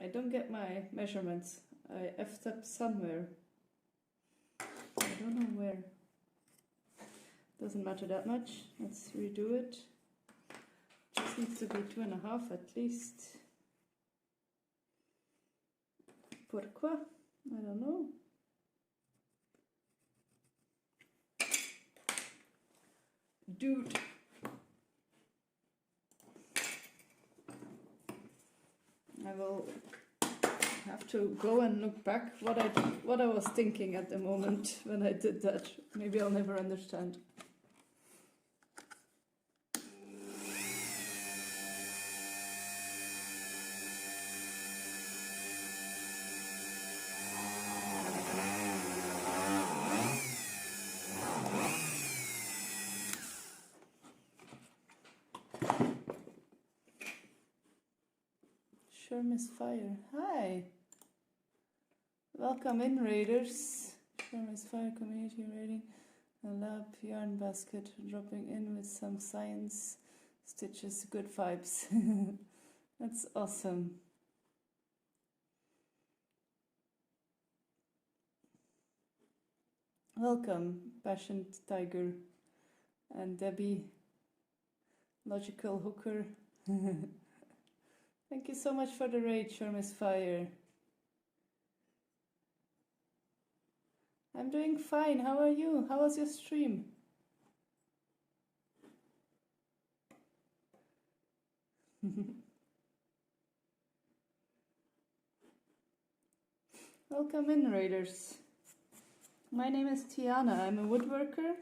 I don't get my measurements. I effed up somewhere. I don't know where. Doesn't matter that much. Let's redo it. Just needs to be 2.5 at least. Pourquoi? I don't know. Dude. I will have to go and look back what I was thinking at the moment when I did that. Maybe I'll never understand. Sure, Miss Fire. Hi. Welcome in, Raiders. Sure, Miss Fire community raiding a lab yarn basket, dropping in with some science stitches. Good vibes. That's awesome. Welcome, Passionate Tiger and Debbie, Logical Hooker. Thank you so much for the raid, Sure, Miss Fire. I'm doing fine. How are you? How was your stream? Welcome in, Raiders. My name is Tiana. I'm a woodworker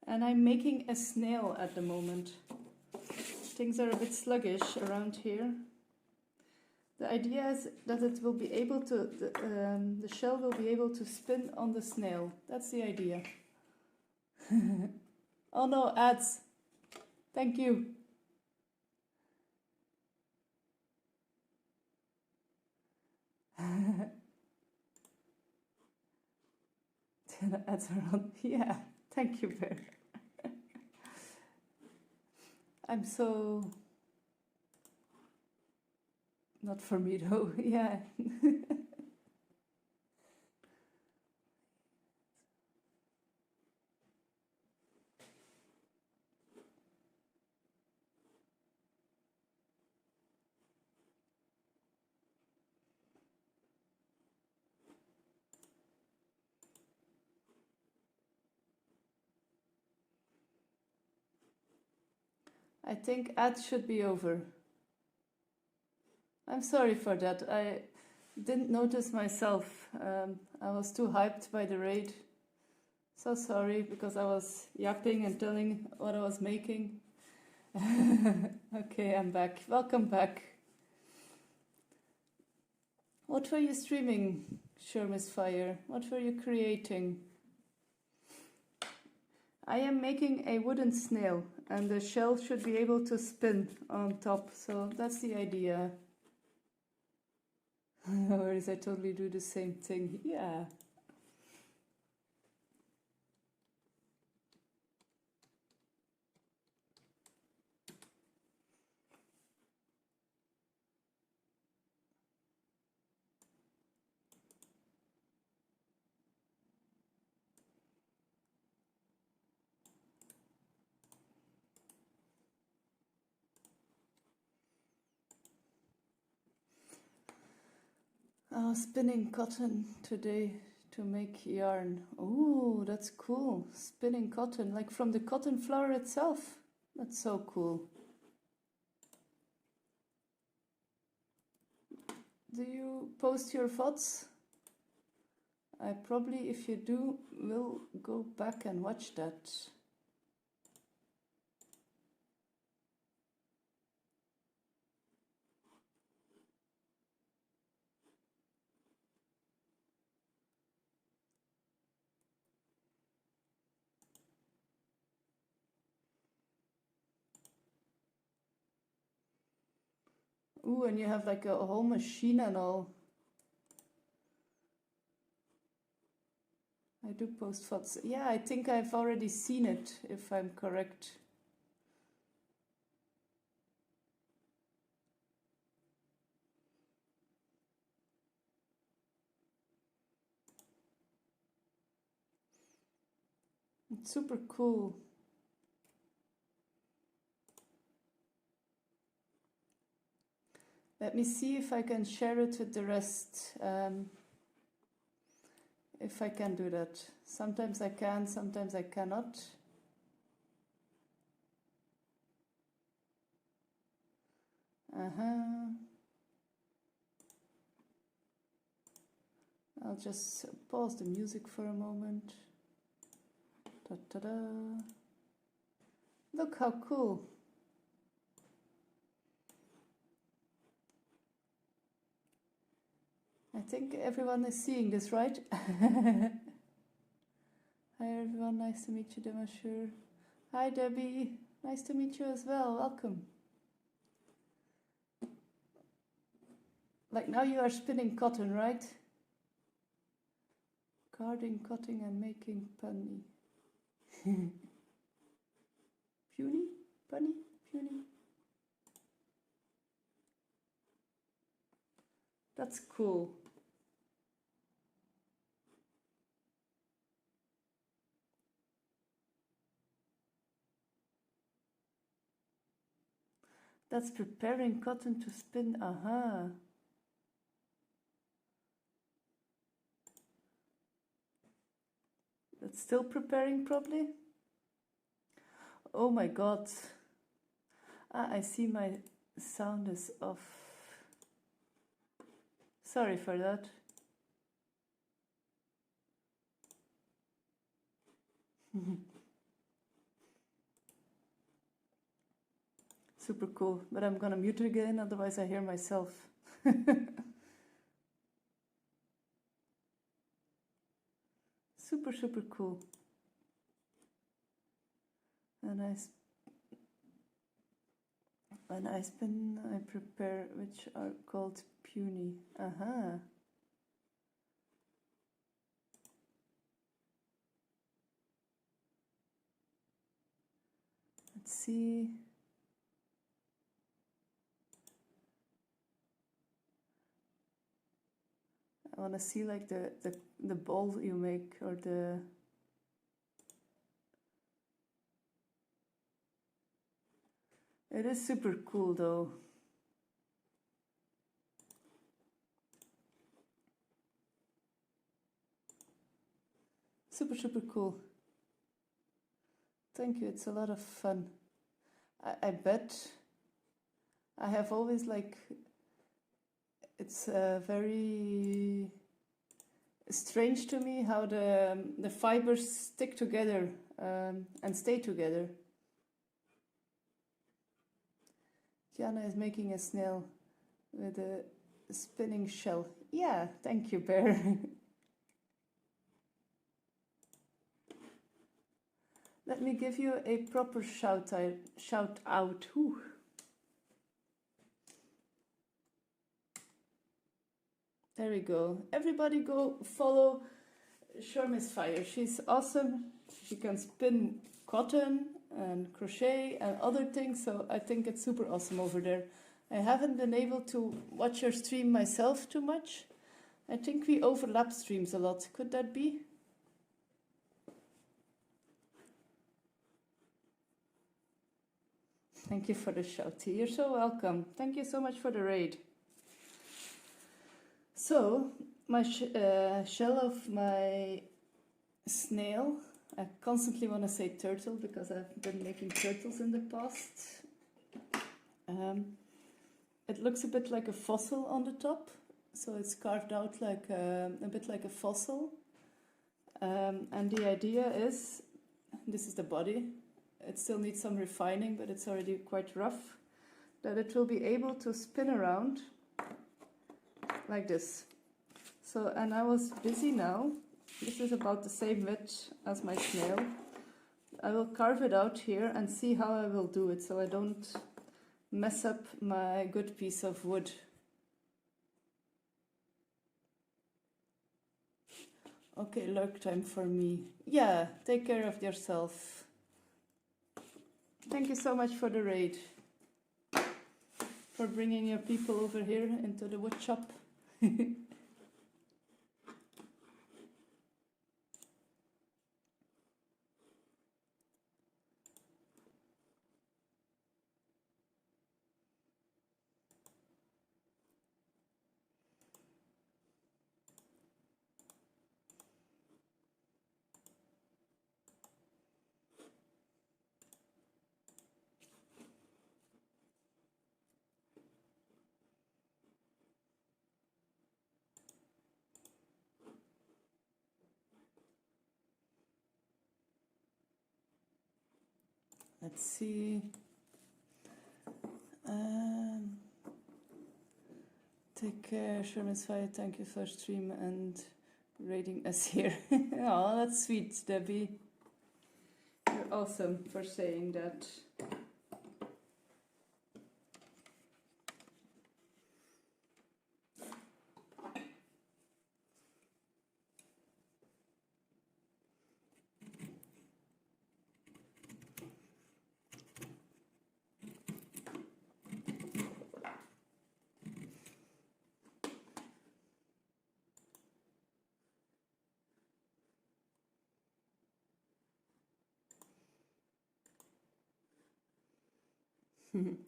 and I'm making a snail at the moment. Things are a bit sluggish around here. The idea is that it will be able to, the shell will be able to spin on the snail. That's the idea. Oh no, ads. Thank you. Ads are on. Yeah, thank you, Bear. I'm so... Not for me though, yeah. I think ads should be over. I'm sorry for that. I didn't notice myself. I was too hyped by the raid. So sorry, because I was yapping and telling what I was making. Okay, I'm back. Welcome back. What were you streaming, Sure Miss Fire? What were you creating? I am making a wooden snail, and the shell should be able to spin on top, so that's the idea. Whereas I totally do the same thing. Yeah. Spinning cotton today to make yarn. Oh, that's cool. Spinning cotton, like from the cotton flower itself. That's so cool. Do you post your thoughts? I probably, if you do, will go back and watch that. Ooh, and you have like a whole machine and all. I do post thoughts. Yeah, I think I've already seen it, if I'm correct. It's super cool. Let me see if I can share it with the rest. If I can do that. Sometimes I can, sometimes I cannot. I'll just pause the music for a moment. Ta-da! Look how cool. I think everyone is seeing this, right? Hi everyone, nice to meet you, Demashur. Hi Debbie, nice to meet you as well, welcome. Like now you are spinning cotton, right? Carding, cutting and making punny. Puny? Punny? Puny? That's cool. That's preparing cotton to spin. Aha. That's still preparing probably. Oh my god. I see my sound is off. Sorry for that. Super cool, but I'm gonna mute it again, otherwise I hear myself. Super, super cool. And I spin, I prepare, which are called puny. Aha. Let's see. I want to see like the ball you make, or the... It is super cool though. Super, super cool. Thank you, it's a lot of fun. I bet I have always like... It's very strange to me how the fibers stick together and stay together. Gianna is making a snail with a spinning shell. Yeah, thank you, Bear. Let me give you a proper shout out. Whew. There we go. Everybody go follow Shermis Fire. She's awesome. She can spin cotton and crochet and other things, so I think it's super awesome over there. I haven't been able to watch her stream myself too much. I think we overlap streams a lot. Could that be? Thank you for the shout. You're so welcome. Thank you so much for the raid. So, my shell of my snail, I constantly want to say turtle because I've been making turtles in the past. It looks a bit like a fossil on the top, so it's carved out like a bit like a fossil. And the idea is, this is the body, it still needs some refining, but it's already quite rough, that it will be able to spin around like this. So, and I was busy now, this is about the same width as my snail. I will carve it out here and see how I will do it, so I don't mess up my good piece of wood. Okay, lurk time for me. Yeah, take care of yourself. Thank you so much for the raid. For bringing your people over here into the wood shop. Let's see. Take care, Sherman's Fire. Thank you for stream and raiding us here. Oh, that's sweet, Debbie. You're awesome for saying that.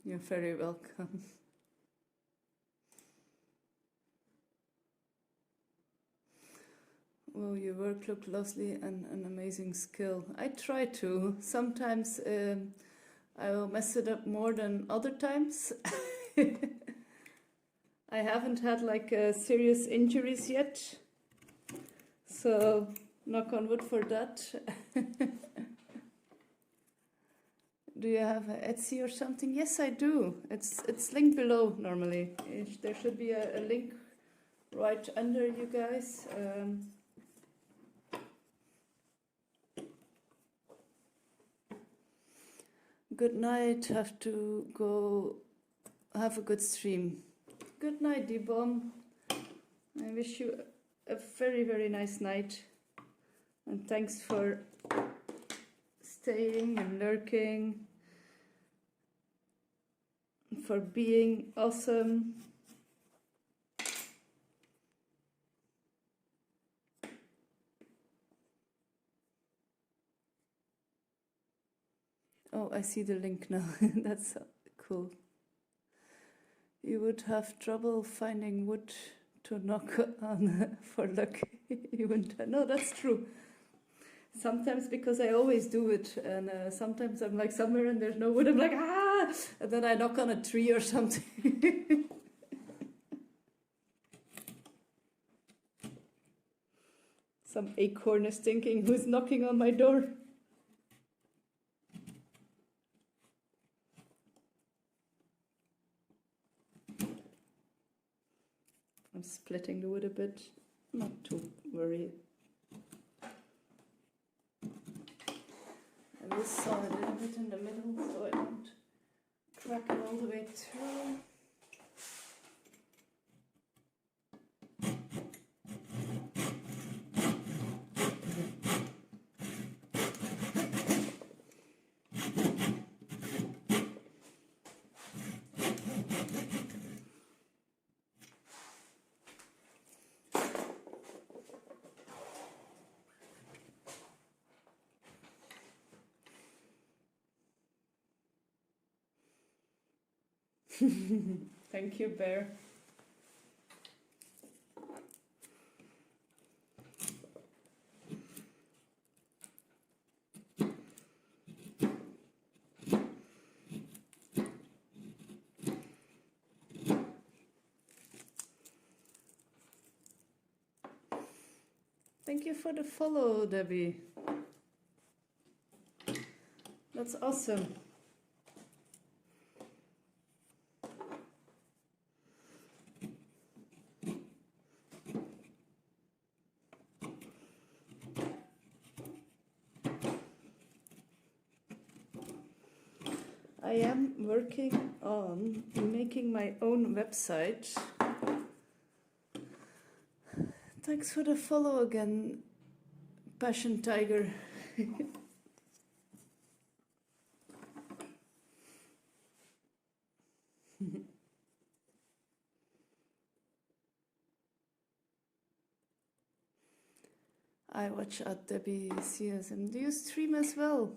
You're very welcome. Well, your work looked lovely and an amazing skill. I try to. Sometimes I will mess it up more than other times. I haven't had like serious injuries yet. So, knock on wood for that. Do you have an Etsy or something? Yes, I do. It's linked below normally. There should be a link right under you guys. Good night. Have to go have a good stream. Good night, D-Bomb. I wish you a very, very nice night. And thanks for staying and lurking. For being awesome. Oh, I see the link now. That's cool. You would have trouble finding wood to knock on for luck. You wouldn't. No, that's true. Sometimes because I always do it, and sometimes I'm like somewhere and there's no wood. I'm like ah, and then I knock on a tree or something. Some acorn is thinking, who's knocking on my door? I'm splitting the wood a bit, not to worry. I will saw it a little bit in the middle so I don't crack it all the way through. Thank you, Bear. Thank you for the follow, Debbie. That's awesome. I am working on making my own website. Thanks for the follow again, Passion Tiger. I watch at Debbie CSM. Do you stream as well?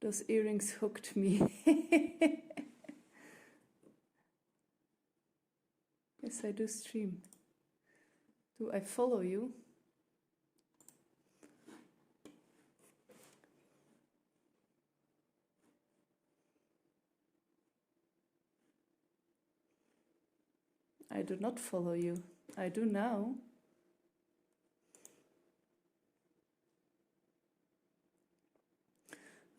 Those earrings hooked me. Yes, I do stream. Do I follow you? I do not follow you. I do now.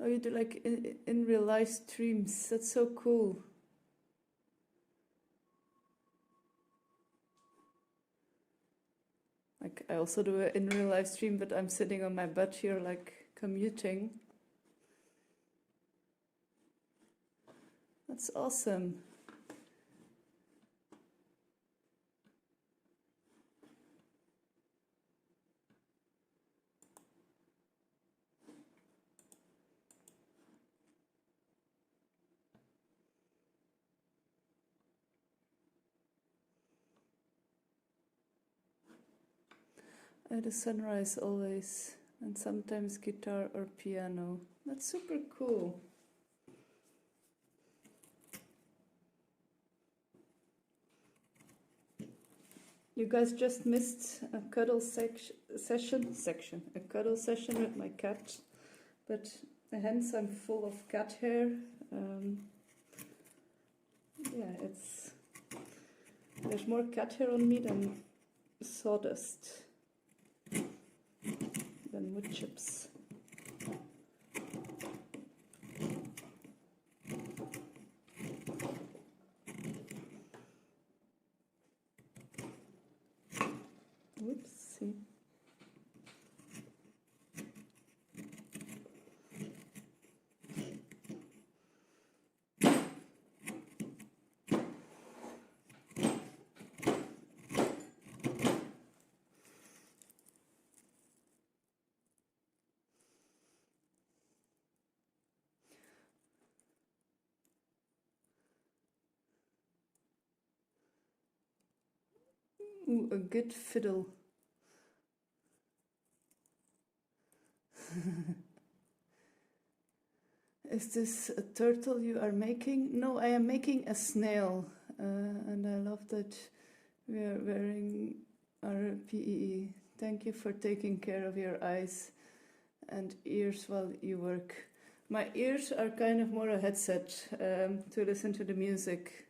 Oh, you do like in real life streams. That's so cool. Like I also do it in real life stream, but I'm sitting on my butt here like commuting. That's awesome. The sunrise always, and sometimes guitar or piano. That's super cool. You guys just missed a cuddle session with my cat, but hence I'm full of cat hair. Yeah, there's more cat hair on me than sawdust, than wood chips. Whoopsie. Ooh, a good fiddle. Is this a turtle you are making? No, I am making a snail. And I love that we are wearing our PEE. Thank you for taking care of your eyes and ears while you work. My ears are kind of more a headset to listen to the music.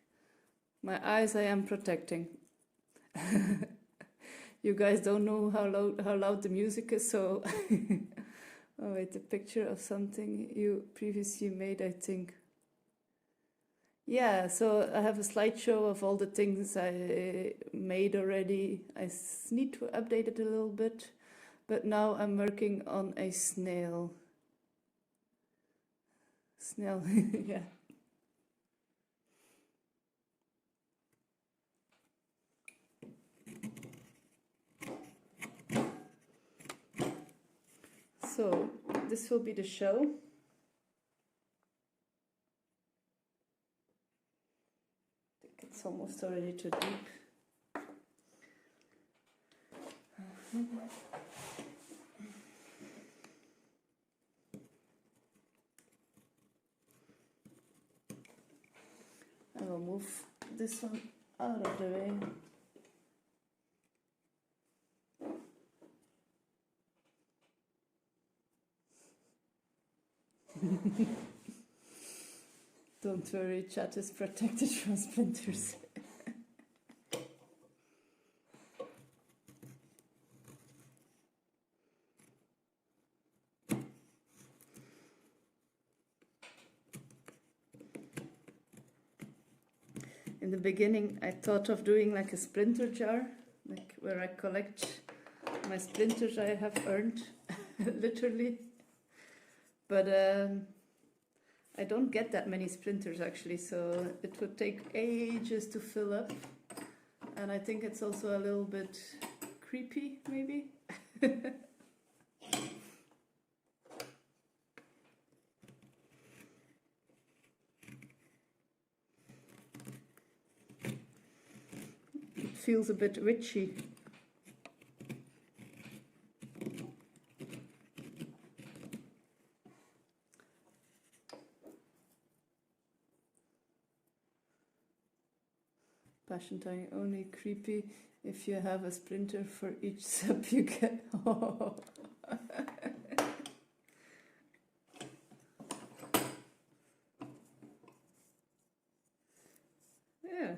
My eyes I am protecting. You guys don't know how loud the music is, so... Oh wait, a picture of something you previously made, I think. Yeah, so I have a slideshow of all the things I made already. I need to update it a little bit, but now I'm working on a snail. Snail, yeah. So this will be the shell. I think it's almost already too deep. I will move this one out of the way. Don't worry, chat is protected from splinters. In the beginning, I thought of doing like a splinter jar, like where I collect my splinters I have earned, literally. But I don't get that many splinters actually, so it would take ages to fill up. And I think it's also a little bit creepy, maybe. It feels a bit witchy. Passion tying only creepy if you have a splinter for each sub you get. Oh. Yeah.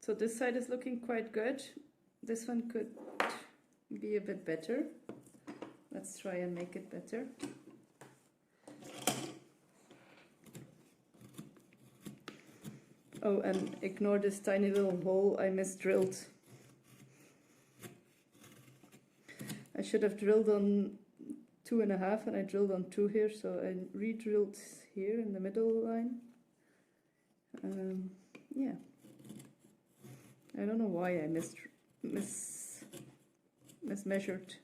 So this side is looking quite good. This one could be a bit better. Let's try and make it better. Oh, and ignore this tiny little hole I misdrilled. I should have drilled on 2.5 and I drilled on 2 here, so I re-drilled here in the middle line. Yeah. I don't know why I mismeasured.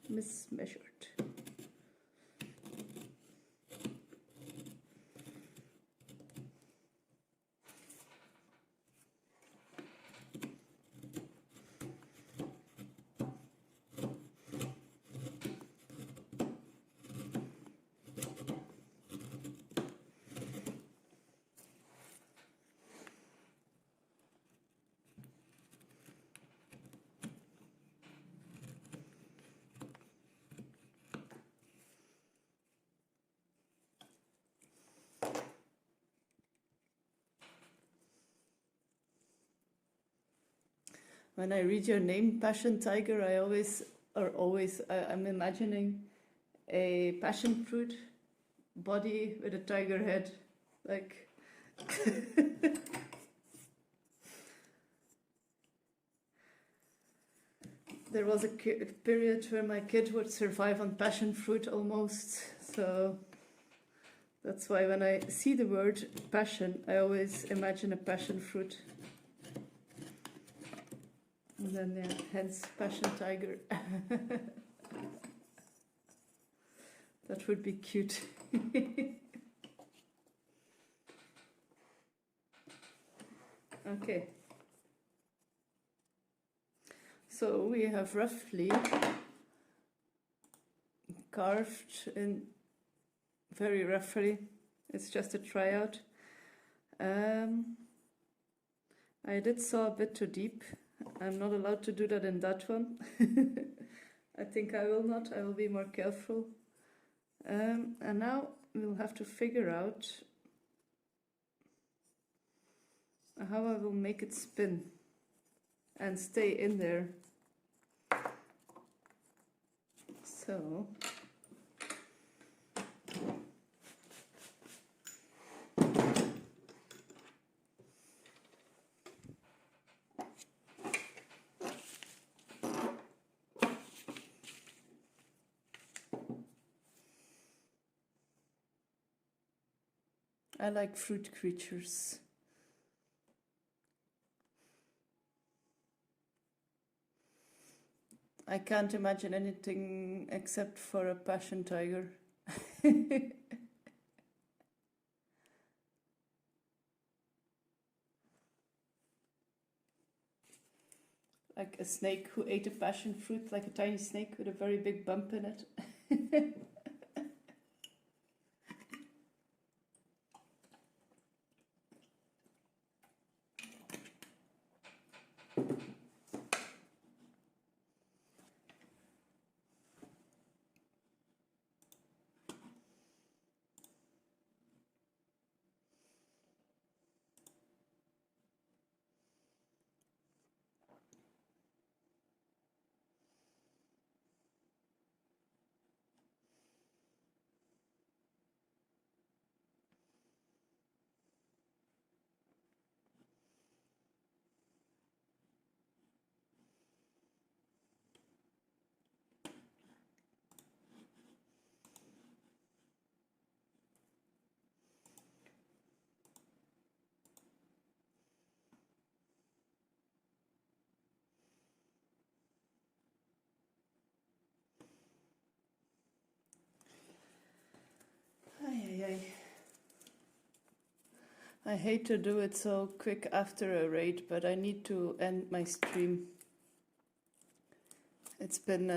When I read your name, Passion Tiger, I'm imagining a passion fruit body with a tiger head, like. There was a period where my kid would survive on passion fruit almost, so that's why when I see the word passion, I always imagine a passion fruit. And then, yeah, hence Passion Tiger. That would be cute. Okay. So we have roughly carved in very roughly. It's just a tryout. I did saw a bit too deep. I'm not allowed to do that in that one. I think I will not. I will be more careful. And now we'll have to figure out how I will make it spin and stay in there. So I like fruit creatures. I can't imagine anything except for a passion tiger. Like a snake who ate a passion fruit, like a tiny snake with a very big bump in it. ay. I hate to do it so quick after a raid, but I need to end my stream. It's been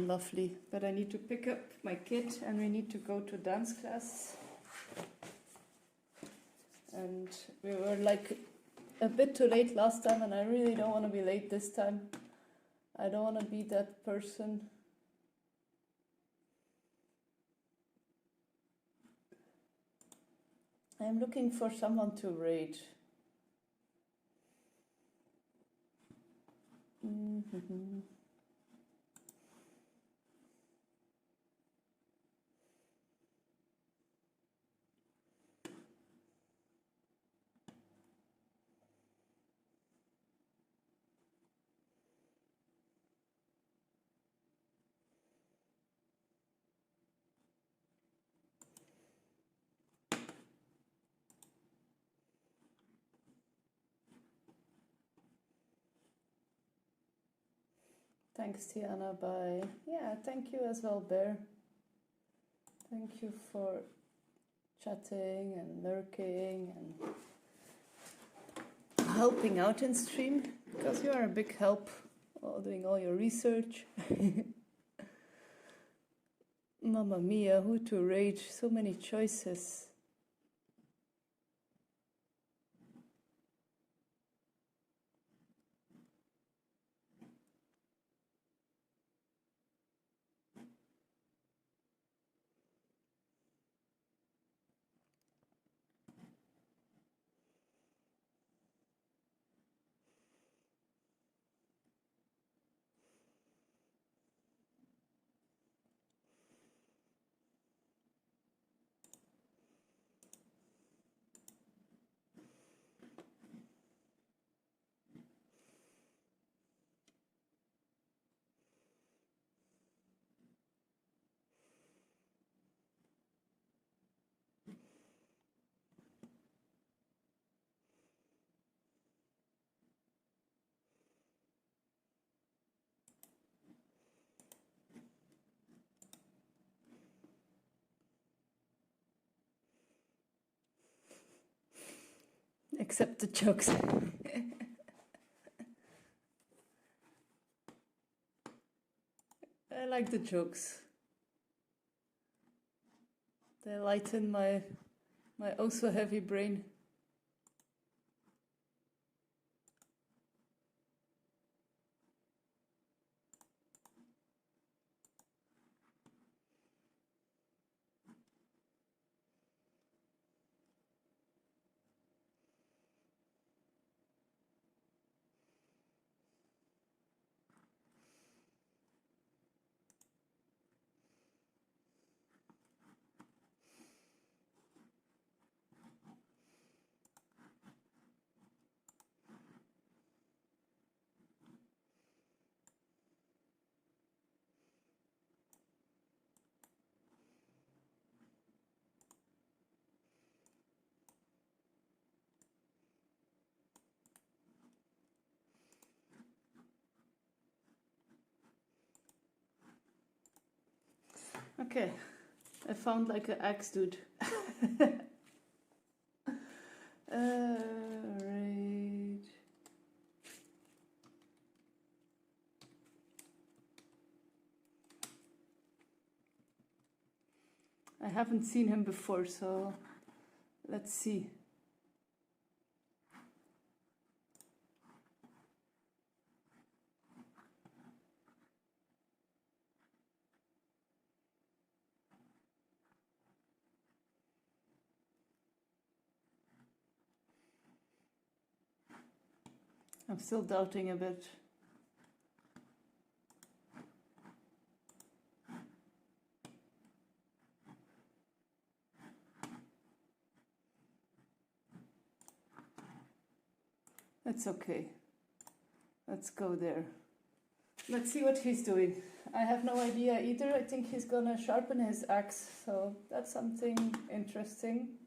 lovely, but I need to pick up my kid and we need to go to dance class. And we were like a bit too late last time, and I really don't want to be late this time. I don't want to be that person. I'm looking for someone to raid. Thanks, Tiana. Bye. Yeah, thank you as well, Bear. Thank you for chatting and lurking and helping out in stream, because you are a big help doing all your research. Mamma mia, who to raid? So many choices. Except the jokes. I like the jokes. They lighten my oh so heavy brain. Okay, I found like an axe dude. Right. I haven't seen him before, so let's see. I'm still doubting a bit. It's okay. Let's go there. Let's see what he's doing. I have no idea either. I think he's gonna sharpen his axe, so that's something interesting.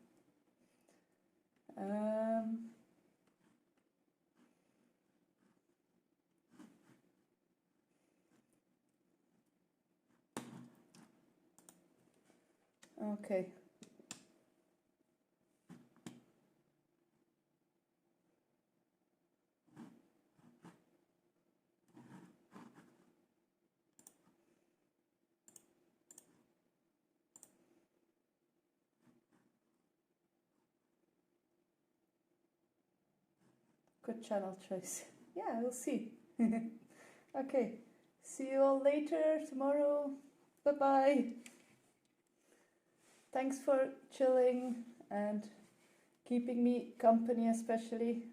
Okay. Good channel choice. Yeah, we'll see. Okay. See you all later tomorrow. Bye-bye. Thanks for chilling and keeping me company especially.